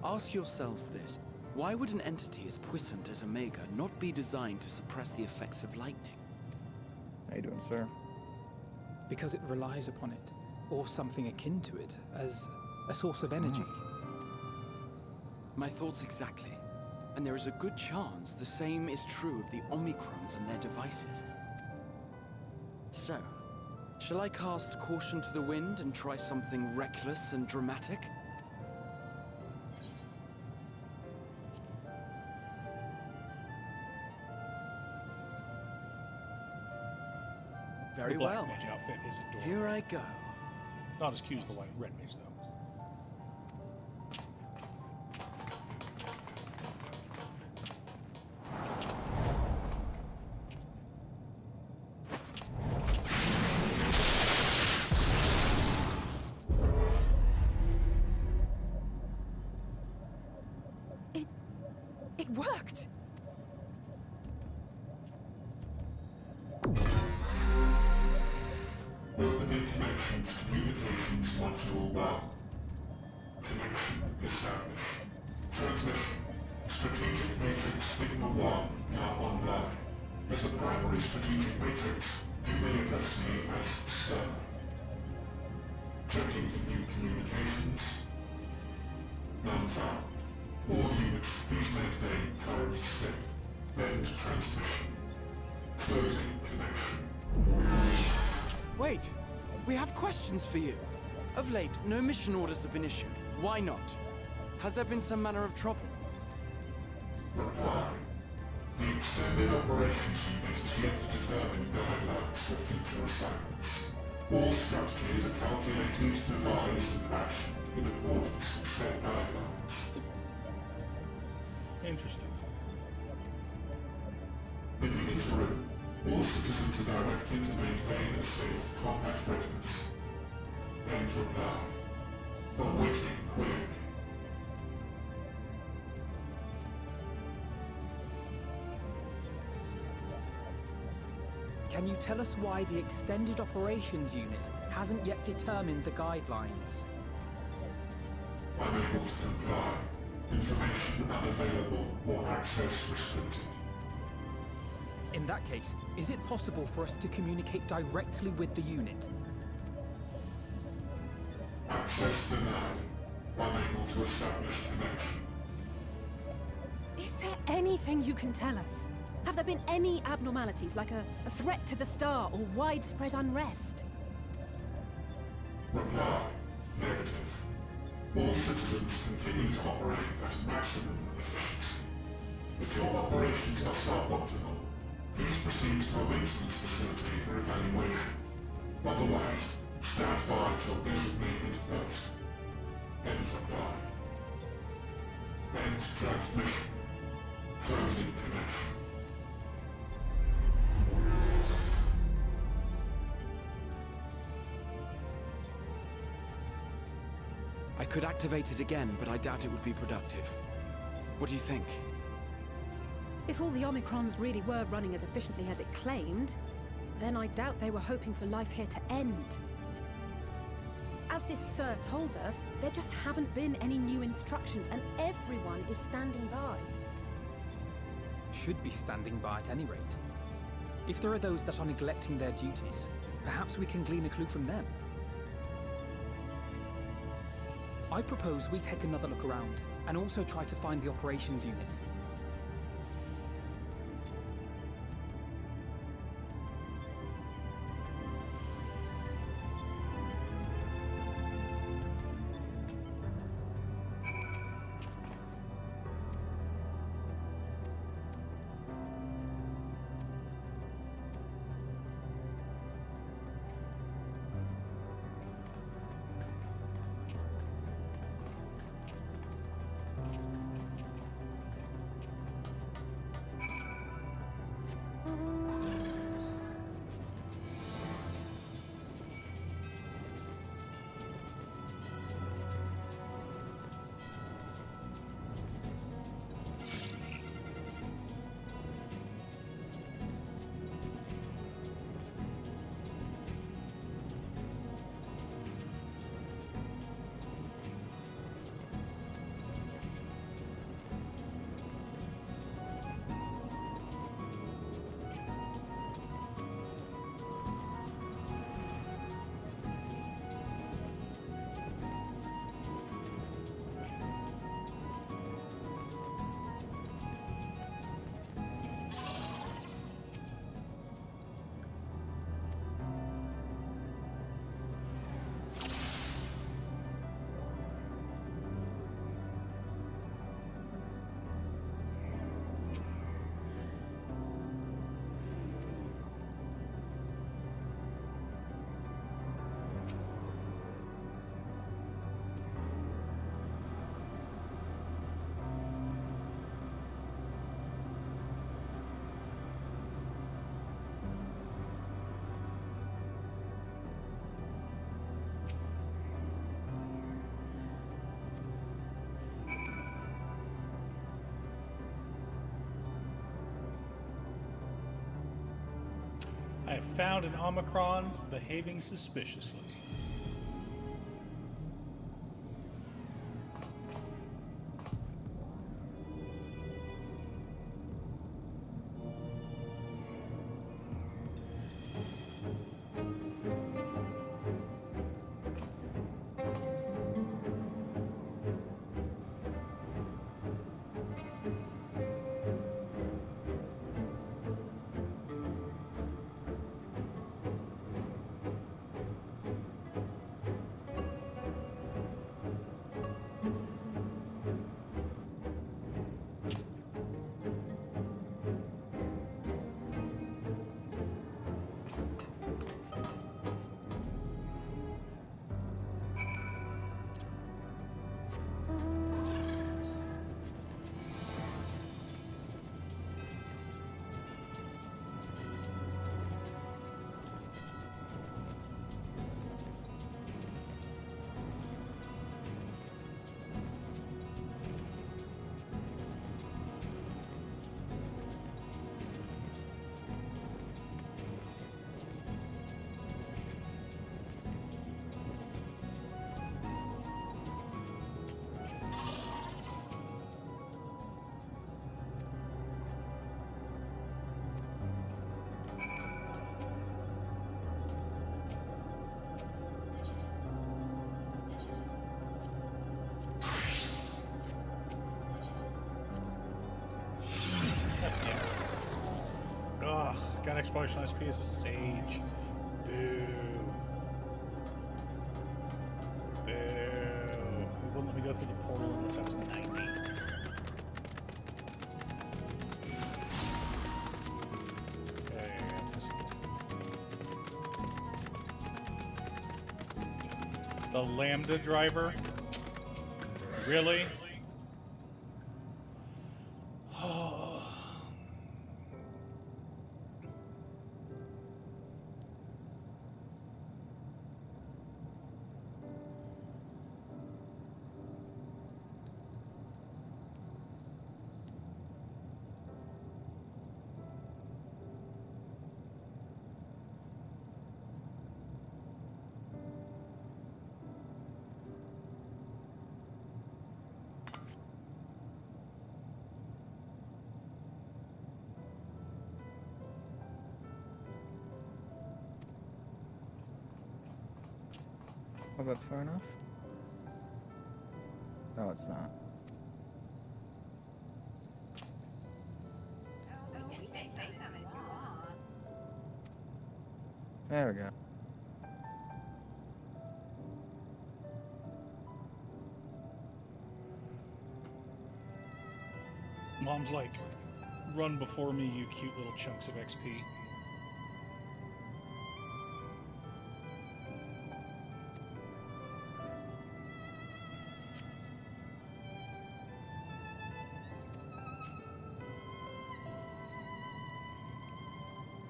Ask yourselves this. Why would an entity as puissant as Omega not be designed to suppress the effects of lightning? How you doing, sir? because it relies upon it, or something akin to it, as a source of energy. My thoughts exactly. And there is a good chance the same is true of the Omicrons and their devices. So, shall I cast caution to the wind and try something reckless and dramatic? Very the black well. mage outfit is adorable. Here I go. Not as cute as the white red mage, though. It worked! Opening connection to communications module 1. Connection established. Transmission. Strategic Matrix Sigma 1 now online. As a primary strategic matrix, you may address me as Sir. Checking for new communications. None found. All units, please maintain current state. End transmission. Closing connection. Wait! We have questions for you. Of late, no mission orders have been issued. Why not? Has there been some manner of trouble? Reply. The Extended Operations Unit is yet to determine guidelines for future assignments. All strategies are calculated, devised, and actioned in accordance with said guidelines. Interesting. In the interim, all citizens are directed to maintain a state of combat readiness. End reply. Awaiting query. can you tell us why the Extended Operations Unit hasn't yet determined the guidelines? Unable to comply. Information unavailable or access restricted. In that case, is it possible for us to communicate directly with the unit? Access denied. Unable to establish connection. Is there anything you can tell us? Have there been any abnormalities, like a threat to the star or widespread unrest? Reply. Negative. All citizens continue to operate at maximum efficiency. If your operations are suboptimal, please proceed to a maintenance facility for evaluation. Otherwise, stand by at your designated post. End reply. End transmission. Closing connection. I could activate it again, but I doubt it would be productive. What do you think? If all the Omicrons really were running as efficiently as it claimed, then I doubt they were hoping for life here to end. As this Sir told us, there just haven't been any new instructions, and everyone is standing by. Should be standing by at any rate. If there are those that are neglecting their duties, perhaps we can glean a clue from them. I propose we take another look around, and also try to find the operations unit. I have found an Omicron behaving suspiciously. exploration SP is a sage. Boo. Boo. It wouldn't let me go through the portal unless I was 90. Okay, the Lambda driver? Really? Oh, that's far enough? No, it's not. There we go. Mom's like, run before me, you cute little chunks of XP.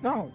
No!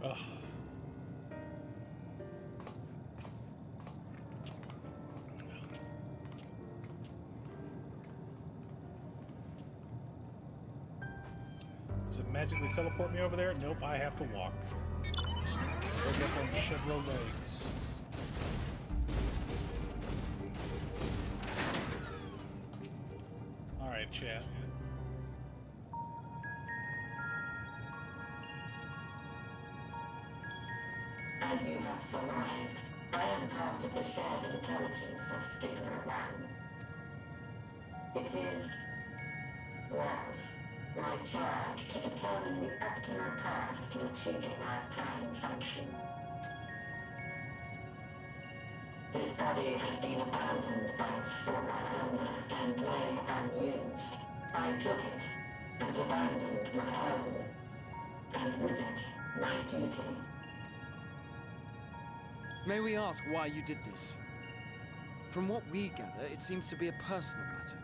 Ugh. Does it magically teleport me over there? Nope, I have to walk. Go get them Shedro legs. Alright, chat. As you have surmised, I am part of the shared intelligence of Stinger One. It is, was, my charge to determine the optimal path to achieving our prime function. His body had been abandoned by its former owner and lay unused. I took it and abandoned my own, and with it, my duty. May we ask why you did this? From what we gather, it seems to be a personal matter.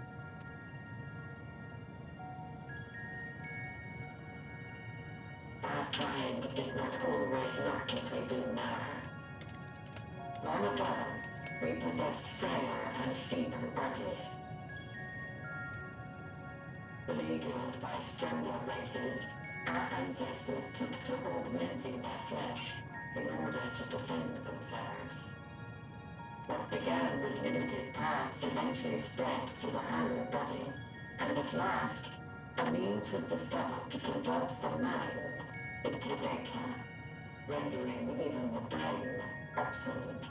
Our kind did not always look as we do now. Long ago, we possessed frail and feeble bodies. Beleaguered by stronger races, our ancestors took to augmenting their flesh in order to defend themselves. What began with limited parts eventually spread to the whole body, and at last, a means was discovered to convert the mind into data, rendering even the brain obsolete.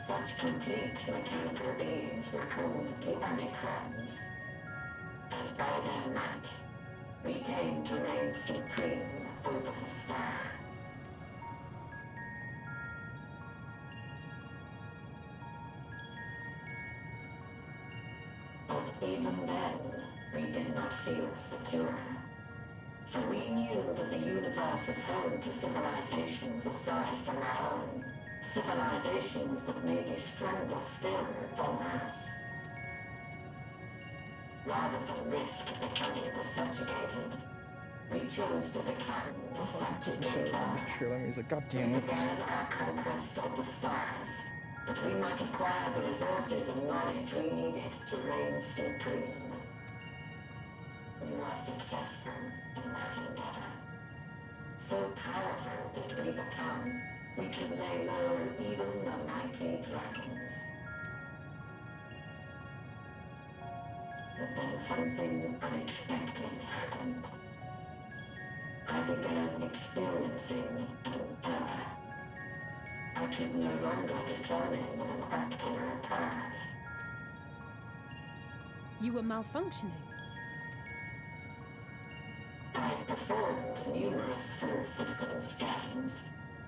Such complete mechanical beings were called the Omicrons, and by their might, we came to reign supreme over the star. But even then, we did not feel secure. For we knew that the universe was home to civilizations aside from our own. Civilizations that may be stronger still than us. Rather than risk becoming the subjugated, we chose to become the subjugator. He's like, God damn We it. began our conquest of the stars, that we might acquire the resources and knowledge we needed to reign supreme. We were successful in that endeavor. So powerful did we become, we could lay low even the mighty dragons. But then something unexpected happened. I began experiencing an error. I could no longer determine an optimal path. You were malfunctioning. I performed numerous full system scans,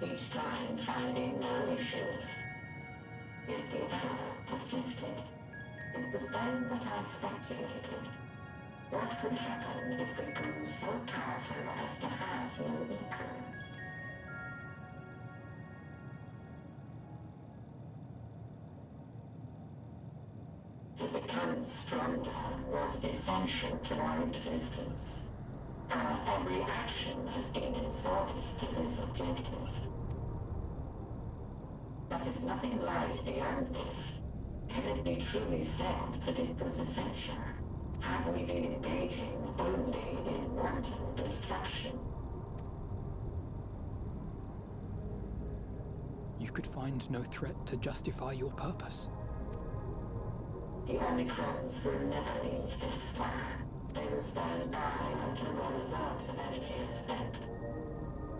each time finding no issues. Yet the error persisted. It was then that I speculated. What could happen if we grew so powerful as to have no equal? To become stronger was essential to our existence. Our every action has been in service to this objective. But if nothing lies beyond this, can it be truly said that it was essential? Have we been engaging only in wanton destruction? You could find no threat to justify your purpose. The Omicrons will never leave this star. They will stand by until their reserves of energy is spent.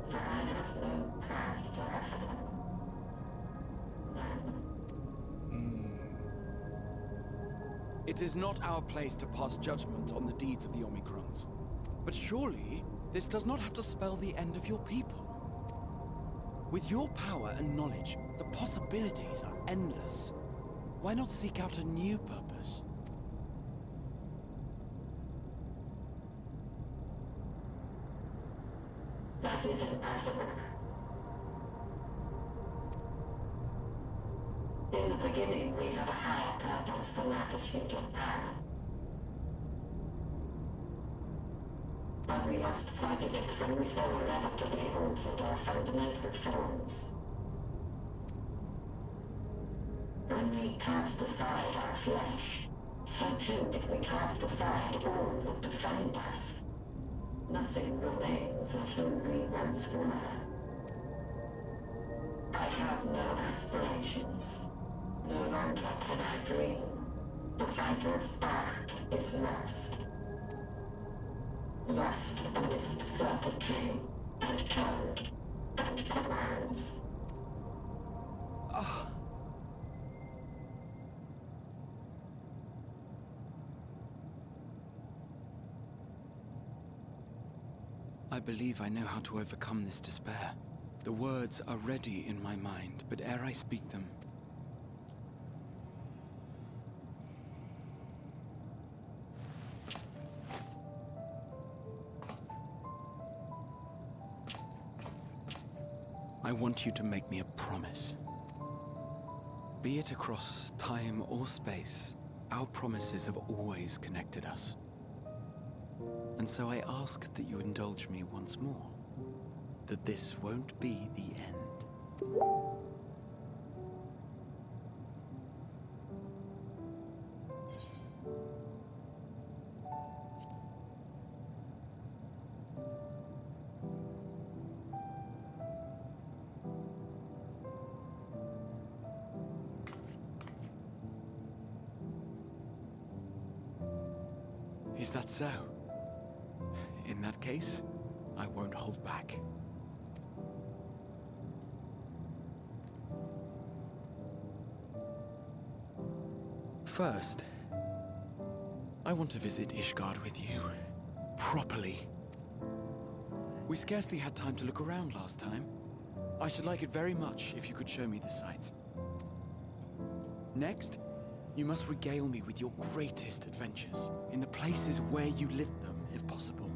For I have no path to offer them. It is not our place to pass judgment on the deeds of the Omicrons. But surely, this does not have to spell the end of your people. With your power and knowledge, the possibilities are endless. Why not seek out a new purpose? That is impossible. In the beginning, we had a higher purpose than our pursuit of power. But we lost sight of it when we so inevitably altered our fundamental forms. When we cast aside our flesh, so too did we cast aside all that defined us. Nothing remains of who we once were. I have no aspirations. No longer can I dream. The vital spark is lost. Lost amidst circuitry and code and commands. I believe I know how to overcome this despair. The words are ready in my mind, but ere I speak them, I want you to make me a promise. Be it across time or space, our promises have always connected us. And so I ask that you indulge me once more, that this won't be the end. Is that so? In that case, I won't hold back. First, I want to visit Ishgard with you. Properly. We scarcely had time to look around last time. I should like it very much if you could show me the sights. Next, you must regale me with your greatest adventures, in the places where you lived them, if possible.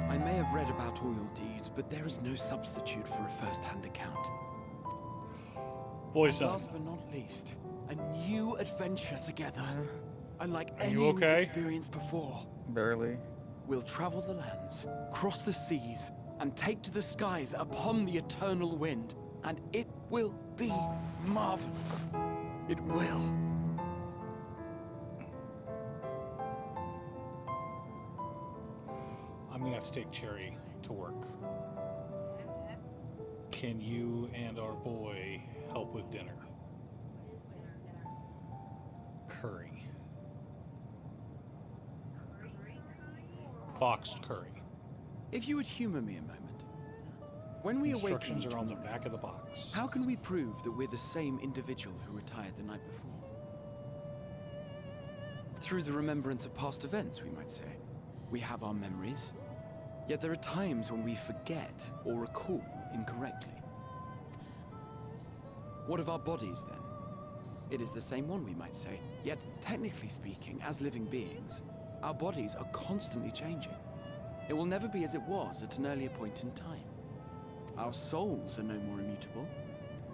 I may have read about all your deeds, but there is no substitute for a first-hand account. Boy, son. Last but not least, a new adventure together. Unlike Are any you we've okay? experienced before. Barely. We'll travel the lands, cross the seas, and take to the skies upon the eternal wind. And it will be marvelous. It will. I'm gonna have to take Cherry to work. Can you and our boy help with dinner? Curry. Boxed curry. If you would humor me a moment. When we awaken Instructions each are on the morning, back of the box. how can we prove that we're the same individual who retired the night before? Through the remembrance of past events, we might say. We have our memories, yet there are times when we forget or recall incorrectly. What of our bodies, then? It is the same one, we might say, yet technically speaking, as living beings, our bodies are constantly changing. It will never be as it was at an earlier point in time. Our souls are no more immutable.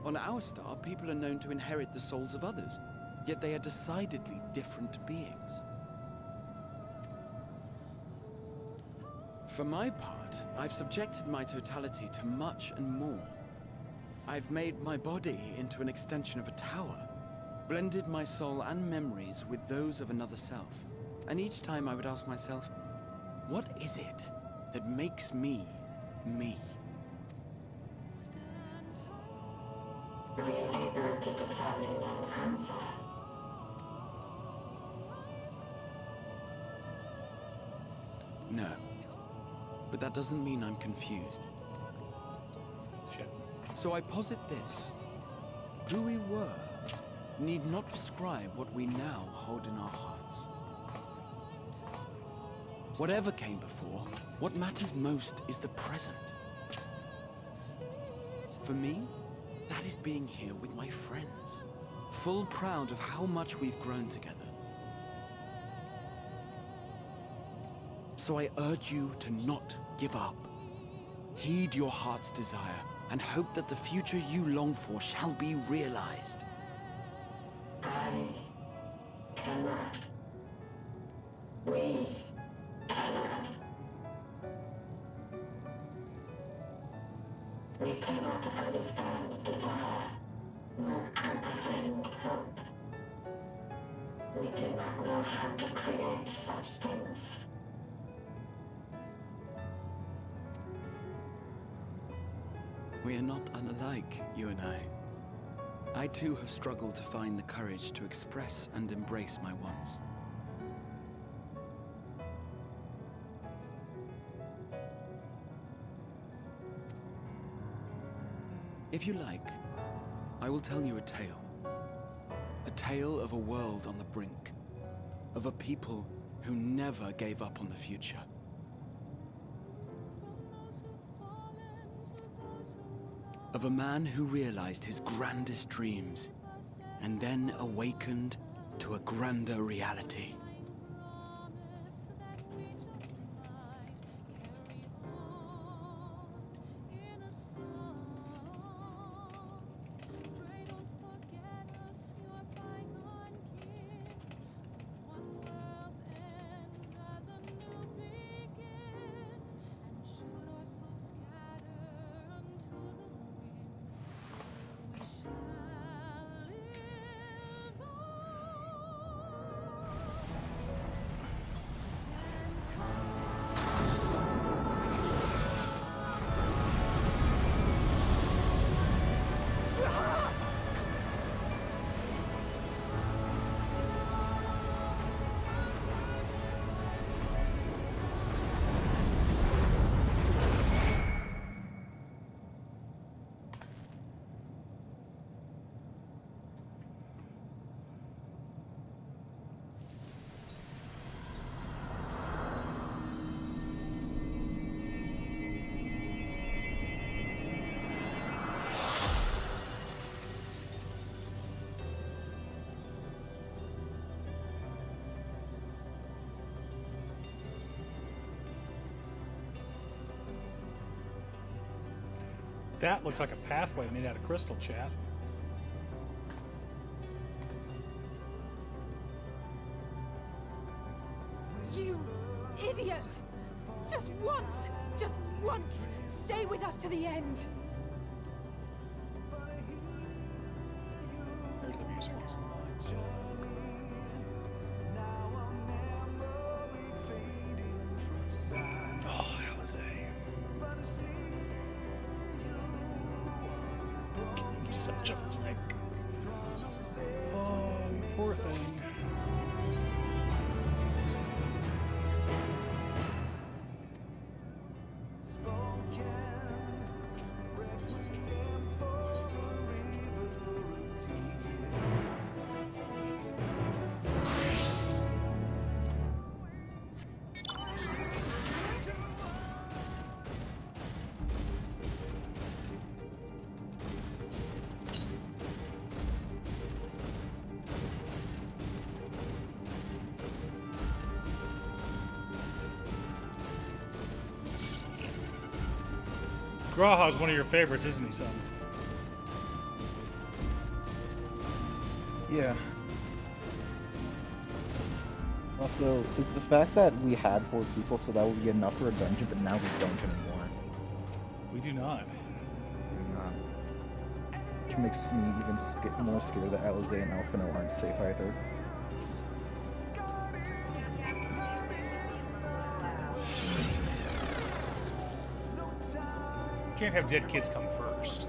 On our star, people are known to inherit the souls of others, yet they are decidedly different beings. For my part, I've subjected my totality to much and more. I've made my body into an extension of a tower, blended my soul and memories with those of another self. And each time I would ask myself, what is it that makes me, me? Were you able to determine an answer? No. But that doesn't mean I'm confused. Shit. So I posit this. Who we were need not prescribe what we now hold in our hearts. Whatever came before, what matters most is the present. For me, that is being here with my friends, full proud of how much we've grown together. So I urge you to not give up. Heed your heart's desire and hope that the future you long for shall be realized. I cannot. We cannot. We cannot understand desire, nor comprehend hope. We do not know how to create such things. We are not unlike, you and I. I too have struggled to find the courage to express and embrace my wants. If you like, I will tell you a tale. A tale of a world on the brink. Of a people who never gave up on the future. Of a man who realized his grandest dreams and then awakened to a grander reality. That looks like a pathway made out of crystal, chat. You idiot! Just once, stay with us to the end. There's the music. Oh, Alizé. Such a flick. Oh, you poor thing. Graha's one of your favorites, isn't he, son? Yeah. Also, it's the fact that we had 4 people, so that would be enough for a dungeon, but now we don't anymore. We do not. Which makes me even more scared that Alizé and Alphino aren't safe either. You can't have dead kids come first.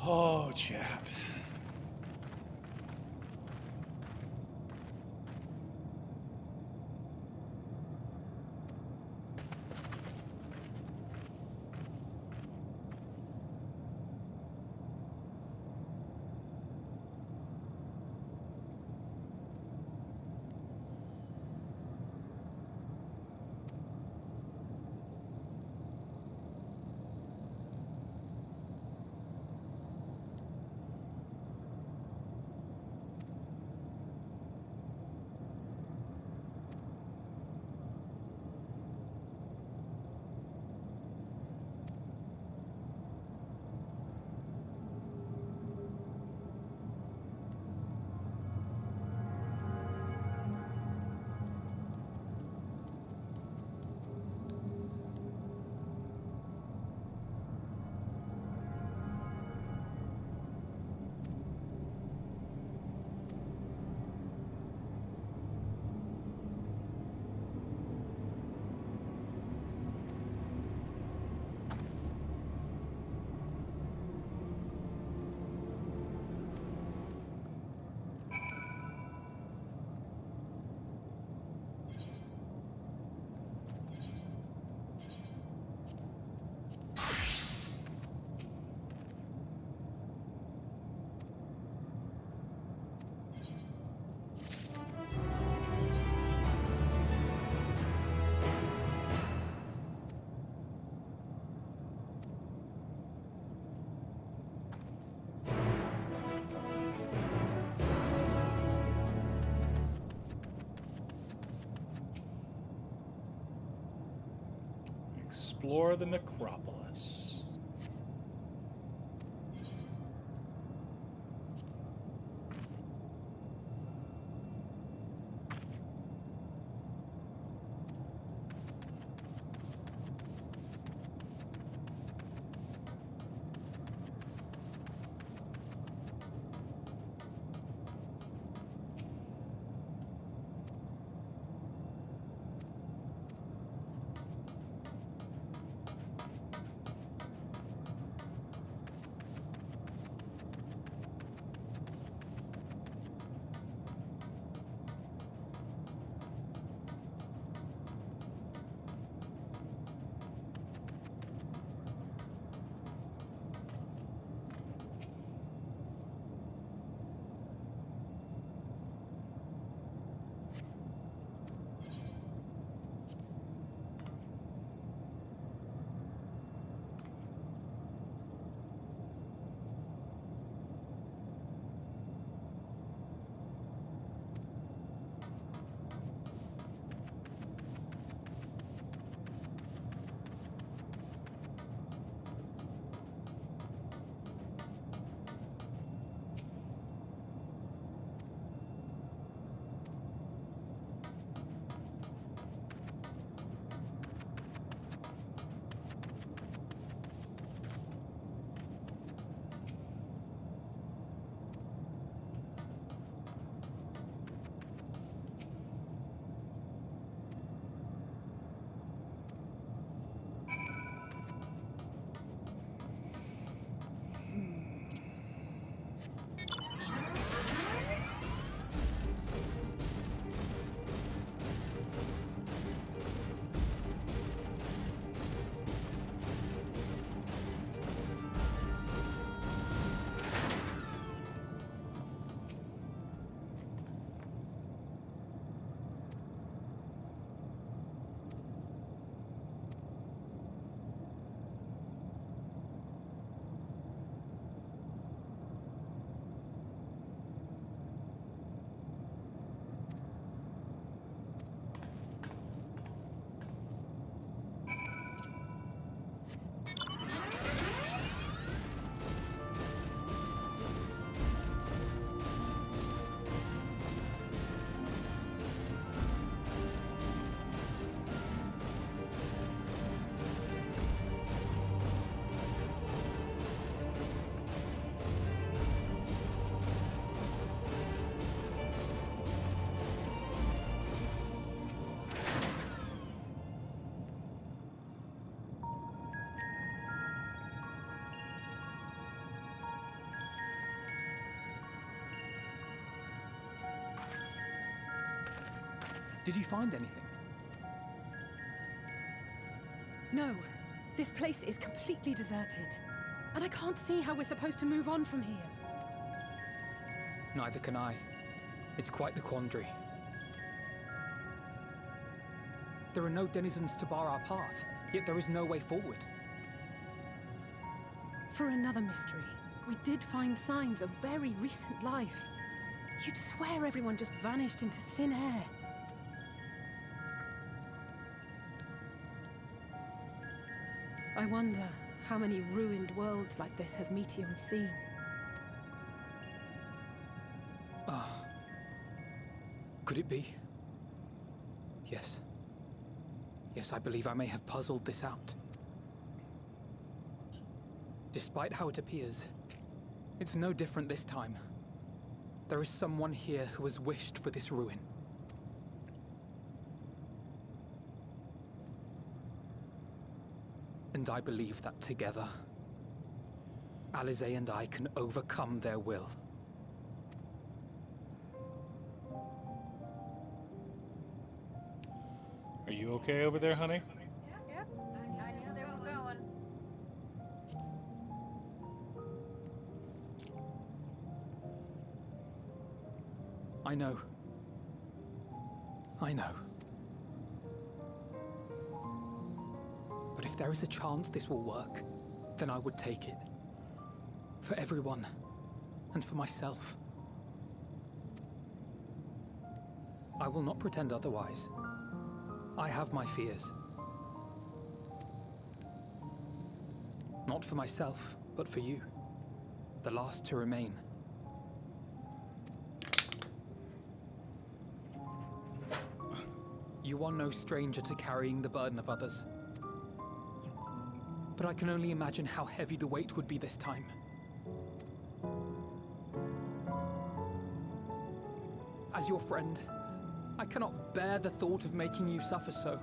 Oh, chat. Explore the necropolis. Did you find anything? No. This place is completely deserted. And I can't see how we're supposed to move on from here. Neither can I. It's quite the quandary. There are no denizens to bar our path, yet there is no way forward. For another mystery, we did find signs of very recent life. You'd swear everyone just vanished into thin air. I wonder how many ruined worlds like this has Meteor seen. Could it be? Yes. Yes, I believe I may have puzzled this out. Despite how it appears, it's no different this time. There is someone here who has wished for this ruin. And I believe that together, Alize and I can overcome their will. Are you okay over there, honey? Yep. I knew they were going. I know. I know. But if there is a chance this will work, then I would take it. For everyone. And for myself. I will not pretend otherwise. I have my fears. Not for myself, but for you. The last to remain. You are no stranger to carrying the burden of others. But I can only imagine how heavy the weight would be this time. As your friend, I cannot bear the thought of making you suffer so.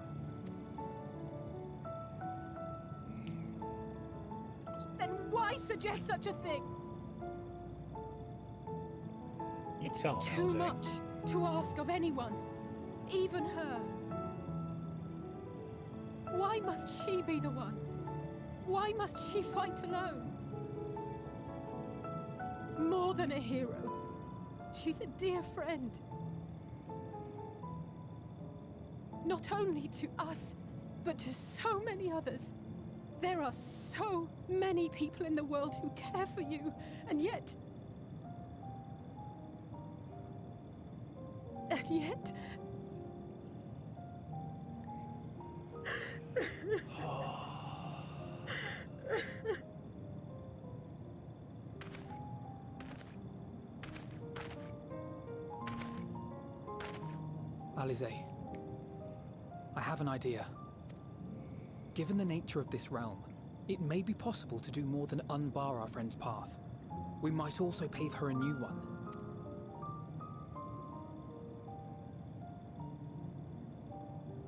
Then why suggest such a thing? It's too much to ask of anyone, even her. Why must she be the one? Why must she fight alone? More than a hero, she's a dear friend. Not only to us, but to so many others. There are so many people in the world who care for you, and yet... Alize, I have an idea. Given the nature of this realm, it may be possible to do more than unbar our friend's path. We might also pave her a new one.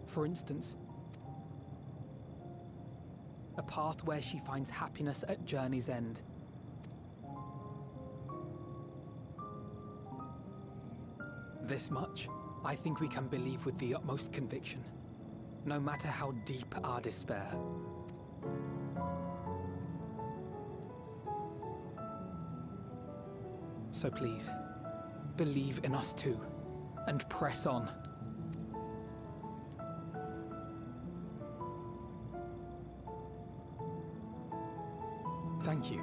For instance, a path where she finds happiness at journey's end. This much, I think we can believe with the utmost conviction, no matter how deep our despair. So please, believe in us too, and press on. Thank you.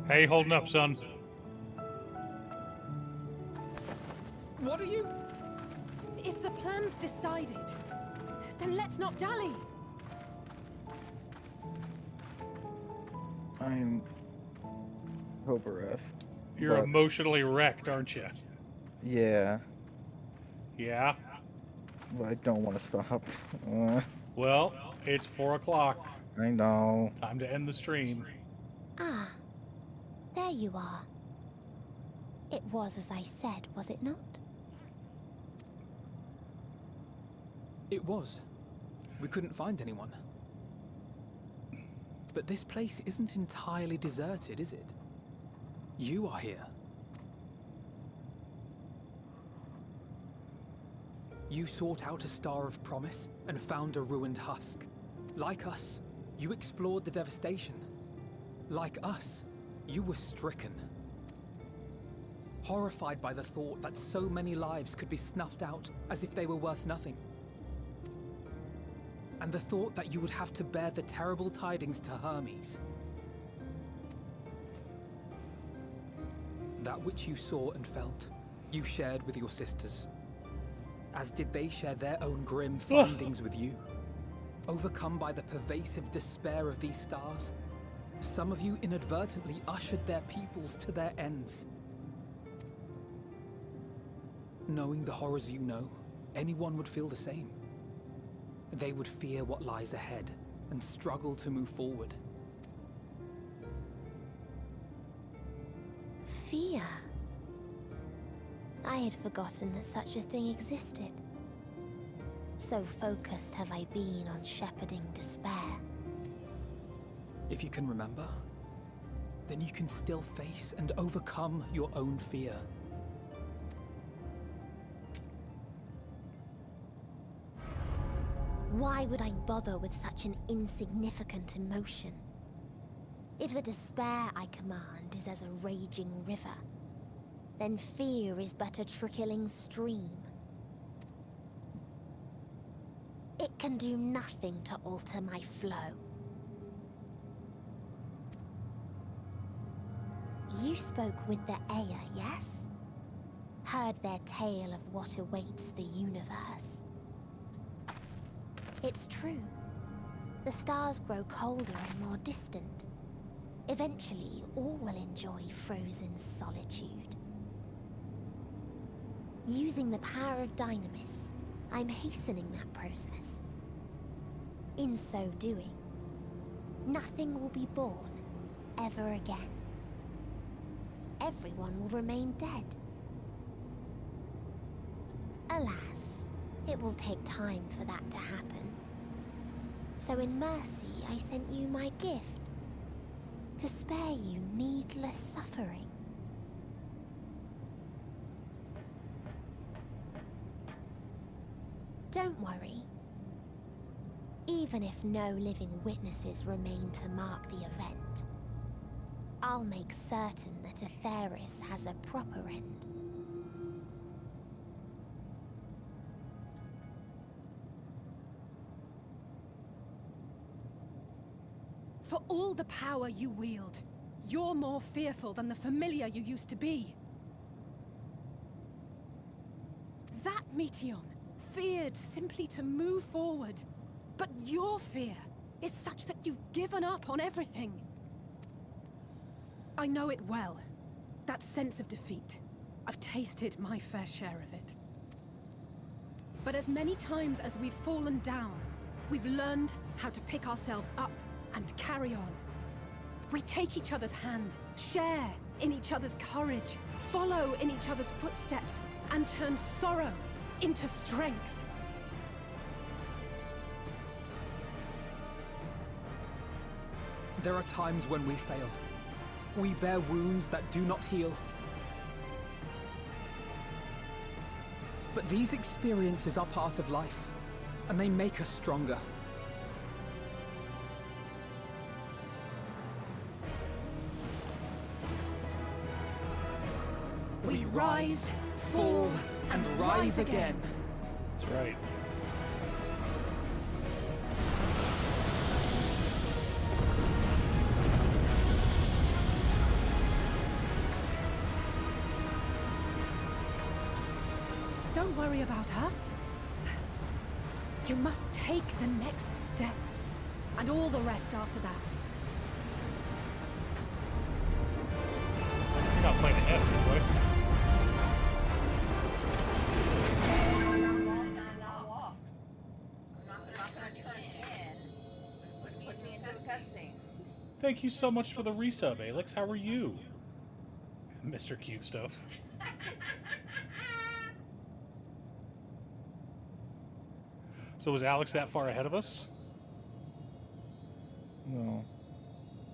Hey, holding up, son. What are you? If the plan's decided, then let's not dally. I'm Hobaref. You're emotionally wrecked, aren't you? Yeah. Yeah? But I don't want to stop. Well, it's 4 o'clock. I know. Time to end the stream. Ah, there you are. It was as I said, was it not? It was. We couldn't find anyone. But this place isn't entirely deserted, is it? You are here. You sought out a star of promise and found a ruined husk. Like us, you explored the devastation. Like us, you were stricken. Horrified by the thought that so many lives could be snuffed out as if they were worth nothing. And the thought that you would have to bear the terrible tidings to Hermes. That which you saw and felt, you shared with your sisters. As did they share their own grim findings with you. Overcome by the pervasive despair of these stars, some of you inadvertently ushered their peoples to their ends. Knowing the horrors you know, anyone would feel the same. They would fear what lies ahead and struggle to move forward. Fear? I had forgotten that such a thing existed. So focused have I been on shepherding despair. If you can remember, then you can still face and overcome your own fear. Why would I bother with such an insignificant emotion? If the despair I command is as a raging river, then fear is but a trickling stream. It can do nothing to alter my flow. You spoke with the Aya, yes? Heard their tale of what awaits the universe. It's true. The stars grow colder and more distant. Eventually, all will enjoy frozen solitude. Using the power of Dynamis, I'm hastening that process. In so doing, nothing will be born ever again. Everyone will remain dead. Alas, it will take time for that to happen. So in mercy, I sent you my gift, to spare you needless suffering. Don't worry. Even if no living witnesses remain to mark the event, I'll make certain that Aetheris has a proper end. For all the power you wield, you're more fearful than the familiar you used to be. That Meteion feared simply to move forward. But your fear is such that you've given up on everything. I know it well. That sense of defeat. I've tasted my fair share of it. But as many times as we've fallen down, we've learned how to pick ourselves up and carry on. We take each other's hand, share in each other's courage, follow in each other's footsteps, and turn sorrow into strength. There are times when we fail. We bear wounds that do not heal. But these experiences are part of life, and they make us stronger. We rise, fall, and rise again. That's right. Don't worry about us. You must take the next step, and all the rest after that. You're not playing ahead, boy. Thank you so much for the resub, Alex. How are you? Mr. Cutestuff. So was Alex that far ahead of us? No.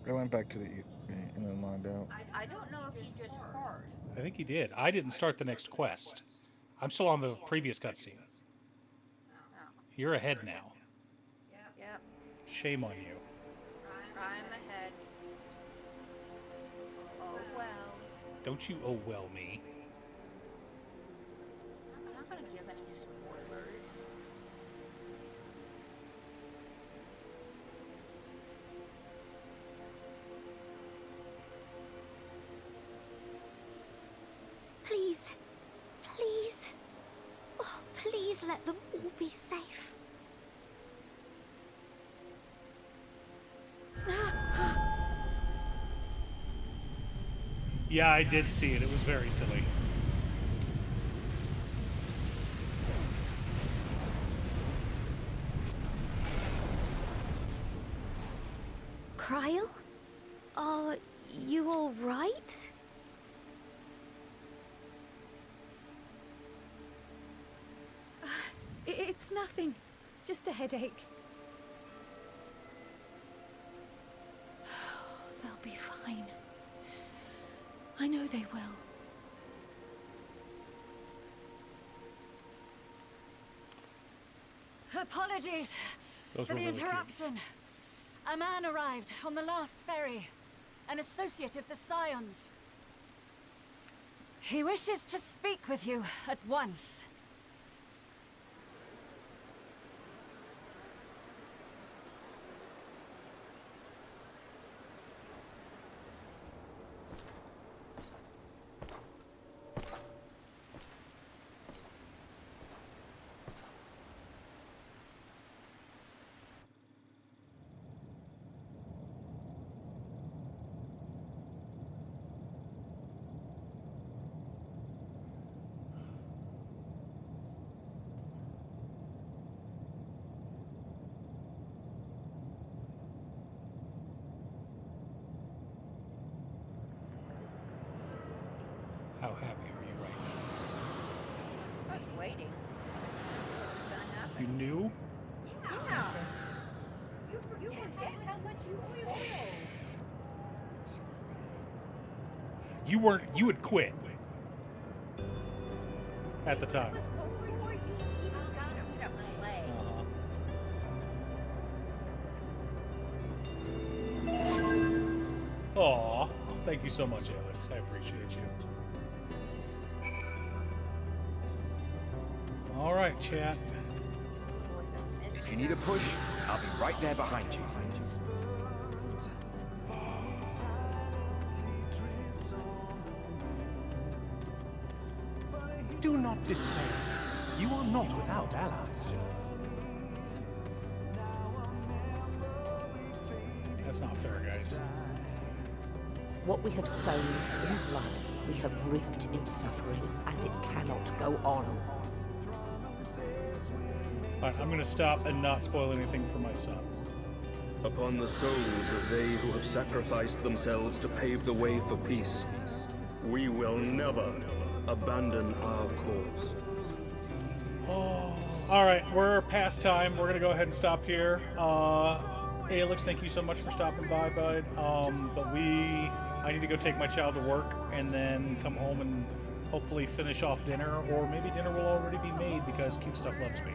I went back to the and then logged out. I don't know if he just heard. I think he did. I didn't start the next quest. I'm still on the previous cutscene. You're ahead now. Yep. Shame on you. I'm ahead. Oh well. Don't you oh well me. I'm not gonna give any spoilers. Please. Please. Oh, please let them all be safe. Yeah, I did see it. It was very silly. Cryle? Are you all right? It's nothing. Just a headache. They'll be fine. I know they will. Apologies Those for were the really cute. interruption. A man arrived on the last ferry, an associate of the Scions. He wishes to speak with you at once. How happy are you right now? I was waiting. What's gonna happen? You knew? Yeah. You forget how much you spoiled. You had quit. At the time. Before you even got to play. Aw, thank you so much, Alex. I appreciate you. All right, chat. If you need a push, I'll be right there behind you. Do not despair. You are not without allies. That's not fair, guys. What we have sown in blood, we have reaped in suffering, and it cannot go on. Alright, I'm gonna stop and not spoil anything for my son. Upon the souls of they who have sacrificed themselves to pave the way for peace, we will never abandon our cause. Alright, we're past time. We're gonna go ahead and stop here. Alex, thank you so much for stopping by, bud. I need to go take my child to work and then come home and hopefully finish off dinner, or maybe dinner will already be made because Cutestuff loves me.